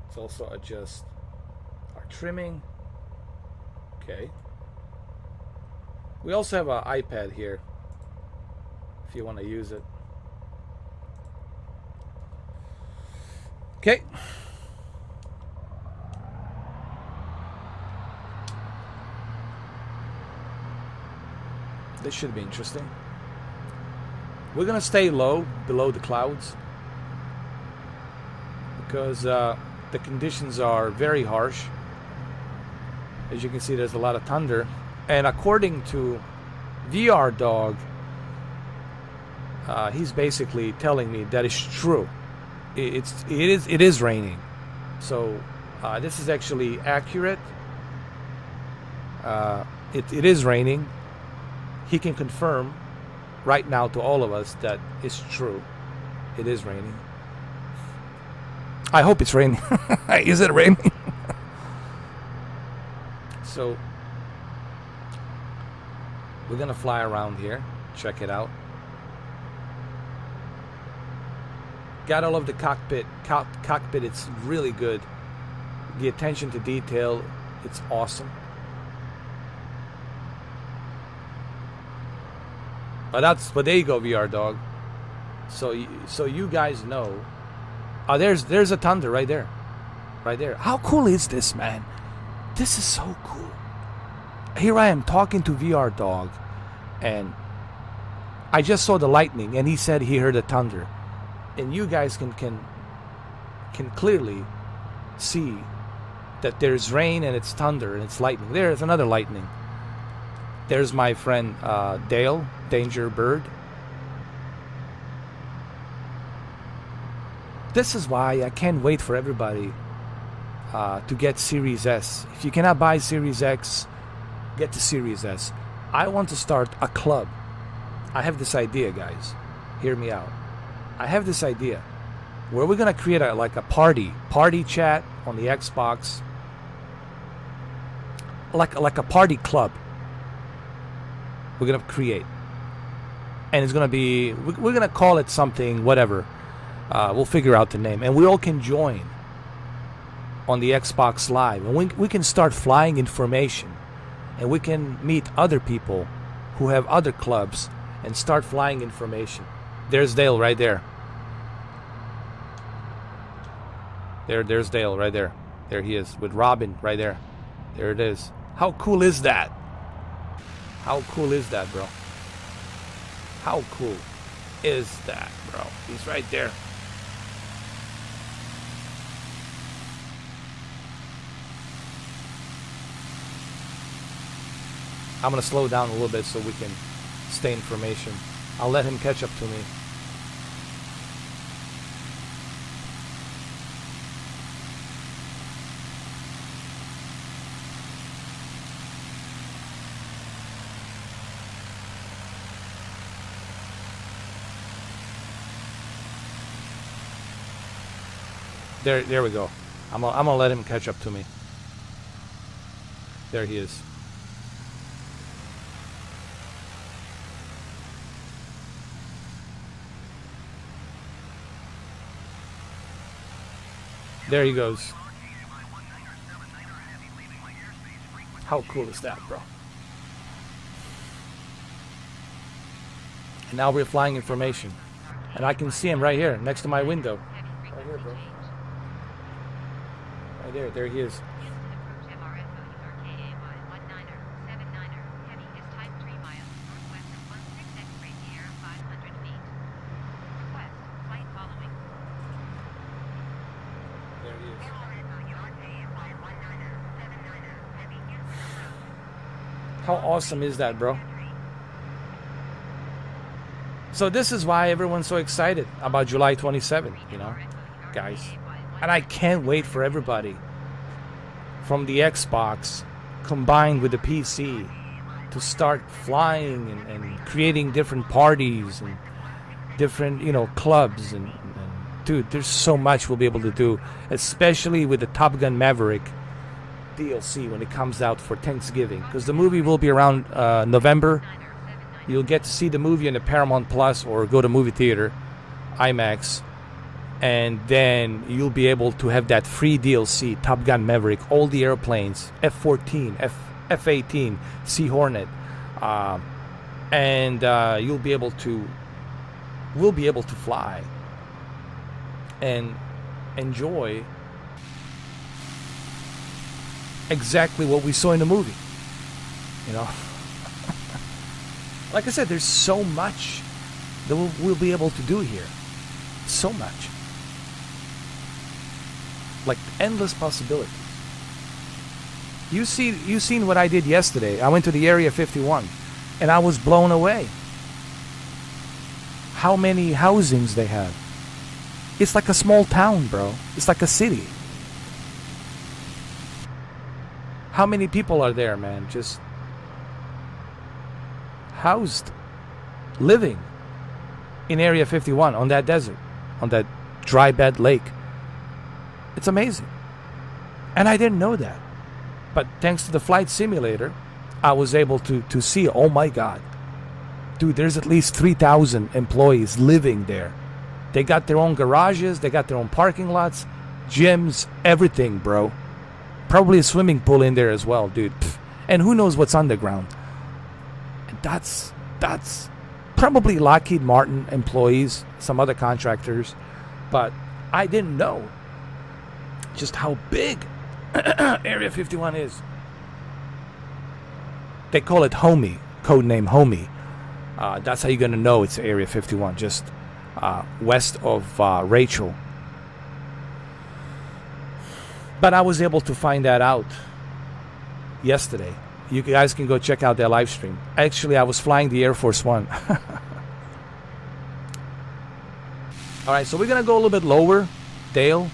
Let's also adjust our trimming. Okay. We also have an iPad here if you want to use it. Okay. This should be interesting. We're gonna stay low, below the clouds, because the conditions are very harsh. As you can see, there's a lot of thunder. And according to VR Dog, he's basically telling me that it's true. It is raining. So this is actually accurate. It is raining. He can confirm right now to all of us that it's true. It is raining. I hope it's raining. Is it raining? So we're gonna fly around here. Check it out. Got all of the cockpit. Cockpit, it's really good. The attention to detail, it's awesome. But there you go, VR Dog. So you guys know. There's a thunder right there, right there. How cool is this, man? This is so cool. Here I am talking to VR Dog, and I just saw the lightning, and he said he heard the thunder, and you guys can clearly see that there's rain and it's thunder and it's lightning. There's another lightning. There's my friend Dale, Danger Bird. This is why I can't wait for everybody to get Series S. If you cannot buy Series X, get the Series S. I want to start a club. I have this idea, guys. Hear me out. I have this idea where we're gonna create a party chat on the Xbox, like a party club. We're gonna create, and it's gonna be, we're gonna call it something, whatever. We'll figure out the name, and we all can join on the Xbox Live, and we can start flying information, and we can meet other people who have other clubs and start flying information. There's Dale right there. There's Dale right there. There he is with Robin right there. There it is. How cool is that? How cool is that, bro? How cool is that, bro? He's right there. I'm gonna slow down a little bit so we can stay information. I'll let him catch up to me. There we go. I'm gonna let him catch up to me. There he is. There he goes. How cool is that, bro? And now we're flying information. And I can see him right here, next to my window. Right here, bro. Right there he is. How awesome is that, bro? So this is why everyone's so excited about July 27th, you know, guys. And I can't wait for everybody from the Xbox combined with the PC to start flying and creating different parties and different, you know, clubs. And dude, there's so much we'll be able to do, especially with the Top Gun Maverick DLC when it comes out for Thanksgiving, because the movie will be around November. You'll get to see the movie on the Paramount Plus or go to movie theater, IMAX, and then you'll be able to have that free DLC, Top Gun Maverick, all the airplanes, F-14, F-18, Sea Hornet, and we'll be able to fly and enjoy exactly what we saw in the movie, you know. Like I said, there's so much that we'll be able to do here. So much. Like endless possibilities. You seen what I did yesterday. I went to the Area 51, and I was blown away. How many housings they have. It's like a small town, bro. It's like a city. How many people are there, man? Just housed, living in Area 51 on that desert, on that dry bed lake. It's amazing. And I didn't know that. But thanks to the flight simulator, I was able to see, oh my God. Dude, there's at least 3,000 employees living there. They got their own garages, they got their own parking lots, gyms, everything, bro. Probably a swimming pool in there as well, dude. Pfft. And who knows what's underground. And that's probably Lockheed Martin employees, some other contractors. But I didn't know just how big Area 51 is. They call it Homie, codename Homie. That's how you're going to know it's Area 51, just west of Rachel. But I was able to find that out yesterday. You guys can go check out their live stream. Actually, I was flying the Air Force One. Alright, so we're going to go a little bit lower, Dale.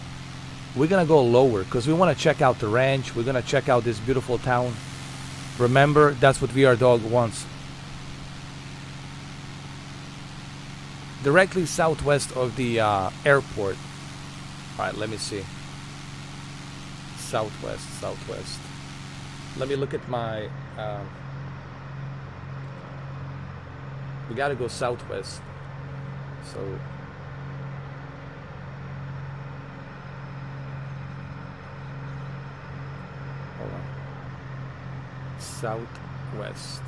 We're going to go lower because we want to check out the ranch. We're going to check out this beautiful town. Remember, that's what VR Dog wants. Directly southwest of the airport. Alright, let me see. Southwest. Let me look at my... we gotta go southwest. So... hold on. Southwest.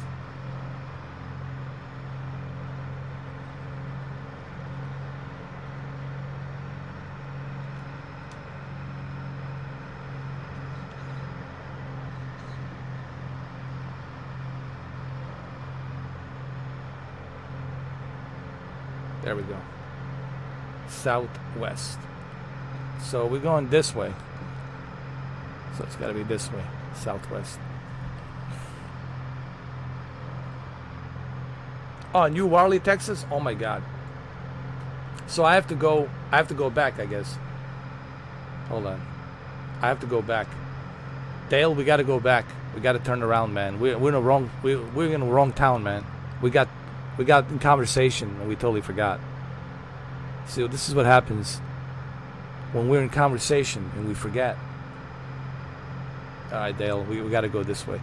There we go. Southwest. So we're going this way. So it's got to be this way. Southwest. Oh, New Warley, Texas? Oh my God. So I have to go back, I guess. Hold on. I have to go back. Dale, we got to go back. We got to turn around, man. We're in the wrong we're in the wrong town, man. We got in conversation and we totally forgot. See, this is what happens when we're in conversation and we forget. All right, Dale, we got to go this way.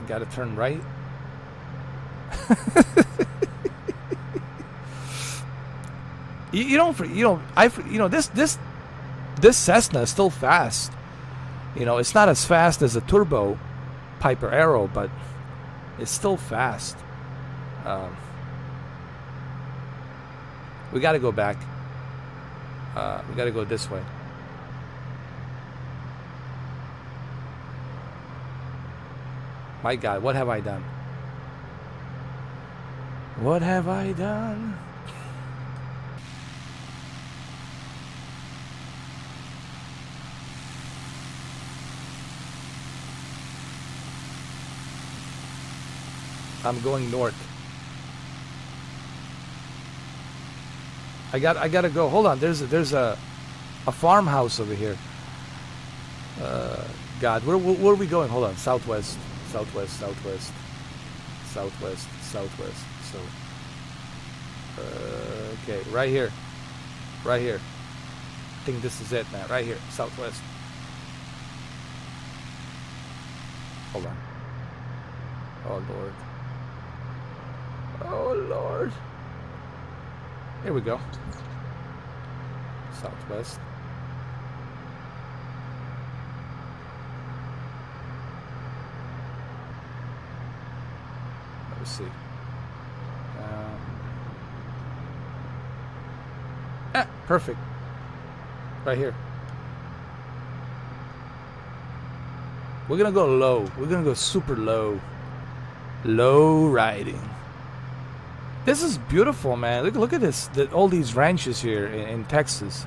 We got to turn right. This Cessna is still fast. You know, it's not as fast as a turbo Piper Arrow, but it's still fast. We got to go back. We got to go this way. My God, what have I done? What have I done? I'm going north. I gotta go. Hold on. There's a farmhouse over here. God, where are we going? Hold on. Southwest. So, okay, right here. I think this is it, man. Right here, southwest. Hold on. Oh Lord. Here we go. Southwest. Let's see. Perfect. Right here. We're gonna go low. We're gonna go super low. Low riding. This is beautiful, man. Look at this. All these ranches here in Texas.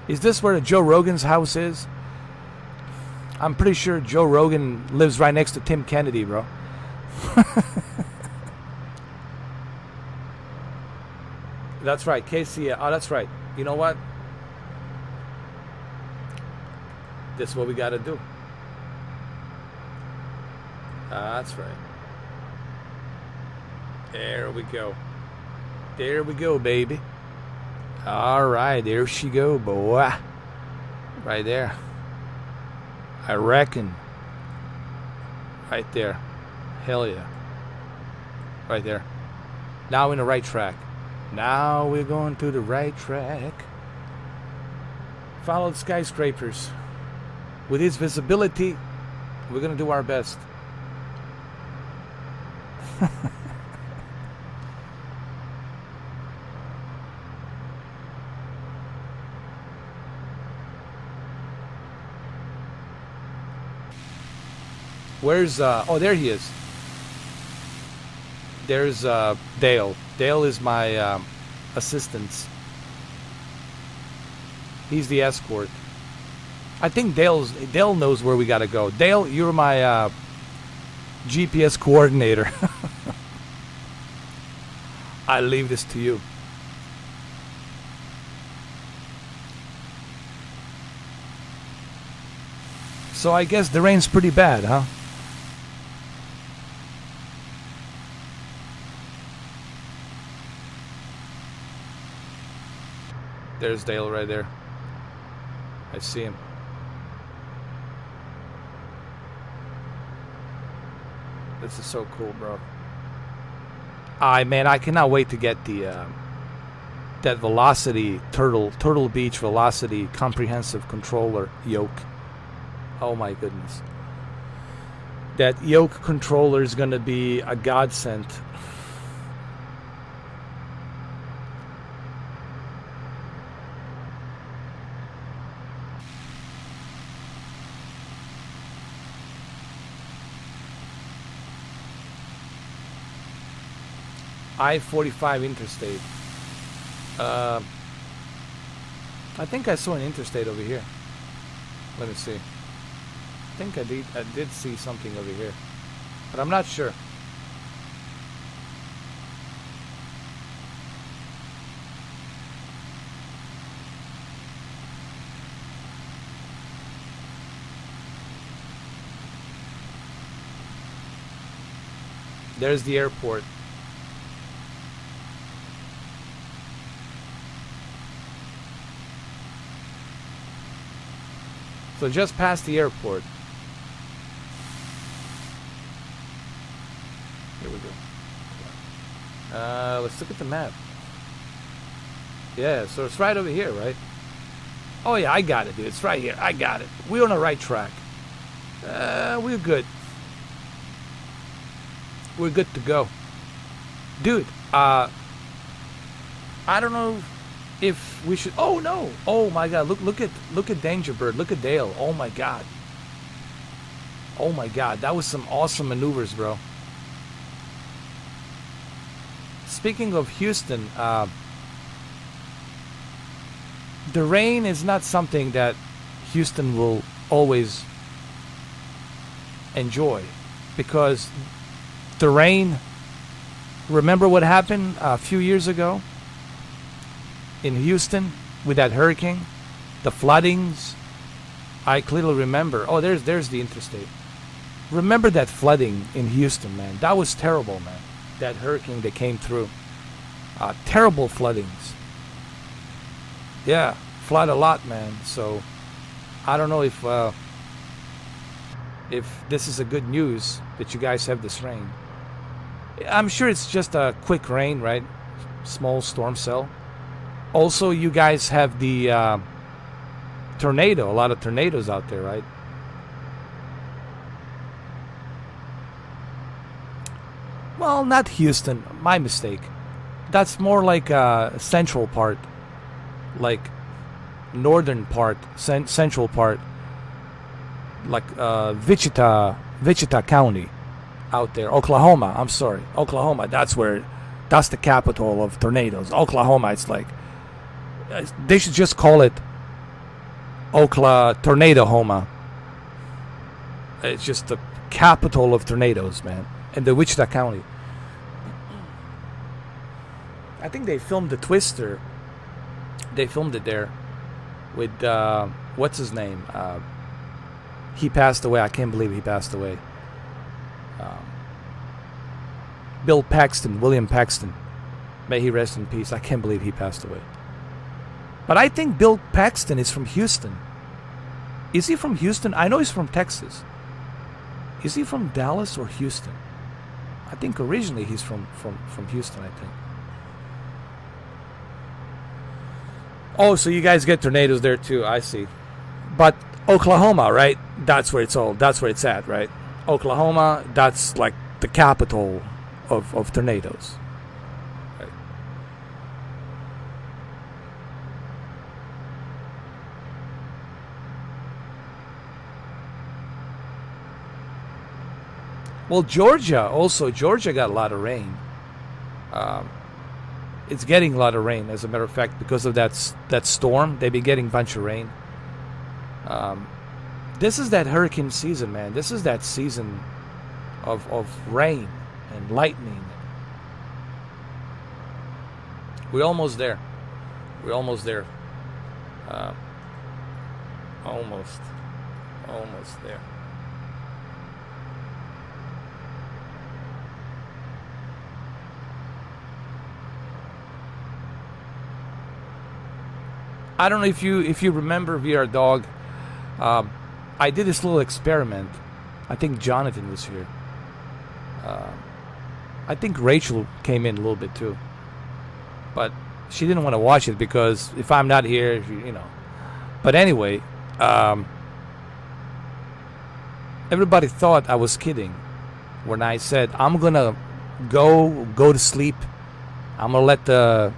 Is this where Joe Rogan's house is? I'm pretty sure Joe Rogan lives right next to Tim Kennedy, bro. That's right, Casey. Oh, that's right. You know what? This is what we got to do. That's right. There we go. There we go, baby. All right, there she go, boy. Right there. I reckon. Right there. Hell yeah. Right there. Now in the right track. Now we're going to the right track. Follow the skyscrapers. With its visibility, we're going to do our best. Where's oh, there he is. There's Dale. Dale is my assistant. He's the escort. I think Dale knows where we gotta go. Dale, you're my GPS coordinator. I leave this to you. So I guess the rain's pretty bad, huh? There's Dale right there. I see him. This is so cool, bro. Man, I cannot wait to get the that Velocity Turtle Beach Velocity comprehensive controller yoke. Oh my goodness. That yoke controller is gonna be a godsend. I-45 interstate. I think I saw an interstate over here. Let me see. I think I did see something over here, but I'm not sure. There's the airport. So just past the airport. Here we go. Let's look at the map. Yeah, so it's right over here, right? Oh yeah, I got it, dude. It's right here. I got it. We're on the right track. We're good. We're good to go. Dude, I don't know if we should. Oh no! Oh my God! Look at Danger Bird. Look at Dale. Oh my God! Oh my God! That was some awesome maneuvers, bro. Speaking of Houston, the rain is not something that Houston will always enjoy, because the rain. Remember what happened a few years ago in Houston with that hurricane, the floodings. I clearly remember. Oh, there's the interstate. Remember that flooding in Houston, man? That was terrible, man. That hurricane that came through. Terrible floodings. Yeah, flood a lot, man. So I don't know if this is a good news that you guys have this rain. I'm sure it's just a quick rain, right? Small storm cell. Also, you guys have the tornado, a lot of tornadoes out there, right? Well, not Houston, my mistake. That's more like a central part, like northern part, central part, like Wichita County out there. Oklahoma, I'm sorry. Oklahoma, that's the capital of tornadoes. Oklahoma, it's like, they should just call it Tornado-homa. It's just the capital of tornadoes, man. In the Wichita County. I think they filmed the Twister. They filmed it there with what's his name? He passed away. I can't believe he passed away. Bill Paxton, William Paxton. May he rest in peace. I can't believe he passed away. But I think Bill Paxton is from Houston. Is he from Houston? I know he's from Texas. Is he from Dallas or Houston? I think originally he's from Houston, I think. Oh, so you guys get tornadoes there too. I see. But Oklahoma, right? That's where it's at, right? Oklahoma, that's like the capital of tornadoes. Right. Well, Georgia got a lot of rain. It's getting a lot of rain, as a matter of fact, because of that storm. They've been getting a bunch of rain. This is that hurricane season, man. This is that season of rain and lightning. We're almost there. Almost there. Almost there. I don't know if you remember VR Dog. I did this little experiment. I think Jonathan was here. I think Rachel came in a little bit too, but she didn't want to watch it because if I'm not here, you know. But anyway, everybody thought I was kidding when I said I'm gonna go to sleep. I'm gonna let the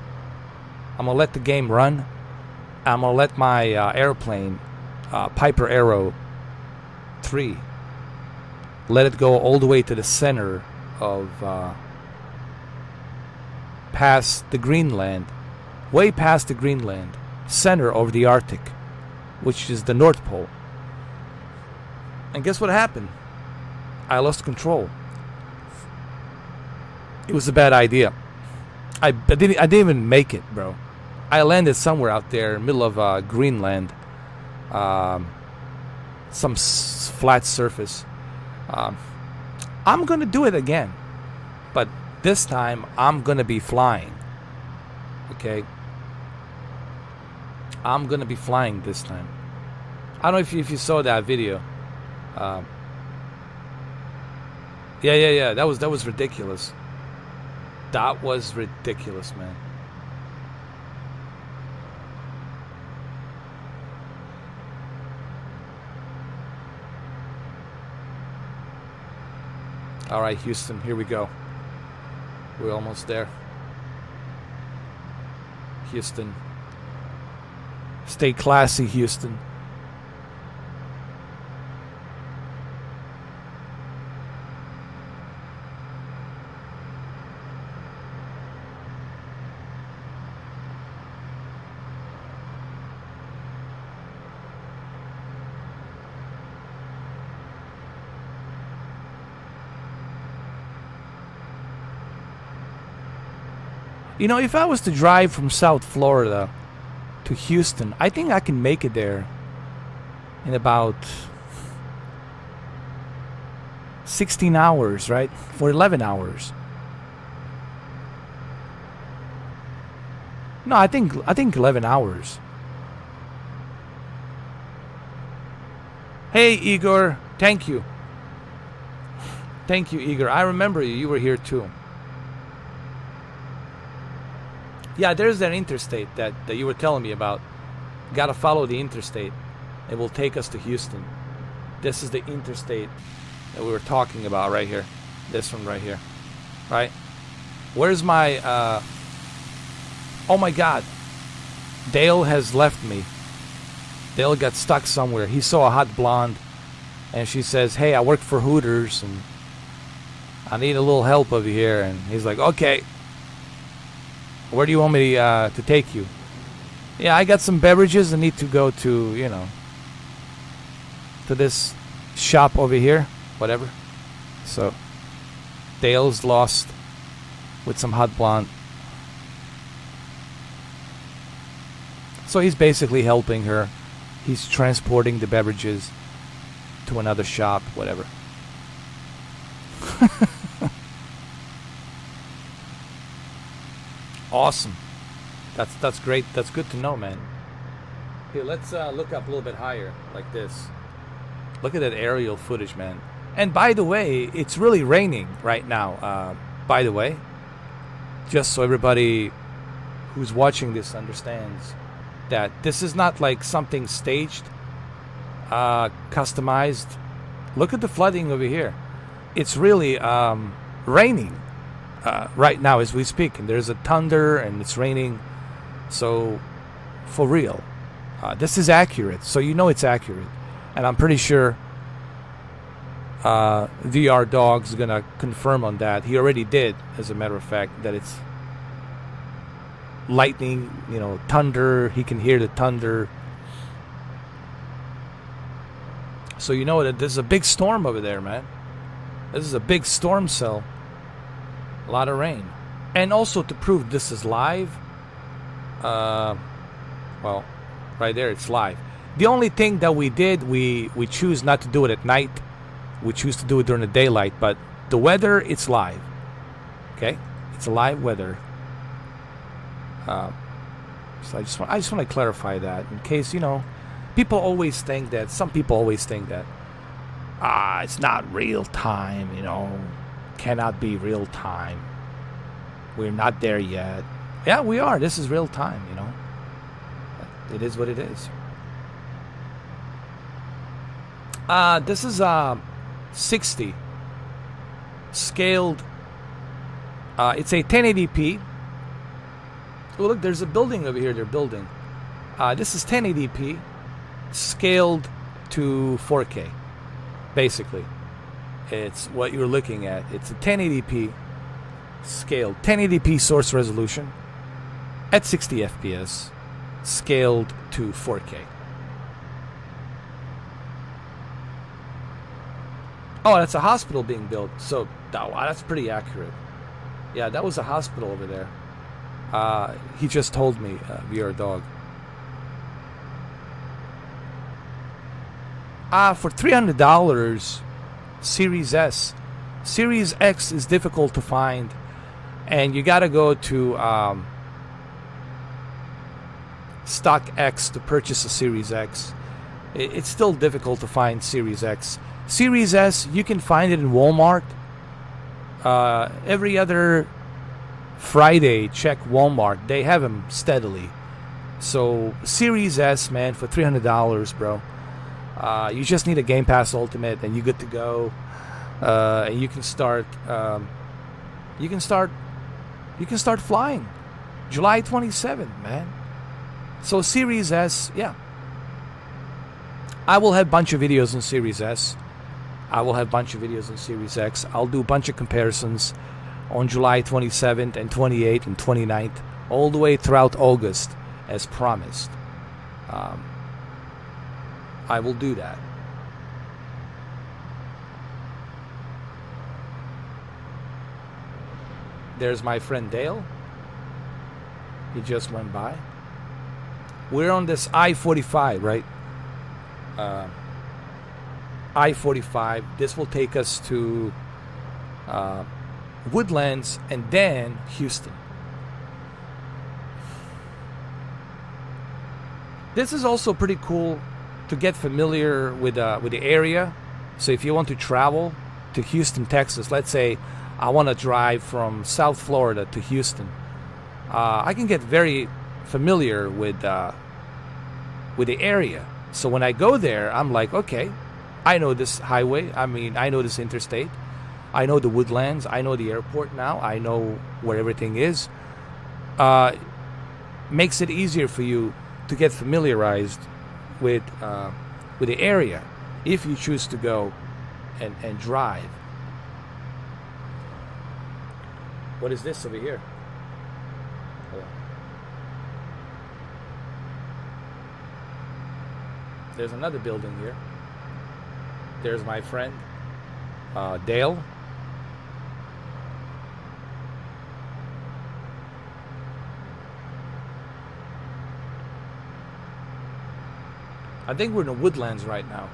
game run. I'm gonna let my airplane, Piper Arrow 3, let it go all the way to the center of past the Greenland, way past the Greenland, center of the Arctic, which is the North Pole. And guess what happened? I lost control. It was a bad idea. I didn't even make it, bro. I landed somewhere out there, middle of Greenland, some flat surface. I'm gonna do it again, but this time I'm gonna be flying. Okay, I'm gonna be flying this time. I don't know if you saw that video. Yeah. That was ridiculous. That was ridiculous, man. All right, Houston, here we go. We're almost there. Houston. Stay classy, Houston. You know, if I was to drive from South Florida to Houston, I think I can make it there in about 16 hours, right? For 11 hours. No, I think 11 hours. Hey, Igor. Thank you. Thank you, Igor. I remember you. You were here too. Yeah, there's that interstate that you were telling me about. Gotta follow the interstate. It will take us to Houston. This is the interstate that we were talking about right here. This one right here. Right? Where's my... Oh my God. Dale has left me. Dale got stuck somewhere. He saw a hot blonde. And she says, hey, I work for Hooters. And I need a little help over here. And he's like, okay. Where do you want me to take you? Yeah, I got some beverages. I need to go to, you know, to this shop over here, whatever. So Dale's lost with some hot blonde. So he's basically helping her. He's transporting the beverages to another shop, whatever. Awesome. That's great. That's good to know, man. Here, let's look up a little bit higher, like this. Look at that aerial footage, man. And by the way, it's really raining right now. By the way, just so everybody who's watching this understands that this is not like something staged, customized. Look at the flooding over here. It's really raining right now as we speak, and there's a thunder and it's raining. So for real, this is accurate. So you know it's accurate, and I'm pretty sure VR Dog's gonna confirm on that. He already did, as a matter of fact, that it's lightning, you know, thunder. He can hear the thunder. So you know that there's a big storm over there, man. This is a big storm cell. A lot of rain. And also to prove this is live, well, right there, it's live. The only thing that we did, we choose not to do it at night. We choose to do it during the daylight, but the weather, it's live. Okay? It's a live weather. So I just want to clarify that in case, you know, people always think that, some people always think that, it's not real time, you know, cannot be real time. We're not there yet. Yeah, we are. This is real time, you know. It is what it is. This is 60 scaled. It's a 1080p. Oh, look, there's a building over here. They're building. This is 1080p scaled to 4K. Basically, it's what you're looking at. It's a 1080p scaled, 1080p source resolution at 60 FPS, scaled to 4K. Oh, that's a hospital being built. So wow, that's pretty accurate. Yeah, that was a hospital over there. He just told me, VR Dog. For $300, Series S. Series X is difficult to find, and you gotta go to StockX to purchase a Series X. It's still difficult to find Series X. Series S, you can find it in Walmart. Every other Friday, check Walmart. They have them steadily. So Series S, man, for $300, bro. You just need a Game Pass Ultimate, and you're good to go. And you can start. You can start flying. July 27th, man. So Series S, yeah. I will have a bunch of videos on Series S. I will have a bunch of videos on Series X. I'll do a bunch of comparisons on July 27th and 28th and 29th, all the way throughout August, as promised. I will do that. There's my friend Dale. He just went by. We're on this I-45, right? I-45. This will take us to Woodlands and then Houston. This is also pretty cool to get familiar with the area. So if you want to travel to Houston, Texas, let's say I want to drive from South Florida to Houston, I can get very familiar with the area. So when I go there, I'm like, okay, I know this highway. I mean, I know this interstate. I know the Woodlands. I know the airport now. I know where everything is. Makes it easier for you to get familiarized with the area if you choose to go and drive. What is this over here? Hold on. There's another building here. There's my friend Dale. I think we're in the woodlands right now.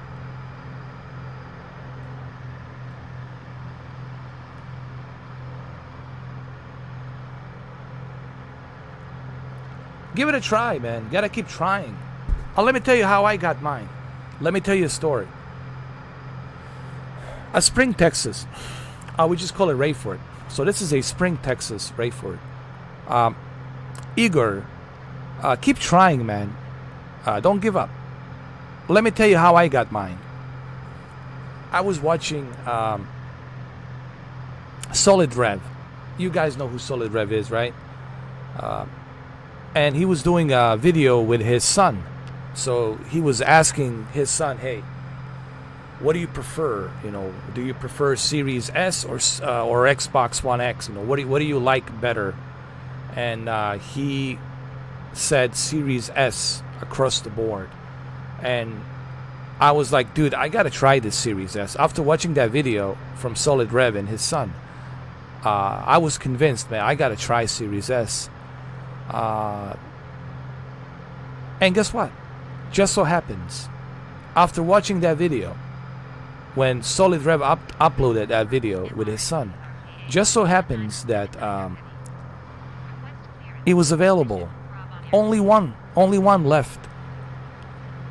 Give it a try, man. Gotta keep trying. Let me tell you how I got mine. Let me tell you a story. A Spring, Texas. We just call it Rayford. So this is a Spring, Texas Rayford. Igor, keep trying, man. Don't give up. Let me tell you how I got mine. I was watching Solid Rev. You guys know who Solid Rev is, right? And he was doing a video with his son. So he was asking his son, hey, what do you prefer? You know, do you prefer Series S or Xbox One X? You know, what do you like better? And he said Series S across the board. And I was like, dude, I gotta try this Series S. After watching that video from Solid Rev and his son, I was convinced, man, I gotta try Series S. And guess what? Just so happens, after watching that video, when Solid Rev uploaded that video with his son, just so happens that it was available. Only one left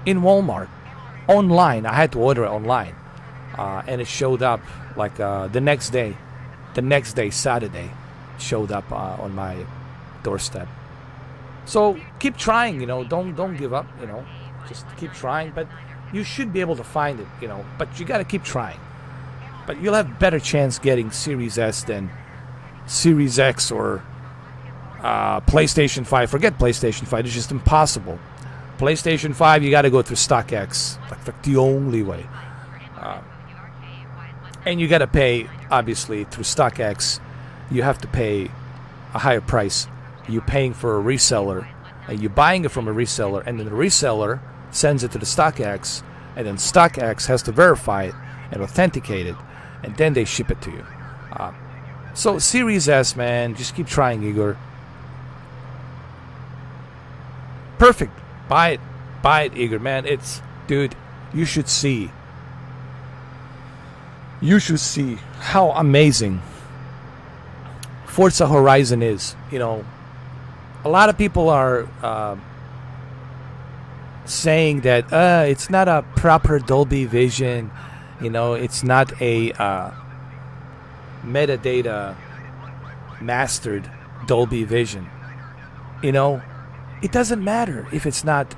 in Walmart. Online. I had to order it online. And it showed up like the next day. The next day, Saturday, showed up on my doorstep. So keep trying, you know, don't give up, you know. Just keep trying, but you should be able to find it, you know, but you got to keep trying. But you'll have better chance getting Series S than Series X or PlayStation 5. Forget PlayStation 5, it's just impossible. PlayStation 5, you got to go through StockX, like the only way. And you got to pay, obviously, through StockX, you have to pay a higher price. You're paying for a reseller, and you're buying it from a reseller, and then the reseller sends it to the StockX, and then StockX has to verify it and authenticate it, and then they ship it to you. So Series S, man, just keep trying, Igor. Perfect. Buy it, Igor, man. Dude, you should see how amazing Forza Horizon is. You know, a lot of people are saying that it's not a proper Dolby Vision, you know, it's not a metadata mastered Dolby Vision. You know, it doesn't matter if it's not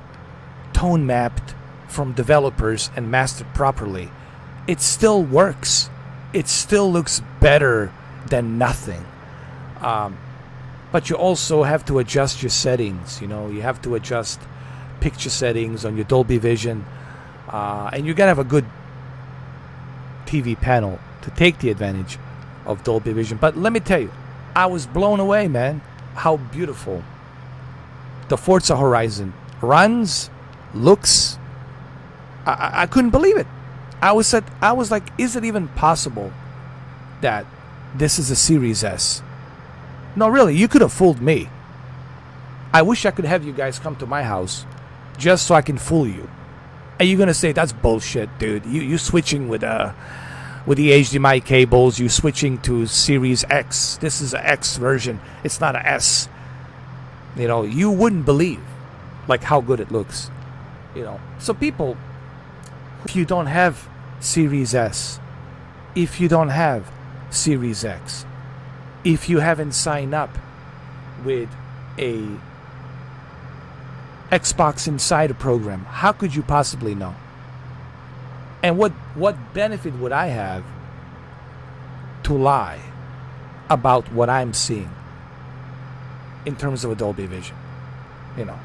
tone mapped from developers and mastered properly. It still works. It still looks better than nothing. But you also have to adjust your settings. You know, you have to adjust picture settings on your Dolby Vision, and you gotta have a good TV panel to take the advantage of Dolby Vision. But let me tell you, I was blown away, man, how beautiful the Forza Horizon runs, looks. I couldn't believe it. I was like, is it even possible that this is a Series S? No, really, you could have fooled me. I wish I could have you guys come to my house just so I can fool you. And you're gonna say that's bullshit, dude. You switching with the HDMI cables. You switching to Series X. This is an X version. It's not a S. You know, you wouldn't believe like how good it looks. You know, so people, if you don't have Series S, if you don't have Series X, if you haven't signed up with a Xbox Insider program, how could you possibly know? And what benefit would I have to lie about what I'm seeing in terms of a Dolby Vision? You know.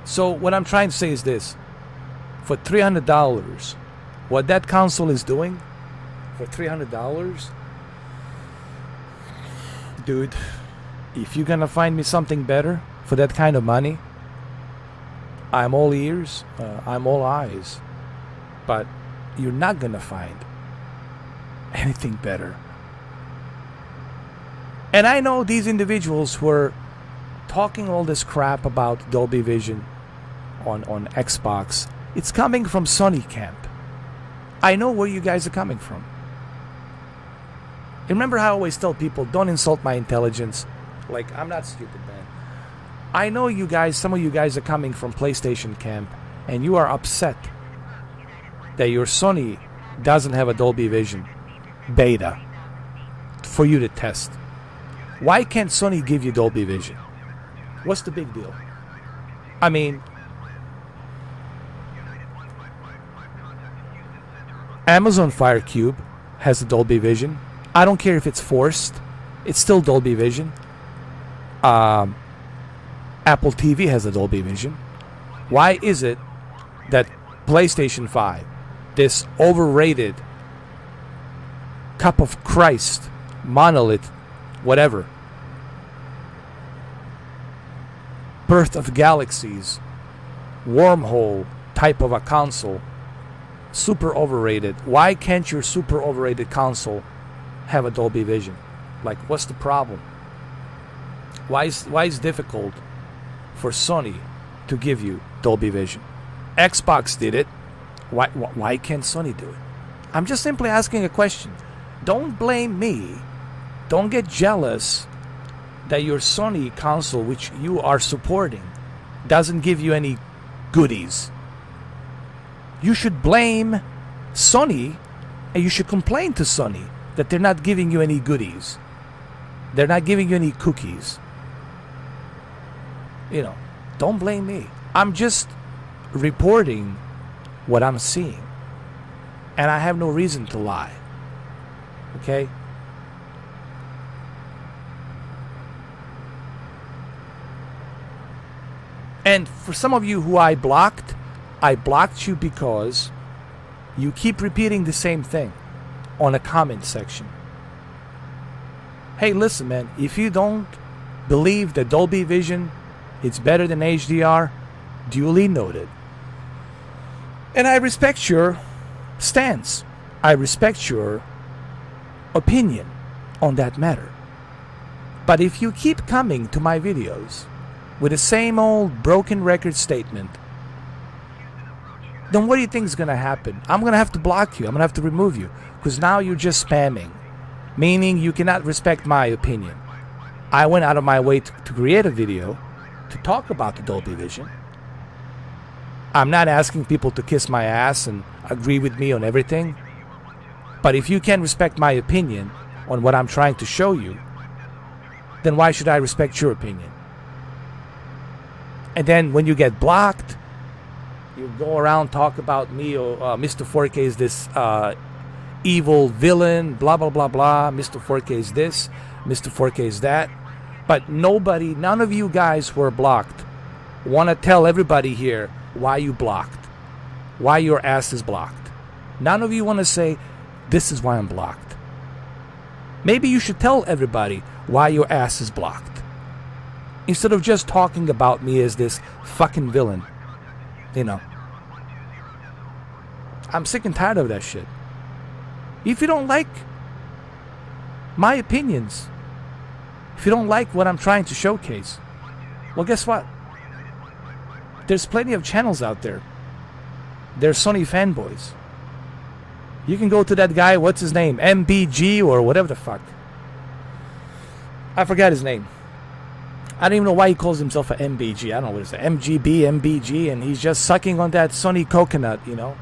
So what I'm trying to say is this. For $300, what that console is doing, for $300, dude, if you're gonna find me something better for that kind of money, I'm all ears, I'm all eyes. But you're not gonna find anything better. And I know these individuals were talking all this crap about Dolby Vision on Xbox. It's coming from Sony camp. I know where you guys are coming from. And remember how I always tell people, don't insult my intelligence. Like, I'm not stupid, man. I know you guys, some of you guys are coming from PlayStation camp, and you are upset that your Sony doesn't have a Dolby Vision beta for you to test. Why can't Sony give you Dolby Vision? What's the big deal? I mean, Amazon Fire Cube has a Dolby Vision. I don't care if it's forced. It's still Dolby Vision. Apple TV has a Dolby Vision. Why is it that PlayStation 5, this overrated cup of Christ, monolith, whatever, birth of galaxies, wormhole type of a console, super overrated? Why can't your super overrated console have a Dolby Vision? Like, what's the problem? Why is it difficult for Sony to give you Dolby Vision? Xbox did it. Why can't Sony do it? I'm just simply asking a question. Don't blame me. Don't get jealous that your Sony console, which you are supporting, doesn't give you any goodies. You should blame Sony, and you should complain to Sony that they're not giving you any goodies. They're not giving you any cookies. You know, don't blame me. I'm just reporting what I'm seeing. And I have no reason to lie. Okay? And for some of you who I blocked you because you keep repeating the same thing on a comment section. Hey, listen, man, if you don't believe that Dolby Vision is better than HDR, duly noted. And I respect your stance. I respect your opinion on that matter. But if you keep coming to my videos with the same old broken record statement, then what do you think is going to happen? I'm going to have to block you. I'm going to have to remove you. Because now you're just spamming. Meaning you cannot respect my opinion. I went out of my way to create a video to talk about the Dolby Vision. I'm not asking people to kiss my ass and agree with me on everything. But if you can't respect my opinion on what I'm trying to show you, then why should I respect your opinion? And then when you get blocked, you go around talk about me or Mr. 4K is this evil villain, blah, blah, blah, blah. Mr. 4K is this, Mr. 4K is that. But none of you guys who are blocked want to tell everybody here why you blocked, why your ass is blocked. None of you want to say, this is why I'm blocked. Maybe you should tell everybody why your ass is blocked. Instead of just talking about me as this fucking villain. You know. I'm sick and tired of that shit. If you don't like my opinions, if you don't like what I'm trying to showcase, well, guess what? There's plenty of channels out there. They're Sony fanboys. You can go to that guy, what's his name? MBG or whatever the fuck. I forgot his name. I don't even know why he calls himself an MBG. I don't know what it's MGB, MBG, and he's just sucking on that Sony coconut, you know.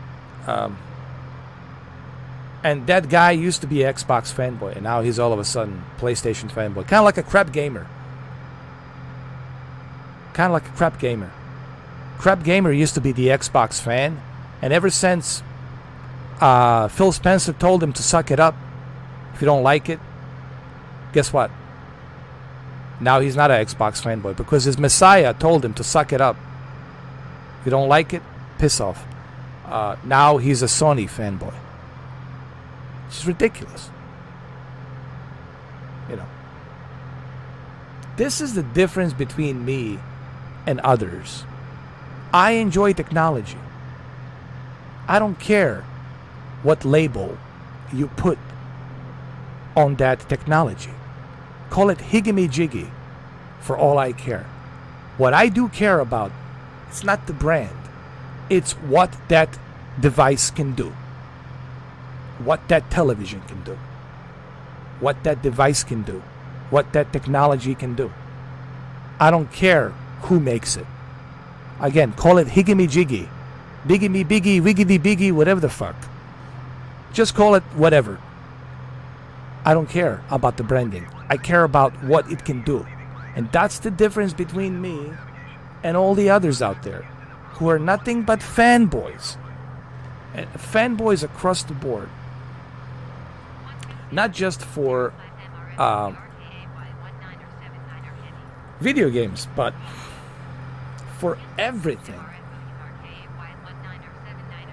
And that guy used to be an Xbox fanboy, and now he's all of a sudden PlayStation fanboy. Kind of like a crap gamer. Kind of like a crap gamer. Crap gamer used to be the Xbox fan, and ever since Phil Spencer told him to suck it up, if you don't like it, guess what? Now he's not an Xbox fanboy because his Messiah told him to suck it up. If you don't like it, piss off. Now he's a Sony fanboy. It's ridiculous. You know. This is the difference between me and others. I enjoy technology. I don't care what label you put on that technology. Call it higgity-jiggy for all I care. What I do care about, it's not the brand. It's what that device can do. What that television can do. What that device can do. What that technology can do. I don't care who makes it. Again, call it higgity-jiggy. Biggy-me-biggy, wiggity-biggy, whatever the fuck. Just call it whatever. I don't care about the branding. I care about what it can do. And that's the difference between me and all the others out there who are nothing but fanboys. And fanboys across the board. Not just for video games, but for everything.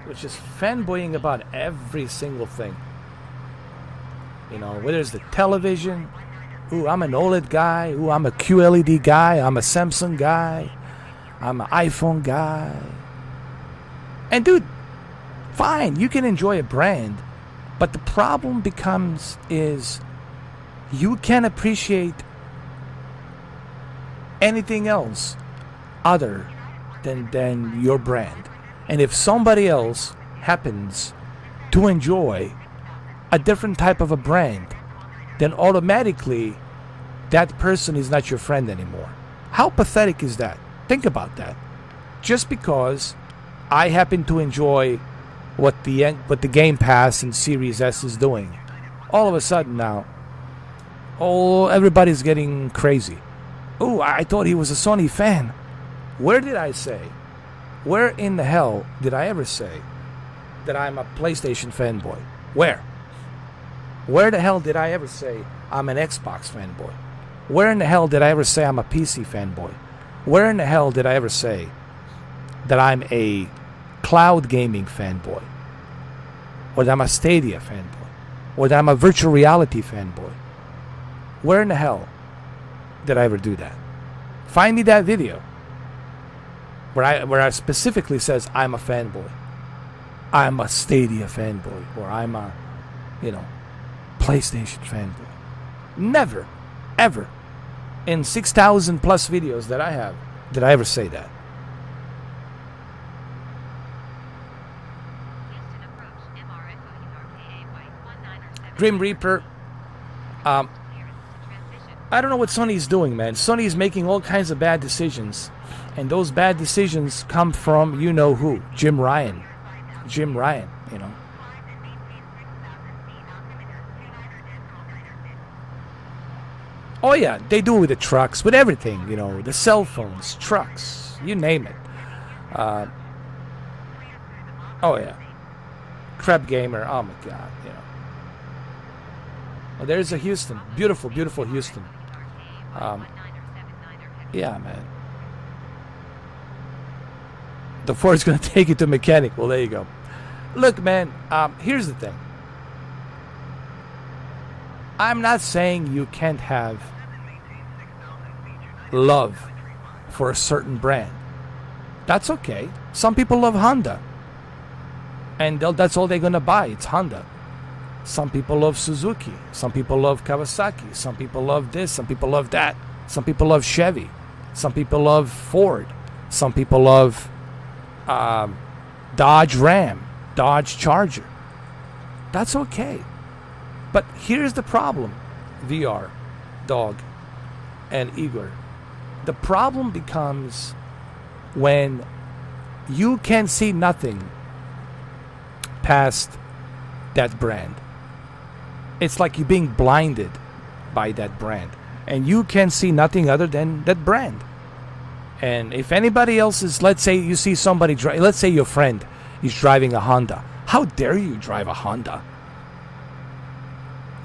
Which is fanboying about every single thing. You know, whether it's the television. Ooh, I'm an OLED guy. Ooh, I'm a QLED guy. I'm a Samsung guy. I'm an iPhone guy. And dude, fine, you can enjoy a brand. But the problem becomes is you can't appreciate anything else other than your brand. And if somebody else happens to enjoy a different type of a brand, then automatically that person is not your friend anymore. How pathetic is that? Think about that. Just because I happen to enjoy what the Game Pass and Series S is doing, all of a sudden now, everybody's getting crazy. Oh, I thought he was a Sony fan. Where did I say? Where in the hell did I ever say that I'm a PlayStation fanboy? Where? Where the hell did I ever say I'm an Xbox fanboy? Where in the hell did I ever say I'm a PC fanboy? Where in the hell did I ever say that I'm a cloud gaming fanboy? Or that I'm a Stadia fanboy? Or that I'm a virtual reality fanboy? Where in the hell did I ever do that? Find me that video where I specifically says I'm a fanboy. I'm a Stadia fanboy. Or I'm a, PlayStation fanboy. Never, ever, in 6,000 plus videos that I have, did I ever say that. Grim Reaper. I don't know what Sony's doing, man. Sony's making all kinds of bad decisions. And those bad decisions come from you know who. Jim Ryan. Jim Ryan, Oh yeah, they do it with the trucks, with everything, the cell phones, trucks, you name it. Oh yeah. Crap Gamer, oh my god, Oh, there's a Houston. Beautiful, beautiful Houston. Yeah, man. The Ford's going to take it to mechanic. Well, there you go. Look, man, here's the thing. I'm not saying you can't have love for a certain brand. That's okay. Some people love Honda. And that's all they're going to buy. It's Honda. Some people love Suzuki. Some people love Kawasaki. Some people love this. Some people love that. Some people love Chevy. Some people love Ford. Some people love Dodge Ram, Dodge Charger. That's okay. But here's the problem, VR, Dog, and Igor. The problem becomes when you can see nothing past that brand. It's like you're being blinded by that brand. And you can see nothing other than that brand. And if anybody else is, let's say you see somebody, let's say your friend is driving a Honda. How dare you drive a Honda?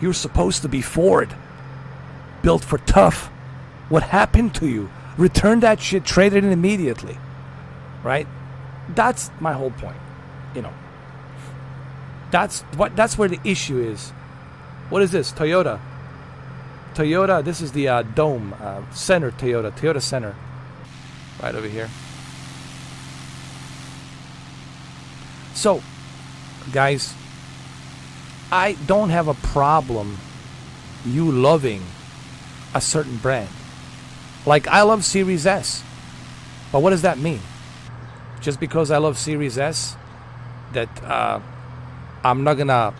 You're supposed to be Ford. Built for tough. What happened to you? Return that shit, trade it in immediately. Right? That's my whole point. That's where the issue is. What is this? Toyota. This is the Dome Center Toyota Center. Right over here. So, guys, I don't have a problem you loving a certain brand. Like, I love Series S. But what does that mean? Just because I love Series S, that I'm not gonna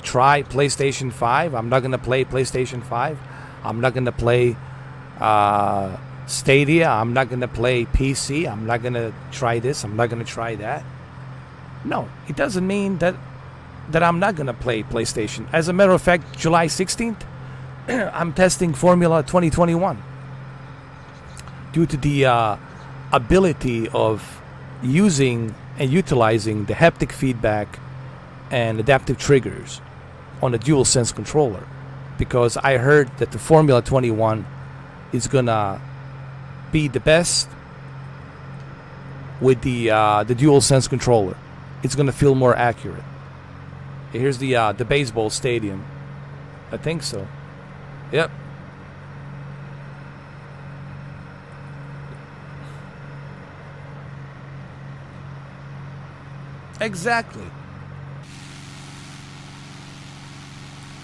try PlayStation 5? I'm not gonna play PlayStation 5? I'm not gonna play Stadia? I'm not gonna play PC? I'm not gonna try this? I'm not gonna try that? No, it doesn't mean that I'm not gonna play PlayStation. As a matter of fact, July 16th, I'm testing Formula 2021 due to the ability of using and utilizing the haptic feedback and adaptive triggers on the DualSense controller, because I heard that the Formula 21 is gonna be the best with the DualSense controller. It's gonna feel more accurate. Here's the baseball stadium. I think so. Yep. Exactly.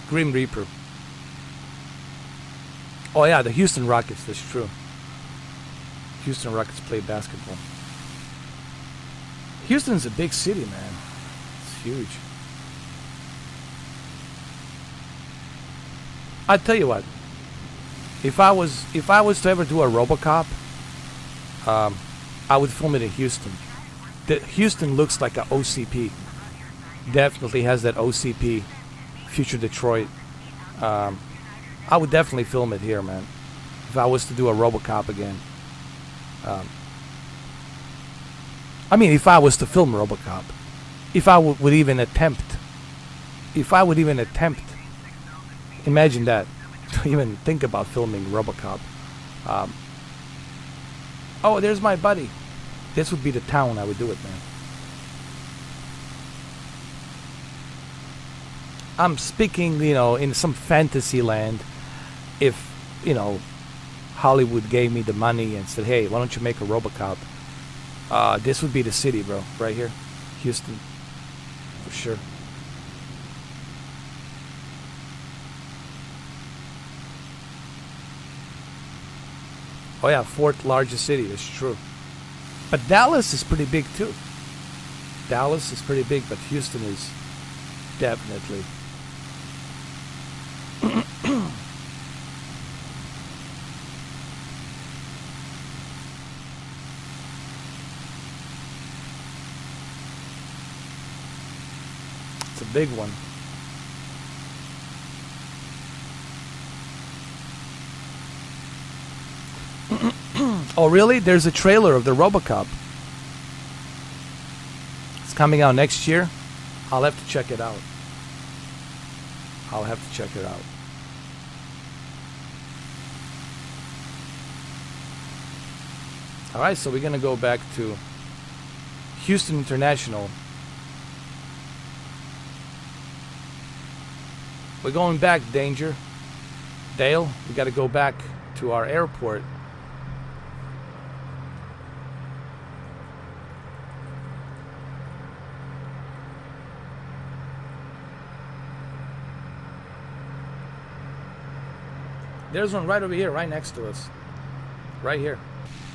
Grim Reaper. Oh yeah, the Houston Rockets, that's true. Houston Rockets play basketball. Houston's a big city, man. It's huge. I tell you what, if I was to ever do a RoboCop, I would film it in Houston. Houston looks like a OCP. Definitely has that OCP, Future Detroit. I would definitely film it here, man. If I was to do a RoboCop again. I mean, if I was to film RoboCop, if I would even attempt, imagine that, to even think about filming RoboCop. Oh, there's my buddy. This would be the town I would do it, man. I'm speaking, in some fantasy land. If, Hollywood gave me the money and said, hey, why don't you make a RoboCop? This would be the city, bro. Right here. Houston. For sure. Oh yeah, fourth largest city. That's true. But Dallas is pretty big too. Dallas is pretty big, but Houston is definitely. It's a big one. Oh, really? There's a trailer of the RoboCop. It's coming out next year. I'll have to check it out. Alright, so we're going to go back to Houston International. We're going back, Danger. Dale, we got to go back to our airport. There's one right over here, right next to us. Right here.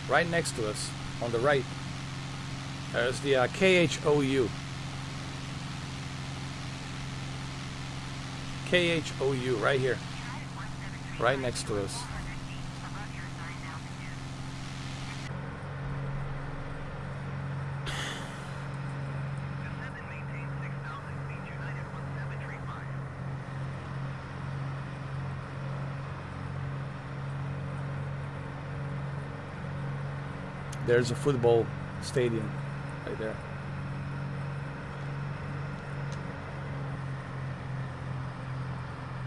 Right next to us. On the right. There's the KHOU. KHOU, right here. Right next to us. There's a football stadium right there.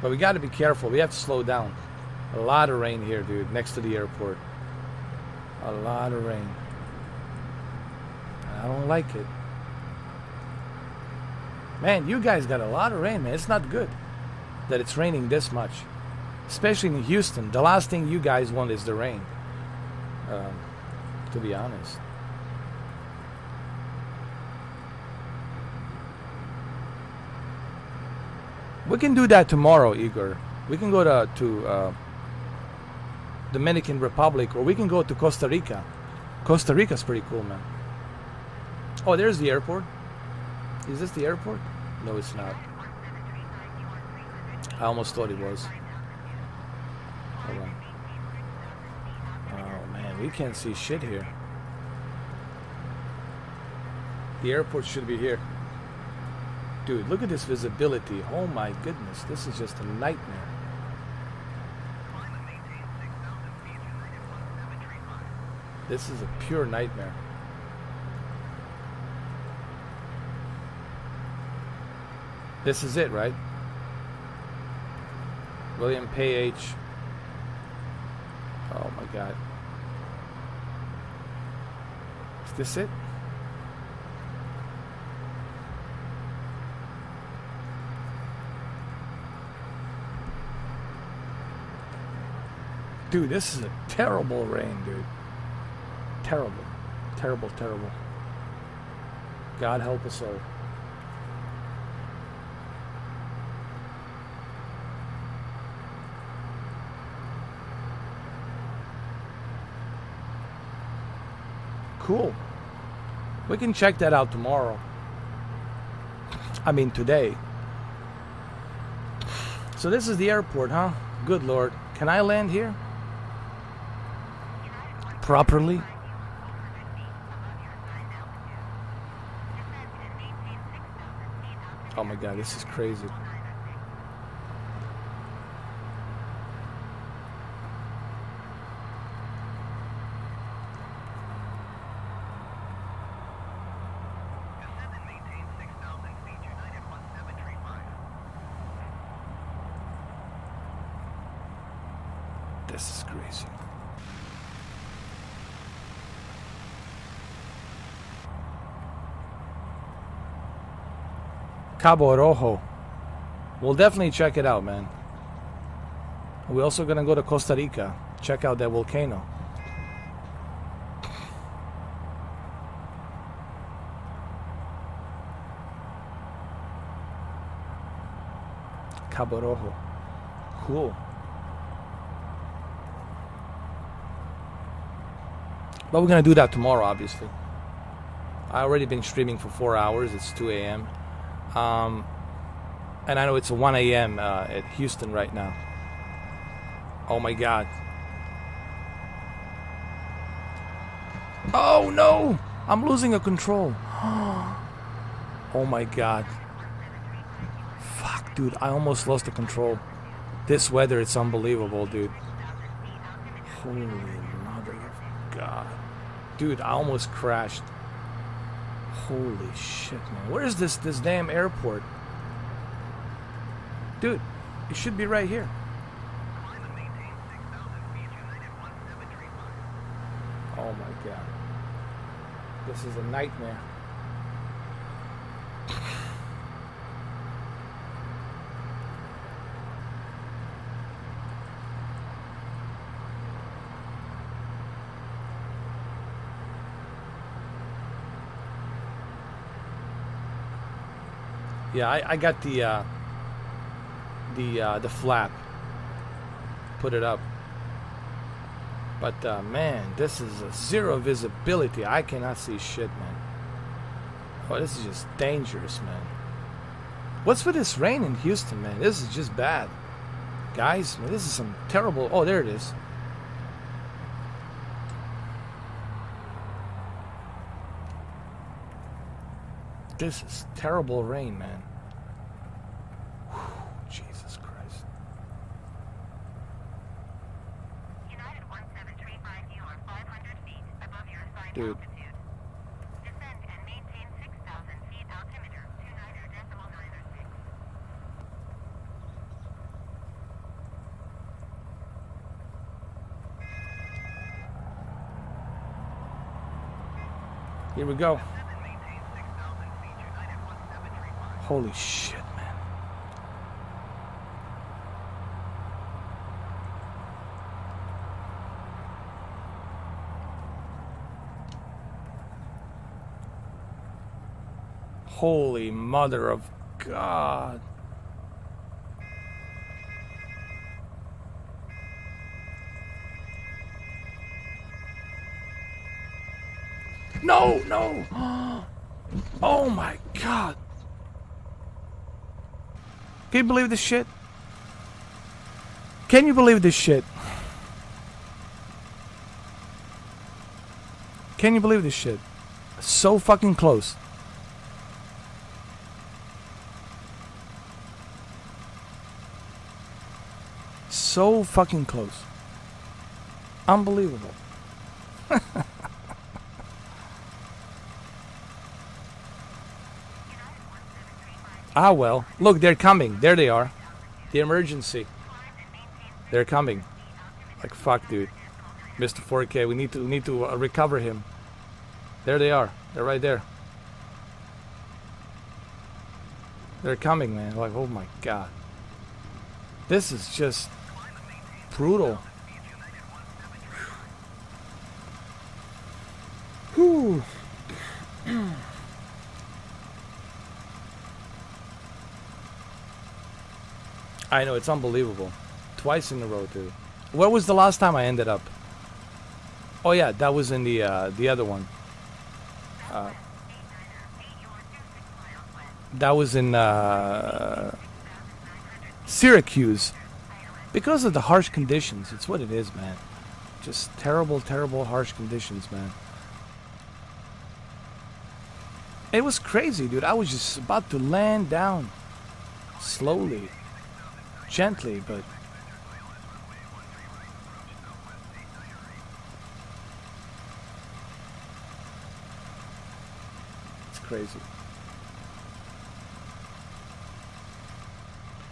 But we got to be careful. We have to slow down. A lot of rain here, dude, next to the airport. A lot of rain. I don't like it. Man, you guys got a lot of rain, man. It's not good that it's raining this much. Especially in Houston. The last thing you guys want is the rain. to be honest. We can do that tomorrow, Igor. We can go to Dominican Republic, or we can go to Costa Rica. Costa Rica's pretty cool, man. Oh, there's the airport. Is this the airport? No, it's not. I almost thought it was. Hold on. Oh man, we can't see shit here. The airport should be here. Dude, look at this visibility. Oh my goodness, this is just a nightmare. This is a pure nightmare. This is it, right? William Page. Oh my God. Is this it? Dude, this is a terrible rain, dude. Terrible. Terrible, terrible. God help us all. Cool. We can check that out tomorrow. I mean, today. So this is the airport, huh? Good Lord. Can I land here? Properly? Oh my God, this is crazy. This is crazy. Cabo Rojo. We'll definitely check it out, man. We're also gonna go to Costa Rica. Check out that volcano. Cabo Rojo. Cool. But we're gonna do that tomorrow, obviously. I already been streaming for 4 hours. It's 2 a.m. And I know it's 1 a.m. At Houston right now. Oh my God. Oh no! I'm losing a control. Oh my God. Fuck, dude. I almost lost the control. This weather, it's unbelievable, dude. Holy mother of God. Dude, I almost crashed. Holy shit, man. Where is this damn airport? Dude, it should be right here. Oh my God. This is a nightmare. Yeah, I got the flap. Put it up. But man, this is a zero visibility. I cannot see shit, man. Oh, this is just dangerous, man. What's with this rain in Houston, man? This is just bad. Guys, man, this is some terrible... Oh, there it is. This is terrible rain, man. Whew, Jesus Christ. United 1735, you are 500 feet above your assigned altitude. Descend and maintain 6,000 feet altimeter, 29.906. Here we go. Holy shit, man. Holy mother of God. No, no. Oh my God. Can you believe this shit? Can you believe this shit? Can you believe this shit? So fucking close. So fucking close. Unbelievable. Ah, well. Look, they're coming. There they are. The emergency. They're coming. Like, fuck, dude. Mr. 4K, we need to recover him. There they are. They're right there. They're coming, man. Like, oh my God. This is just brutal. Whew. I know, it's unbelievable. Twice in a row, dude. Where was the last time I ended up? Oh yeah, that was in the other one. That was in Syracuse. Because of the harsh conditions. It's what it is, man. Just terrible, terrible harsh conditions, man. It was crazy, dude. I was just about to land down. Slowly. Gently, but... it's crazy.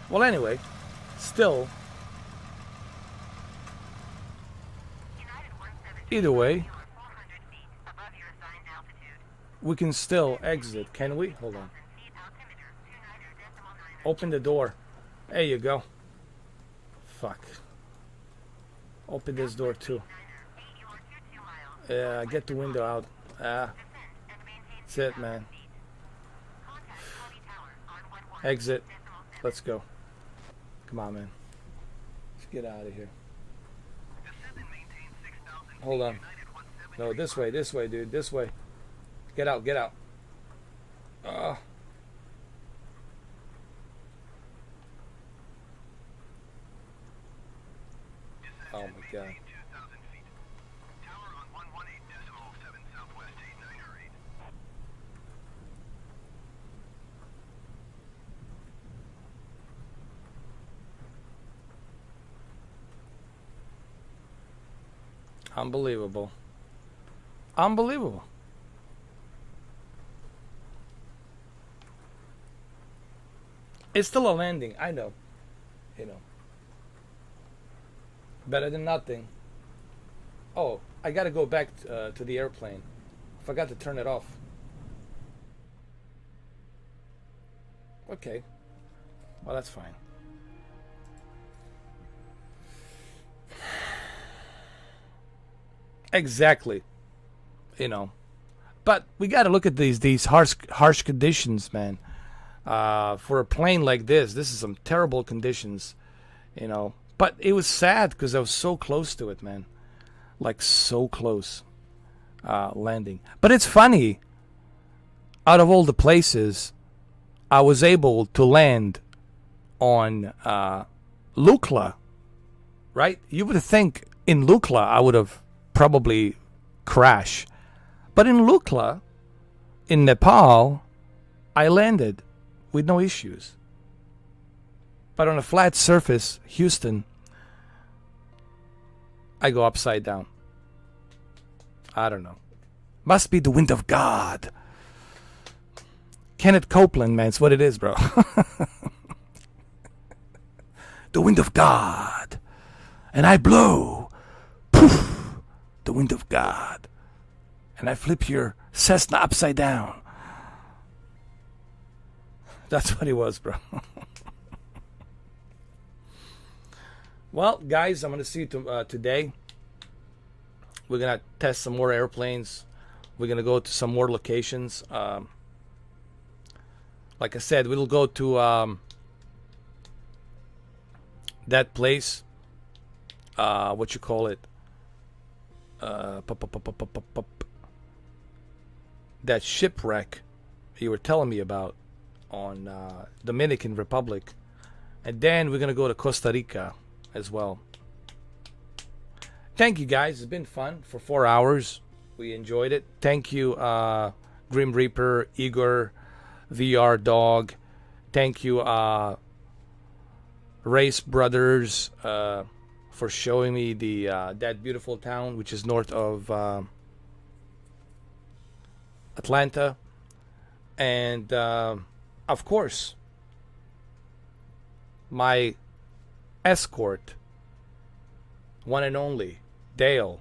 Well, anyway, still... either way, we can still exit, can we? Hold on. Open the door. There you go. Fuck. Open this door too. Yeah, get the window out. That's it, man. Exit. Let's go. Come on, man. Let's get out of here. Hold on. No, this way, dude. This way. Get out, get out. Oh my God. Unbelievable. Unbelievable. It's still a landing, I know. You know. Better than nothing. Oh, I gotta go back to the airplane. Forgot to turn it off. Okay. Well, that's fine. Exactly. You know. But we gotta look at these harsh conditions, man. For a plane like this is some terrible conditions, you know. But it was sad because I was so close to it, man. Like so close landing. But it's funny. Out of all the places, I was able to land on Lukla, right? You would think in Lukla I would have probably crashed. But in Lukla, in Nepal, I landed with no issues. But on a flat surface, Houston, I go upside down. I don't know. Must be the wind of God. Kenneth Copeland, man, it's what it is, bro. The wind of God. And I blow. Poof. The wind of God. And I flip your Cessna upside down. That's what it was, bro. Well, guys, I'm going to see you today. We're going to test some more airplanes. We're going to go to some more locations. like I said, we'll go to that place. What you call it? That shipwreck you were telling me about on Dominican Republic, and then we're gonna go to Costa Rica as well. Thank you guys. It's been fun for 4 hours. We enjoyed it. Thank you, Grim Reaper, Igor, VR Dog. Thank you, Race Brothers, for showing me the that beautiful town which is north of Atlanta. And of course, my escort, one and only Dale.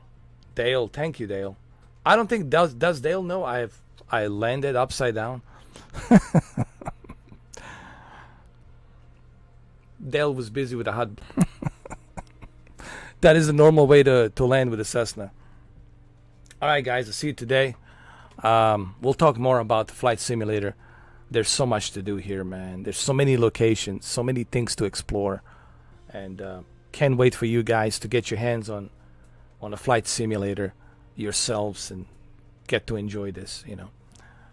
Dale, thank you, Dale. I don't think does Dale know I landed upside down. Dale was busy with a hot. That is the normal way to land with a Cessna. All right, guys, I'll see you today. We'll talk more about the flight simulator. There's so much to do here, man. There's so many locations, so many things to explore, and can't wait for you guys to get your hands on a flight simulator yourselves and get to enjoy this. You know,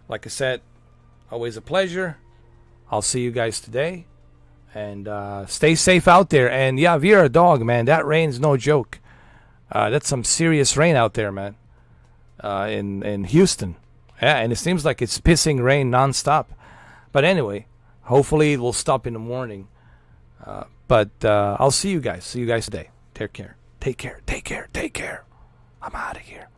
like I said, always a pleasure. I'll see you guys today, and stay safe out there. And yeah, if you're a dog, man, that rain's no joke. That's some serious rain out there, man. In Houston, yeah, and it seems like it's pissing rain nonstop. But anyway, hopefully it will stop in the morning. But I'll see you guys. See you guys today. Take care. Take care. Take care. Take care. I'm out of here.